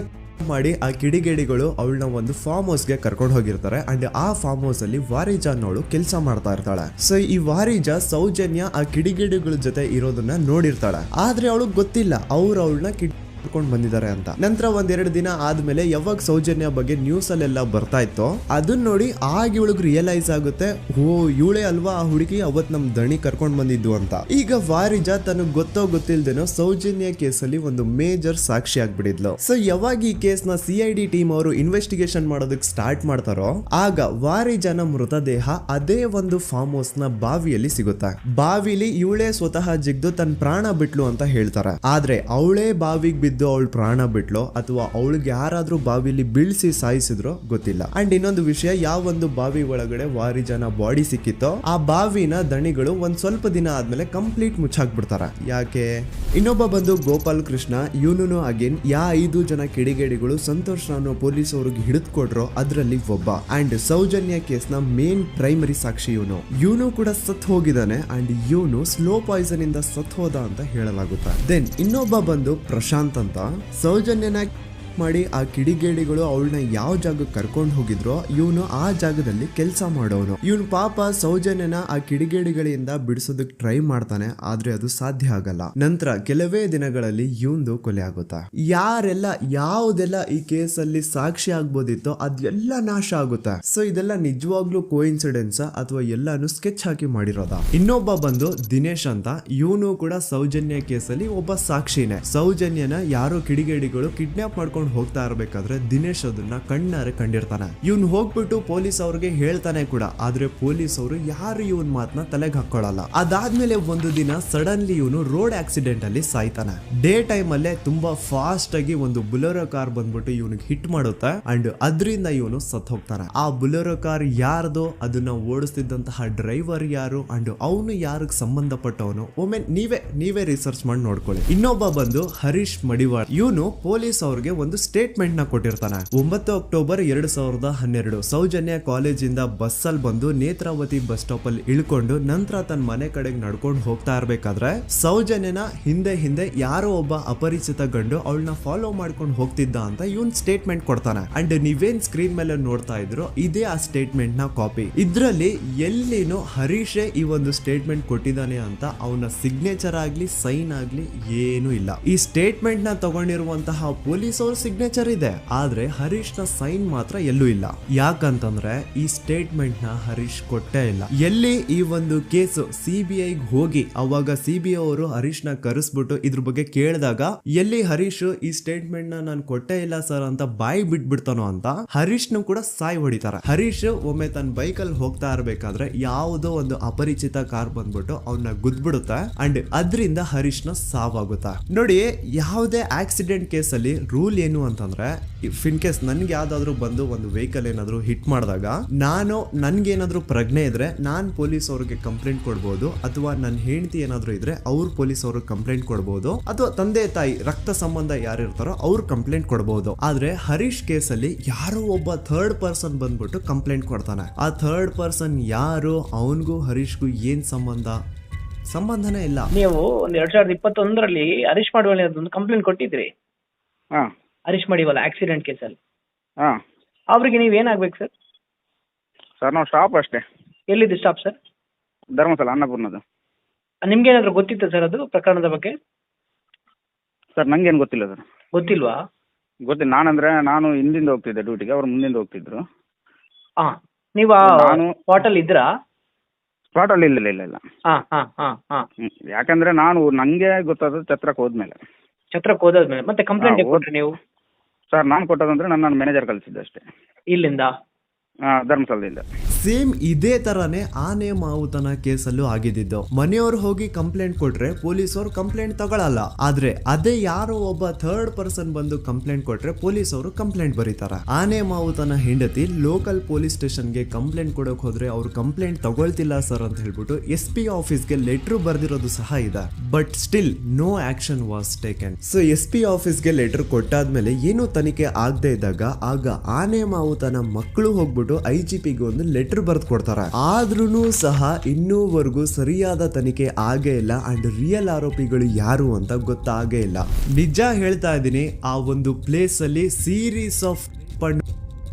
ಮಾಡಿ ಆ ಕಿಡಿಗೇಡಿಗಳು ಅವಳನ್ನ ಒಂದು ಫಾರ್ಮ್ ಹೌಸ್ ಗೆ ಕರ್ಕೊಂಡು ಹೋಗಿರ್ತಾರೆ. ಅಂಡ್ ಆ ಫಾರ್ಮ್ ಹೌಸ್ ಅಲ್ಲಿ ವಾರಿಜಾ ಅನ್ನೋಳು ಕೆಲಸ ಮಾಡ್ತಾ ಇರ್ತಾಳೆ. ಸೊ ಈ ವಾರಿಜಾ ಸೌಜನ್ಯ ಆ ಕಿಡಿಗೇಡಿಗಳ ಜೊತೆ ಇರೋದನ್ನ ನೋಡಿರ್ತಾಳೆ, ಆದ್ರೆ ಅವಳು ಗೊತ್ತಿಲ್ಲ ಅವ್ರು ಅವಳನ್ನ ಕರ್ಕೊಂಡು ಬಂದಿದ್ದಾರೆ ಅಂತ. ನಂತರ 1-2 ದಿನ ಆದ್ಮೇಲೆ ಯಾವಾಗ ಸೌಜನ್ಯ ಬಗ್ಗೆ ನ್ಯೂಸ್ ಅಲ್ಲೆಲ್ಲ ಬರ್ತಾ ಇತ್ತು ಅದನ್ನ ನೋಡಿ ಆಗ ಇವಳಿಗೆ ರಿಯಲೈಸ್ ಆಗುತ್ತೆ, ಓ ಇವಳೇ ಅಲ್ವಾ ಆ ಹುಡುಗಿ ಅವತ್ ನಮ್ ದಣಿ ಕರ್ಕೊಂಡ್ ಬಂದಿದ್ದು ಅಂತ. ಈಗ ವಾರಿಜಾ ತನಗ್ ಗೊತ್ತೋ ಗೊತ್ತಿಲ್ದೇನೋ ಸೌಜನ್ಯ ಕೇಸಲ್ಲಿ ಒಂದು ಮೇಜರ್ ಸಾಕ್ಷಿ ಆಗ್ಬಿಡಿದ್ಲು. ಸೊ ಯಾವಾಗ ಈ ಕೇಸ್ ನ CID ಟೀಮ್ ಅವರು ಇನ್ವೆಸ್ಟಿಗೇಷನ್ ಮಾಡೋದಕ್ಕೆ ಸ್ಟಾರ್ಟ್ ಮಾಡ್ತಾರೋ ಆಗ ವಾರಿಜಾನ ಮೃತದೇಹ ಅದೇ ಒಂದು ಫಾರ್ಮ್ ಹೌಸ್ ನ ಬಾವಿಯಲ್ಲಿ ಸಿಗುತ್ತೆ. ಬಾವಿಲಿ ಇವಳೇ ಸ್ವತಃ ಜಿಗ್ದು ತನ್ನ ಪ್ರಾಣ ಬಿಟ್ಲು ಅಂತ ಹೇಳ್ತಾರೆ. ಆದ್ರೆ ಅವಳೇ ಬಾವಿಗೆ ಬಿದ್ದು ಅವಳು ಪ್ರಾಣ ಬಿಟ್ಲು ಅಥವಾ ಅವಳಿಗೆ ಯಾರಾದ್ರೂ ಬಾವಿಲಿ ಬೀಳ್ಸಿ ಸಾಯಿಸಿದ್ರು ಗೊತ್ತಿಲ್ಲ. ಅಂಡ್ ಇನ್ನೊಂದು ವಿಷಯ, ಯಾವ ಒಂದು ಬಾವಿ ಒಳಗಡೆ ವಾರಿಜಾನ ಬಾಡಿ ಸಿಕ್ಕಿತ್ತೋ ಆ ಬಾವಿನ ದಣಿಗಳು ಒಂದ್ ಸ್ವಲ್ಪ ದಿನ ಆದ್ಮೇಲೆ ಕಂಪ್ಲೀಟ್ ಮುಚ್ಚಾಕ್ಬಿಡ್ತಾರೆ. ಯಾಕೆ? ಇನ್ನೊಬ್ಬ ಬಂದು ಗೋಪಾಲ್ ಕೃಷ್ಣ. ಇವನು ಅಗೇನ್ 5 ಜನ ಕಿಡಿಗೇಡಿಗಳು ಸಂತೋಷ್ ರಾವ್ನ ಪೊಲೀಸ್ ಅವ್ರಿಗೆ ಹಿಡಿದು ಕೊಟ್ರು ಅದ್ರಲ್ಲಿ ಒಬ್ಬ. ಅಂಡ್ ಸೌಜನ್ಯ ಕೇಸ್ ನ ಮೇನ್ ಪ್ರೈಮರಿ ಸಾಕ್ಷಿ ಇವನು ಕೂಡ ಸತ್ ಹೋಗಿದ್ದಾನೆ. ಅಂಡ್ ಇವನು ಸ್ಲೋ ಪಾಯ್ಸನ್ ಇಂದ ಸತ್ ಹೋದ ಅಂತ ಹೇಳಲಾಗುತ್ತೆ. ದೆನ್ ಇನ್ನೊಬ್ಬ ಬಂದು ಪ್ರಶಾಂತ್ ಅಂತ. ಸೌಜನ್ಯನ ಮಾಡಿ ಆ ಕಿಡಿಗೇಡಿಗಳು ಅವಳನ್ನ ಯಾವ ಜಾಗಕ್ಕೆ ಕರ್ಕೊಂಡು ಹೋಗಿದ್ರೋ ಇವನು ಆ ಜಾಗದಲ್ಲಿ ಕೆಲಸ ಮಾಡೋನು. ಇವನು ಪಾಪ ಸೌಜನ್ಯನ ಆ ಕಿಡಿಗೇಡಿಗಳಿಂದ ಬಿಡಿಸೋದಕ್ಕೆ ಟ್ರೈ ಮಾಡ್ತಾನೆ, ಆದ್ರೆ ಅದು ಸಾಧ್ಯ ಆಗಲ್ಲ. ನಂತರ ಕೆಲವೇ ದಿನಗಳಲ್ಲಿ ಇವಂದು ಕೊಲೆ ಆಗುತ್ತಾ. ಯಾರೆಲ್ಲ ಯಾವುದೆಲ್ಲ ಈ ಕೇಸಲ್ಲಿ ಸಾಕ್ಷಿ ಆಗ್ಬೋದಿತ್ತೋ ಅದೆಲ್ಲ ನಾಶ ಆಗುತ್ತೆ. ಸೊ ಇದೆಲ್ಲ ನಿಜವಾಗ್ಲೂ ಕೋಇನ್ಸಿಡೆನ್ಸ್ ಅಥವಾ ಎಲ್ಲಾನು ಸ್ಕೆಚ್ ಹಾಕಿ ಮಾಡಿರೋದ. ಇನ್ನೊಬ್ಬ ಬಂದು ದಿನೇಶ್ ಅಂತ, ಇವನು ಕೂಡ ಸೌಜನ್ಯ ಕೇಸಲ್ಲಿ ಒಬ್ಬ ಸಾಕ್ಷಿನೇ. ಸೌಜನ್ಯನ ಯಾರೋ ಕಿಡಿಗೇಡಿಗಳು ಕಿಡ್ನಾಪ್ ಮಾಡ್ಕೊಂಡು ಹೋಗ್ತಾ ಇರ್ಬೇಕಾದ್ರೆ ದಿನೇಶ್ ಅದನ್ನ ಕಣ್ಣಾರೆ ಕಂಡಿರ್ತಾನೆ. ಇವನ್ ಹೋಗ್ಬಿಟ್ಟು ಪೊಲೀಸ್ ಅವ್ರಿಗೆ ಹೇಳ್ತಾನೆ ಕೂಡ, ಆದ್ರೆ ಪೊಲೀಸ್ ಅವರು ಯಾರು ಇವನ್ ಮಾತನ್ನ ತಲೆಗೆ ಹಾಕೊಳ್ಳಲ್ಲ. ಅದಾದ್ಮೇಲೆ ಒಂದು ದಿನ ಸಡನ್ಲಿ ಇವನು ರೋಡ್ ಆಕ್ಸಿಡೆಂಟ್ ಅಲ್ಲಿ ಸಾಯ್ತಾನೆ. ಡೇ ಟೈಮ್ ಅಲ್ಲೇ ತುಂಬಾ ಫಾಸ್ಟ್ ಆಗಿ ಒಂದು ಬುಲೆರೋ ಕಾರ್ ಬಂದ್ಬಿಟ್ಟು ಇವನಿಗೆ ಹಿಟ್ ಮಾಡುತ್ತೆ ಅಂಡ್ ಅದರಿಂದ ಇವನು ಸತ್ ಹೋಗ್ತಾನೆ. ಆ ಬುಲೆರೋ ಕಾರ್ ಯಾರ್ದು, ಅದನ್ನ ಓಡಿಸ್ತಿದ್ದಂತಹ ಡ್ರೈವರ್ ಯಾರು ಅಂಡ್ ಅವನು ಯಾರಿಗೆ ಸಂಬಂಧಪಟ್ಟವನು ಒಮ್ಮೆ ನೀವೇ ರಿಸರ್ಚ್ ಮಾಡಿ ನೋಡ್ಕೊಳ್ಳಿ. ಇನ್ನೊಬ್ಬ ಬಂದು ಹರೀಶ್ ಮಡಿವಾಳ್. ಇವನು ಪೊಲೀಸ್ ಅವ್ರಿಗೆ ಒಂದು ಸ್ಟೇಟ್ಮೆಂಟ್ ನ ಕೊಟ್ಟಿರ್ತಾನೆ. 9 ಅಕ್ಟೋಬರ್ 2012 ಸೌಜನ್ಯ ಕಾಲೇಜಿಂದ ಬಸ್ ಅಲ್ಲಿ ಬಂದು ನೇತ್ರಾವತಿ ಬಸ್ ಸ್ಟಾಪ್ ಅಲ್ಲಿ ಇಳ್ಕೊಂಡು ನಂತರ ತನ್ನ ಮನೆ ಕಡೆಗೆ ನಡ್ಕೊಂಡು ಹೋಗ್ತಾ ಇರ್ಬೇಕಾದ್ರೆ ಸೌಜನ್ಯನ ಹಿಂದೆ ಯಾರೋ ಒಬ್ಬ ಅಪರಿಚಿತ ಗಂಡು ಅವಳನ್ನ ಫಾಲೋ ಮಾಡ್ಕೊಂಡು ಹೋಗ್ತಿದ್ದ ಅಂತ ಇವನ್ ಸ್ಟೇಟ್ಮೆಂಟ್ ಕೊಡ್ತಾನೆ. ಅಂಡ್ ನೀವೇನ್ ಸ್ಕ್ರೀನ್ ಮೇಲೆ ನೋಡ್ತಾ ಇದ್ರು ಇದೇ ಆ ಸ್ಟೇಟ್ಮೆಂಟ್ ನ ಕಾಪಿ. ಇದ್ರಲ್ಲಿ ಎಲ್ಲಿನೂ ಹರೀಶೇ ಈ ಒಂದು ಸ್ಟೇಟ್ಮೆಂಟ್ ಕೊಟ್ಟಿದ್ದಾನೆ ಅಂತ ಅವನ ಸಿಗ್ನೇಚರ್ ಆಗ್ಲಿ ಸೈನ್ ಆಗ್ಲಿ ಏನೂ ಇಲ್ಲ. ಈ ಸ್ಟೇಟ್ಮೆಂಟ್ ನ ತಗೊಂಡಿರುವಂತಹ ಪೊಲೀಸ್ ಅವ್ರ ಸಿಗ್ನೇಚರ್ ಇದೆ, ಆದ್ರೆ ಹರೀಶ್ ನ ಸೈನ್ ಮಾತ್ರ ಎಲ್ಲೂ ಇಲ್ಲ. ಯಾಕಂತಂದ್ರೆ ಈ ಸ್ಟೇಟ್ಮೆಂಟ್ ನ ಹರೀಶ್ ಕೊಟ್ಟೇ ಇಲ್ಲ. ಎಲ್ಲಿ ಈ ಒಂದು ಕೇಸು CBI ಹೋಗಿ ಅವಾಗ CBI ಅವರು ಹರೀಶ್ ನ ಕರೆಸ್ಬಿಟ್ಟು ಇದ್ರ ಬಗ್ಗೆ ಕೇಳಿದಾಗ ಎಲ್ಲಿ ಹರೀಶ್ ಈ ಸ್ಟೇಟ್ಮೆಂಟ್ ನ ನಾನು ಕೊಟ್ಟೇ ಇಲ್ಲ ಸರ್ ಅಂತ ಬಾಯಿ ಬಿಟ್ಬಿಡ್ತಾನೋ ಅಂತ ಹರೀಶ್ ನು ಕೂಡ ಸಾಯ್ ಹೊಡಿತಾರೆ. ಹರೀಶ್ ಒಮ್ಮೆ ತನ್ನ ಬೈಕ್ ಅಲ್ಲಿ ಹೋಗ್ತಾ ಇರ್ಬೇಕಾದ್ರೆ ಯಾವುದೋ ಒಂದು ಅಪರಿಚಿತ ಕಾರ್ ಬಂದ್ಬಿಟ್ಟು ಅವನ್ನ ಗುದ್ಬಿಡುತ್ತೆ ಅಂಡ್ ಅದರಿಂದ ಹರೀಶ್ ನ ಸಾವಾಗುತ್ತಾ. ನೋಡಿ, ಯಾವುದೇ ಆಕ್ಸಿಡೆಂಟ್ ಕೇಸ್ ಅಲ್ಲಿ ರೂಲ್ ಏನು ಅಂತಂದ್ರೆ ಇಫ್ ಇನ್ ಕೇಸ್ ನನ್ಗೆ ಯಾವ್ದಾದ್ರು ಬಂದು ಒಂದು ವೆಹಿಕಲ್ ಏನಾದ್ರು ಹಿಟ್ ಮಾಡಿದಾಗ ನನ್ಗೇನಾದ್ರು ಪ್ರಜ್ಞೆ ಇದ್ರೆ ನಾನ್ ಪೊಲೀಸ್ ಅವ್ರಿಗೆ ಕಂಪ್ಲೇಂಟ್ ಕೊಡ್ಬೋದು, ಅಥವಾ ನನ್ನ ಹೆಂಡತಿ ಏನಾದ್ರು ಇದ್ರೆ ಅವ್ರು ಪೊಲೀಸ್ ಅವ್ರಿಗೆ ಕಂಪ್ಲೇಂಟ್ ಕೊಡ್ಬೋದು, ಅಥವಾ ತಂದೆ ತಾಯಿ ರಕ್ತ ಸಂಬಂಧ ಯಾರಿರ್ತಾರೋ ಅವ್ರು ಕಂಪ್ಲೇಂಟ್ ಕೊಡ್ಬೋದು. ಆದ್ರೆ ಹರೀಶ್ ಕೇಸಲ್ಲಿ ಯಾರೋ ಒಬ್ಬ ಥರ್ಡ್ ಪರ್ಸನ್ ಬಂದ್ಬಿಟ್ಟು ಕಂಪ್ಲೇಂಟ್ ಕೊಡ್ತಾನೆ. ಆ ಥರ್ಡ್ ಪರ್ಸನ್ ಯಾರು, ಅವನ್ಗೂ ಹರೀಶ್ಗೂ ಏನ್ ಸಂಬಂಧನೇ ಇಲ್ಲ. ನೀವು 2021ರಲ್ಲಿ ಹರೀಶ್ ಮಡಿವಾಳ ಒಂದು ಕಂಪ್ಲೇಂಟ್ ಕೊಟ್ಟಿದ್ರಿ. ಹರೀಶ್ ಮಡಿವಾಳ ಆಕ್ಸಿಡೆಂಟ್ ಕೇಸಲ್ಲಿ. ಅವ್ರಿಗೆ ನೀವ್ ಏನಾಗ್ಬೇಕು ಸರ್? ಸರ್ ನಾವು ಸ್ಟಾಪ್ ಅಷ್ಟೇ. ಎಲ್ಲಿದ್ದು ಸ್ಟಾಪ್ ಸರ್? ಧರ್ಮಸ್ಥಳ ಅನ್ನಪೂರ್ಣದು. ನಿಮ್ಗೆ ಏನಾದ್ರು ಗೊತ್ತಿತ್ತ ಸರ್ ಅದು ಪ್ರಕರಣದ ಬಗ್ಗೆ? ಸರ್ ನಂಗೇನು ಗೊತ್ತಿಲ್ಲ ಸರ್. ಗೊತ್ತಿಲ್ವಾ? ಗೊತ್ತಿಲ್ಲ. ನಾನು ಹಿಂದಿಂದ ಹೋಗ್ತಿದ್ದೆ ಡ್ಯೂಟಿಗೆ, ಅವ್ರು ಮುಂದಿಂದ ಹೋಗ್ತಿದ್ರು. ನೀವು ನಾನು ಸ್ಪಾಟಲ್ಲಿ ಇದ್ರಾ? ಸ್ಪಾಟಲ್ಲಿ ಇಲ್ಲ. ಯಾಕಂದ್ರೆ ನಂಗೆ ಗೊತ್ತಾದ ಛತ್ರಕ್ಕೆ ಹೋದ್ಮೇಲೆ. ಛತ್ರಕ್ಕೆ ಹೋದಾದ್ಮೇಲೆ ಮತ್ತೆ ಕಂಪ್ಲೇಂಟ್ ಕೊಟ್ರಿ ನೀವು? ಸರ್ ನಾನು ಕೊಟ್ಟದಂದ್ರೆ ನನ್ನ ಮ್ಯಾನೇಜರ್ ಕಳಿಸಿದ್ದೆ ಅಷ್ಟೇ. ಇಲ್ಲಿಂದ? ಧರ್ಮಸ್ಥಳದಿಂದ. ಸೇಮ್ ಇದೇ ತರಾನೇ ಆನೆ ಮಾವುತನ ಕೇಸಲ್ಲೂ ಆಗಿದ್ದು. ಮನೆಯವ್ರು ಹೋಗಿ ಕಂಪ್ಲೇಂಟ್ ಕೊಟ್ರೆ ಪೊಲೀಸರು ಕಂಪ್ಲೇಂಟ್ ತಗೊಳಲ್ಲ, ಆದ್ರೆ ಅದೇ ಯಾರೋ ಒಬ್ಬ ಥರ್ಡ್ ಪರ್ಸನ್ ಬಂದು ಕಂಪ್ಲೇಂಟ್ ಕೊಟ್ರೆ ಪೊಲೀಸರು ಕಂಪ್ಲೇಂಟ್ ಬರೀತಾರೆ. ಆನೆ ಮಾವುತನ ಹೆಂಡತಿ ಲೋಕಲ್ ಪೊಲೀಸ್ ಸ್ಟೇಷನ್ಗೆ ಕಂಪ್ಲೇಂಟ್ ಕೊಡಕ್ ಹೋದ್ರೆ ಅವ್ರು ಕಂಪ್ಲೇಂಟ್ ತಗೊಳ್ತಿಲ್ಲ ಸರ್ ಅಂತ ಹೇಳ್ಬಿಟ್ಟು SP ಆಫೀಸ್ಗೆ ಲೆಟರ್ ಬರ್ದಿರೋದು ಸಹ ಇದೆ. But still no action was taken. So SP ಆಫೀಸ್ಗೆ ಲೆಟರ್ ಕೊಟ್ಟಾದ್ಮೇಲೆ ಏನು ತನಿಖೆ ಆಗದೆ ಇದ್ದಾಗ ಆಗ ಆನೆ ಮಾವುತನ ಮಕ್ಕಳು ಹೋಗ್ಬಿಟ್ಟು IGPಗೆ ಒಂದು ಲೆಟರ್ ಬರ್ದು ಕೊಡ್ತಾರೆ. ಆದ್ರೂ ಸಹ ಇನ್ನೂವರೆಗೂ ಸರಿಯಾದ ತನಿಖೆ ಆಗೇ ಇಲ್ಲ ಅಂಡ್ ರಿಯಲ್ ಆರೋಪಿಗಳು ಯಾರು ಅಂತ ಗೊತ್ತಾಗೇ ಇಲ್ಲ. ನಿಜ ಹೇಳ್ತಾ ಇದ್ದೀನಿ, ಆ ಒಂದು ಪ್ಲೇಸ್ ಅಲ್ಲಿ ಸೀರೀಸ್ ಆಫ್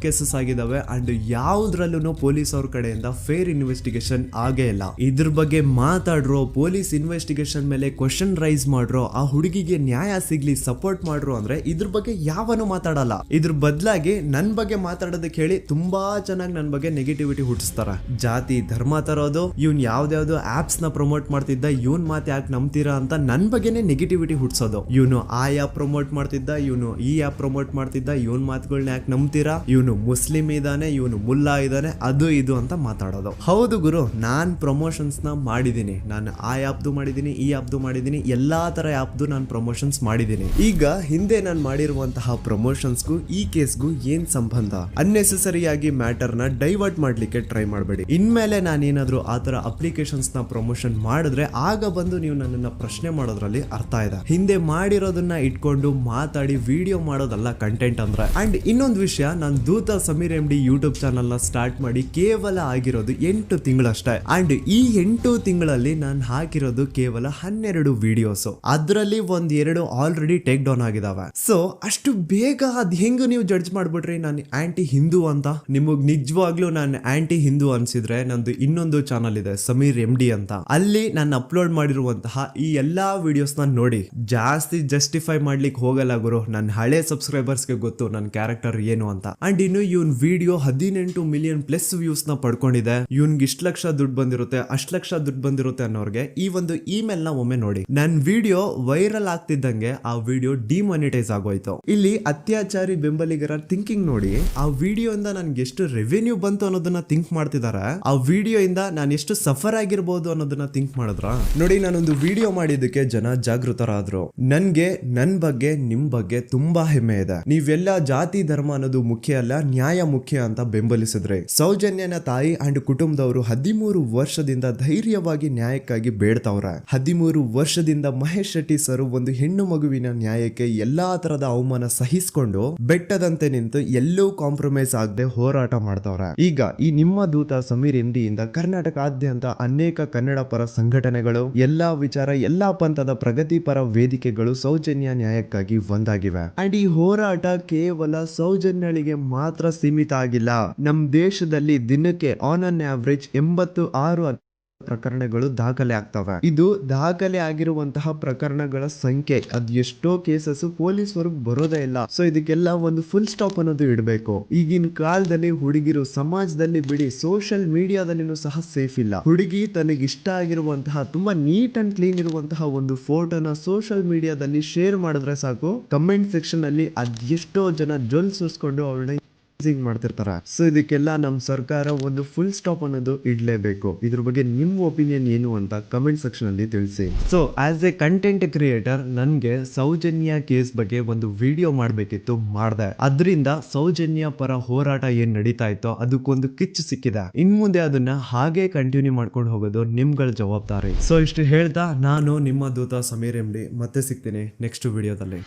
ಕೇಸಸ್ ಆಗಿದಾವೆ ಅಂಡ್ ಯಾವ್ದ್ರಲ್ಲೂ ಪೊಲೀಸ್ ಅವ್ರ ಕಡೆಯಿಂದ ಫೇರ್ ಇನ್ವೆಸ್ಟಿಗೇಷನ್ ಆಗೇ ಇಲ್ಲ. ಇದ್ರ ಬಗ್ಗೆ ಮಾತಾಡ್ರೋ, ಪೊಲೀಸ್ ಇನ್ವೆಸ್ಟಿಗೇಷನ್ ಮೇಲೆ ಕ್ವಶನ್ ರೈಸ್ ಮಾಡ್ರೋ, ಆ ಹುಡುಗಿಗೆ ನ್ಯಾಯ ಸಿಗ್ಲಿ ಸಪೋರ್ಟ್ ಮಾಡ್ರೋ ಅಂದ್ರೆ ಇದ್ರ ಬಗ್ಗೆ ಯಾವನು ಮಾತಾಡಲ್ಲ. ಇದ್ರ ಬದಲಾಗಿ ನನ್ ಬಗ್ಗೆ ಮಾತಾಡೋದಕ್ಕೆ ಹೇಳಿ ತುಂಬಾ ಚೆನ್ನಾಗಿ ನನ್ ಬಗ್ಗೆ ನೆಗೆಟಿವಿಟಿ ಹುಟ್ಟಿಸ್ತಾರ. ಜಾತಿ ಧರ್ಮ ತರೋದು, ಇವ್ನ್ ಯಾವ್ದಾವ್ದು ಆಪ್ಸ್ ನ ಪ್ರಮೋಟ್ ಮಾಡ್ತಿದ್ದ, ಇವನ್ ಮಾತು ಯಾಕೆ ನಂಬ್ತೀರಾ ಅಂತ ನನ್ ಬಗ್ಗೆನೆ ನೆಗೆಟಿವಿಟಿ ಹುಟ್ಟಿಸೋದು. ಇವನು ಆ ಆ್ಯಪ್ ಪ್ರಮೋಟ್ ಮಾಡ್ತಿದ್ದ, ಇವನು ಈ ಆ್ಯಪ್ ಪ್ರಮೋಟ್ ಮಾಡ್ತಿದ್ದ, ಇವನ್ ಮಾತುಗಳನ್ನ ಯಾಕೆ ನಂಬ್ತೀರಾ, ಇವನು ಮುಸ್ಲಿಂ ಇದಾನೆ, ಇವನು ಮುಲ್ಲಾ ಇದಾನೆ, ಅದು ಇದು ಅಂತ ಮಾತಾಡೋದು. ಹೌದು ಗುರು, ನಾನ್ ಪ್ರಮೋಷನ್ಸ್ ನ ಮಾಡಿದೀನಿ. ನಾನು ಆ ಆ್ಯಪ್ದು ಮಾಡಿದೀನಿ, ಈ ಆ್ಯಪ್ದು ಮಾಡಿದೀನಿ, ಎಲ್ಲಾ ತರ ಆ್ಯಪ್ದು ನಾನು ಪ್ರಮೋಷನ್ಸ್ ಮಾಡಿದೀನಿ. ಈಗ ಹಿಂದೆ ನಾನು ಮಾಡಿರುವಂತಹ ಪ್ರಮೋಷನ್ಸ್ಗೂ ಈ ಕೇಸ್ಗೂ ಏನ್ ಸಂಬಂಧ? ಅನ್ನೆಸೆಸರಿ ಆಗಿ ಮ್ಯಾಟರ್ ನ ಡೈವರ್ಟ್ ಮಾಡ್ಲಿಕ್ಕೆ ಟ್ರೈ ಮಾಡಬೇಡಿ. ಇನ್ಮೇಲೆ ನಾನೇನಾದ್ರೂ ಆ ತರ ಅಪ್ಲಿಕೇಶನ್ಸ್ ನ ಪ್ರಮೋಷನ್ ಮಾಡಿದ್ರೆ ಆಗ ಬಂದು ನೀವು ನನ್ನನ್ನ ಪ್ರಶ್ನೆ ಮಾಡೋದ್ರಲ್ಲಿ ಅರ್ಥ ಇದೆ. ಹಿಂದೆ ಮಾಡಿರೋದನ್ನ ಇಟ್ಕೊಂಡು ಮಾತಾಡಿ ವಿಡಿಯೋ ಮಾಡೋದಲ್ಲ ಕಂಟೆಂಟ್ ಅಂದ್ರೆ. ಅಂಡ್ ಇನ್ನೊಂದು ವಿಷಯ, ನಾನು ದೂತ ಸಮೀರ್ MD ಯೂಟ್ಯೂಬ್ ಚಾನಲ್ ನ ಸ್ಟಾರ್ಟ್ ಮಾಡಿ ಕೇವಲ ಆಗಿರೋದು 8 ತಿಂಗಳಷ್ಟೇ. ಅಂಡ್ ಈ 8 ತಿಂಗಳಲ್ಲಿ ನಾನು ಹಾಕಿರೋದು ಕೇವಲ 12 ವಿಡಿಯೋಸ್. ಅದರಲ್ಲಿ ಒಂದೆರಡು ಆಲ್ರೆಡಿ ಟೇಕ್ ಡೌನ್ ಆಗಿದಾವೆ. ಸೊ ಅಷ್ಟು ಬೇಗ ಅದ್ ಹೆಂಗ್ ನೀವು ಜಡ್ಜ್ ಮಾಡ್ಬಿಟ್ರಿ ನಾನು ಆಂಟಿ ಹಿಂದೂ ಅಂತ? ನಿಮಗ್ ನಿಜವಾಗ್ಲೂ ನಾನು ಆಂಟಿ ಹಿಂದೂ ಅನ್ಸಿದ್ರೆ ನಂದು ಇನ್ನೊಂದು ಚಾನಲ್ ಇದೆ ಸಮೀರ್ MD ಅಂತ. ಅಲ್ಲಿ ನಾನು ಅಪ್ಲೋಡ್ ಮಾಡಿರುವಂತಹ ಈ ಎಲ್ಲಾ ವಿಡಿಯೋಸ್ ನ ನೋಡಿ. ಜಾಸ್ತಿ ಜಸ್ಟಿಫೈ ಮಾಡ್ಲಿಕ್ಕೆ ಹೋಗಲ್ಲ ಗುರು. ನನ್ನ ಹಳೆ ಸಬ್ಸ್ಕ್ರೈಬರ್ಸ್ಗೆ ಗೊತ್ತು ನನ್ನ ಕ್ಯಾರೆಕ್ಟರ್ ಏನು ಅಂತ. ಅಂಡ್ ಇನ್ನು ಇವನ್ ವಿಡಿಯೋ 18 ಮಿಲಿಯನ್ ಪ್ಲಸ್ ವ್ಯೂಸ್ ನ ಪಡ್ಕೊಂಡಿದೆ. ಇವನ್ಗೆ ಇಷ್ಟ ಲಕ್ಷ ದುಡ್ಡು ಬಂದಿರುತ್ತೆ, ಅಷ್ಟು ಲಕ್ಷ ದುಡ್ಡು ಬಂದಿರುತ್ತೆ ಅನ್ನೋರ್ಗೆ ಈ ಒಂದು ಇಮೇಲ್ ನ ಒಮ್ಮೆ ನೋಡಿ. ನನ್ನ ವಿಡಿಯೋ ವೈರಲ್ ಆಗ್ತಿದ್ದಂಗೆ ಆ ವಿಡಿಯೋ ಡಿಮಾನಿಟೈಸ್ ಆಗೋಯ್ತು. ಇಲ್ಲಿ ಅತ್ಯಾಚಾರಿ ಬೆಂಬಲಿಗರ ಥಿಂಕಿಂಗ್ ನೋಡಿ. ಆ ವಿಡಿಯೋ ಇಂದ ನನ್ಗೆ ಎಷ್ಟು ರೆವೆನ್ಯೂ ಬಂತು ಅನ್ನೋದನ್ನ ಥಿಂಕ್ ಮಾಡ್ತಿದ್ದಾರೆ. ಆ ವಿಡಿಯೋ ಇಂದ ನಾನು ಎಷ್ಟು ಸಫರ್ ಆಗಿರ್ಬೋದು ಅನ್ನೋದನ್ನ ಥಿಂಕ್ ಮಾಡಿದ್ರ ನೋಡಿ. ನಾನೊಂದು ವಿಡಿಯೋ ಮಾಡಿದ್ದಕ್ಕೆ ಜನ ಜಾಗೃತರಾದ್ರು. ನನ್ಗೆ ನನ್ ಬಗ್ಗೆ ನಿಮ್ ಬಗ್ಗೆ ತುಂಬಾ ಹೆಮ್ಮೆ ಇದೆ. ನೀವೆಲ್ಲ ಜಾತಿ ಧರ್ಮ ಅನ್ನೋದು ಮುಖ್ಯ ಅಲ್ಲ, ನ್ಯಾಯ ಮುಖ್ಯ ಅಂತ ಬೆಂಬಲಿಸಿದ್ರೆ. ಸೌಜನ್ಯನ ತಾಯಿ ಅಂಡ್ ಕುಟುಂಬದವರು 13 ವರ್ಷದಿಂದ ಧೈರ್ಯವಾಗಿ ನ್ಯಾಯಕ್ಕಾಗಿ ಬೇಡ್ತಾವ್ರೆ. 13 ವರ್ಷದಿಂದ ಮಹೇಶ್ ಶೆಟ್ಟಿ ಸರ್ ಒಂದು ಹೆಣ್ಣು ಮಗುವಿನ ನ್ಯಾಯಕ್ಕೆ ಎಲ್ಲಾ ತರದ ಅವಮಾನ ಸಹಿಸಿಕೊಂಡು ಬೆಟ್ಟದಂತೆ ನಿಂತು ಎಲ್ಲೂ ಕಾಂಪ್ರಮೈಸ್ ಆಗದೆ ಹೋರಾಟ ಮಾಡ್ತಾವ್ರೆ. ಈಗ ಈ ನಿಮ್ಮ ದೂತ ಸಮೀರ್ MD ಇಂದ ಕರ್ನಾಟಕಾದ್ಯಂತ ಅನೇಕ ಕನ್ನಡ ಪರ ಸಂಘಟನೆಗಳು, ಎಲ್ಲಾ ವಿಚಾರ, ಎಲ್ಲಾ ಪಂಥದ ಪ್ರಗತಿಪರ ವೇದಿಕೆಗಳು ಸೌಜನ್ಯ ನ್ಯಾಯಕ್ಕಾಗಿ ಒಂದಾಗಿವೆ. ಅಂಡ್ ಈ ಹೋರಾಟ ಕೇವಲ ಸೌಜನ್ಯಳಿಗೆ ಮಾತ್ರ ಸೀಮಿತ ಆಗಿಲ್ಲ. ನಮ್ ದೇಶದಲ್ಲಿ ದಿನಕ್ಕೆ ಆನ್ ಅನ್ ಆವರೇಜ್ 86 ಪ್ರಕರಣಗಳು ದಾಖಲೆ ಆಗ್ತವೆ. ಇದು ದಾಖಲೆ ಆಗಿರುವಂತಹ ಪ್ರಕರಣಗಳ ಸಂಖ್ಯೆ. ಅದ್ ಎಷ್ಟೋ ಕೇಸಸ್ ಪೊಲೀಸ್ವರೆಗೆ ಬರೋದೇ ಇಲ್ಲ. ಸೊ ಇದಕ್ಕೆಲ್ಲ ಒಂದು ಫುಲ್ ಸ್ಟಾಪ್ ಅನ್ನೋದು ಇಡಬೇಕು. ಈಗಿನ ಕಾಲದಲ್ಲಿ ಹುಡುಗಿರು ಸಮಾಜದಲ್ಲಿ ಬಿಡಿ, ಸೋಷಿಯಲ್ ಮೀಡಿಯಾದಲ್ಲಿನೂ ಸಹ ಸೇಫ್ ಇಲ್ಲ. ಹುಡುಗಿ ತನಗೆ ಇಷ್ಟ ಆಗಿರುವಂತಹ ತುಂಬಾ ನೀಟ್ ಅಂಡ್ ಕ್ಲೀನ್ ಇರುವಂತಹ ಒಂದು ಫೋಟೋನ ಸೋಷಿಯಲ್ ಮೀಡಿಯಾದಲ್ಲಿ ಶೇರ್ ಮಾಡಿದ್ರೆ ಸಾಕು, ಕಮೆಂಟ್ ಸೆಕ್ಷನ್ ಅಲ್ಲಿ ಅದೆಷ್ಟೋ ಜನ ಜೊಲ್ ಸುರಿಸ್ಕೊಂಡು ಅವಳನ್ನ ಮಾಡ್ತಿರ್ತಾರ. ಸೊ ಇದಕ್ಕೆಲ್ಲ ನಮ್ ಸರ್ಕಾರ ಒಂದು ಫುಲ್ ಸ್ಟಾಪ್ ಅನ್ನೋದು ಇಡ್ಲೇಬೇಕು. ಇದ್ರ ಬಗ್ಗೆ ನಿಮ್ ಒಪಿನಿಯನ್ ಏನು ಅಂತ ಕಮೆಂಟ್ ಸೆಕ್ಷನ್ ಅಲ್ಲಿ ತಿಳಿಸಿ. So as A content creator ನನ್ಗೆ ಸೌಜನ್ಯ ಕೇಸ್ ಬಗ್ಗೆ ಒಂದು ವಿಡಿಯೋ ಮಾಡ್ಬೇಕಿತ್ತು, ಮಾಡ್ದೆ. ಅದರಿಂದ ಸೌಜನ್ಯ ಪರ ಹೋರಾಟ ಏನ್ ನಡೀತಾ ಇತ್ತೋ ಅದಕ್ಕೊಂದು ಕಿಚ್ಚು ಸಿಕ್ಕಿದೆ. ಇನ್ ಮುಂದೆ ಅದನ್ನ ಹಾಗೆ ಕಂಟಿನ್ಯೂ ಮಾಡ್ಕೊಂಡು ಹೋಗೋದು ನಿಮ್ಗಳ ಜವಾಬ್ದಾರಿ. ಸೊ ಇಷ್ಟು ಹೇಳ್ತಾ ನಾನು ನಿಮ್ಮ ದೂತ ಸಮೀರ್ MD ಮತ್ತೆ ಸಿಗ್ತೀನಿ ನೆಕ್ಸ್ಟ್ ವಿಡಿಯೋದಲ್ಲಿ.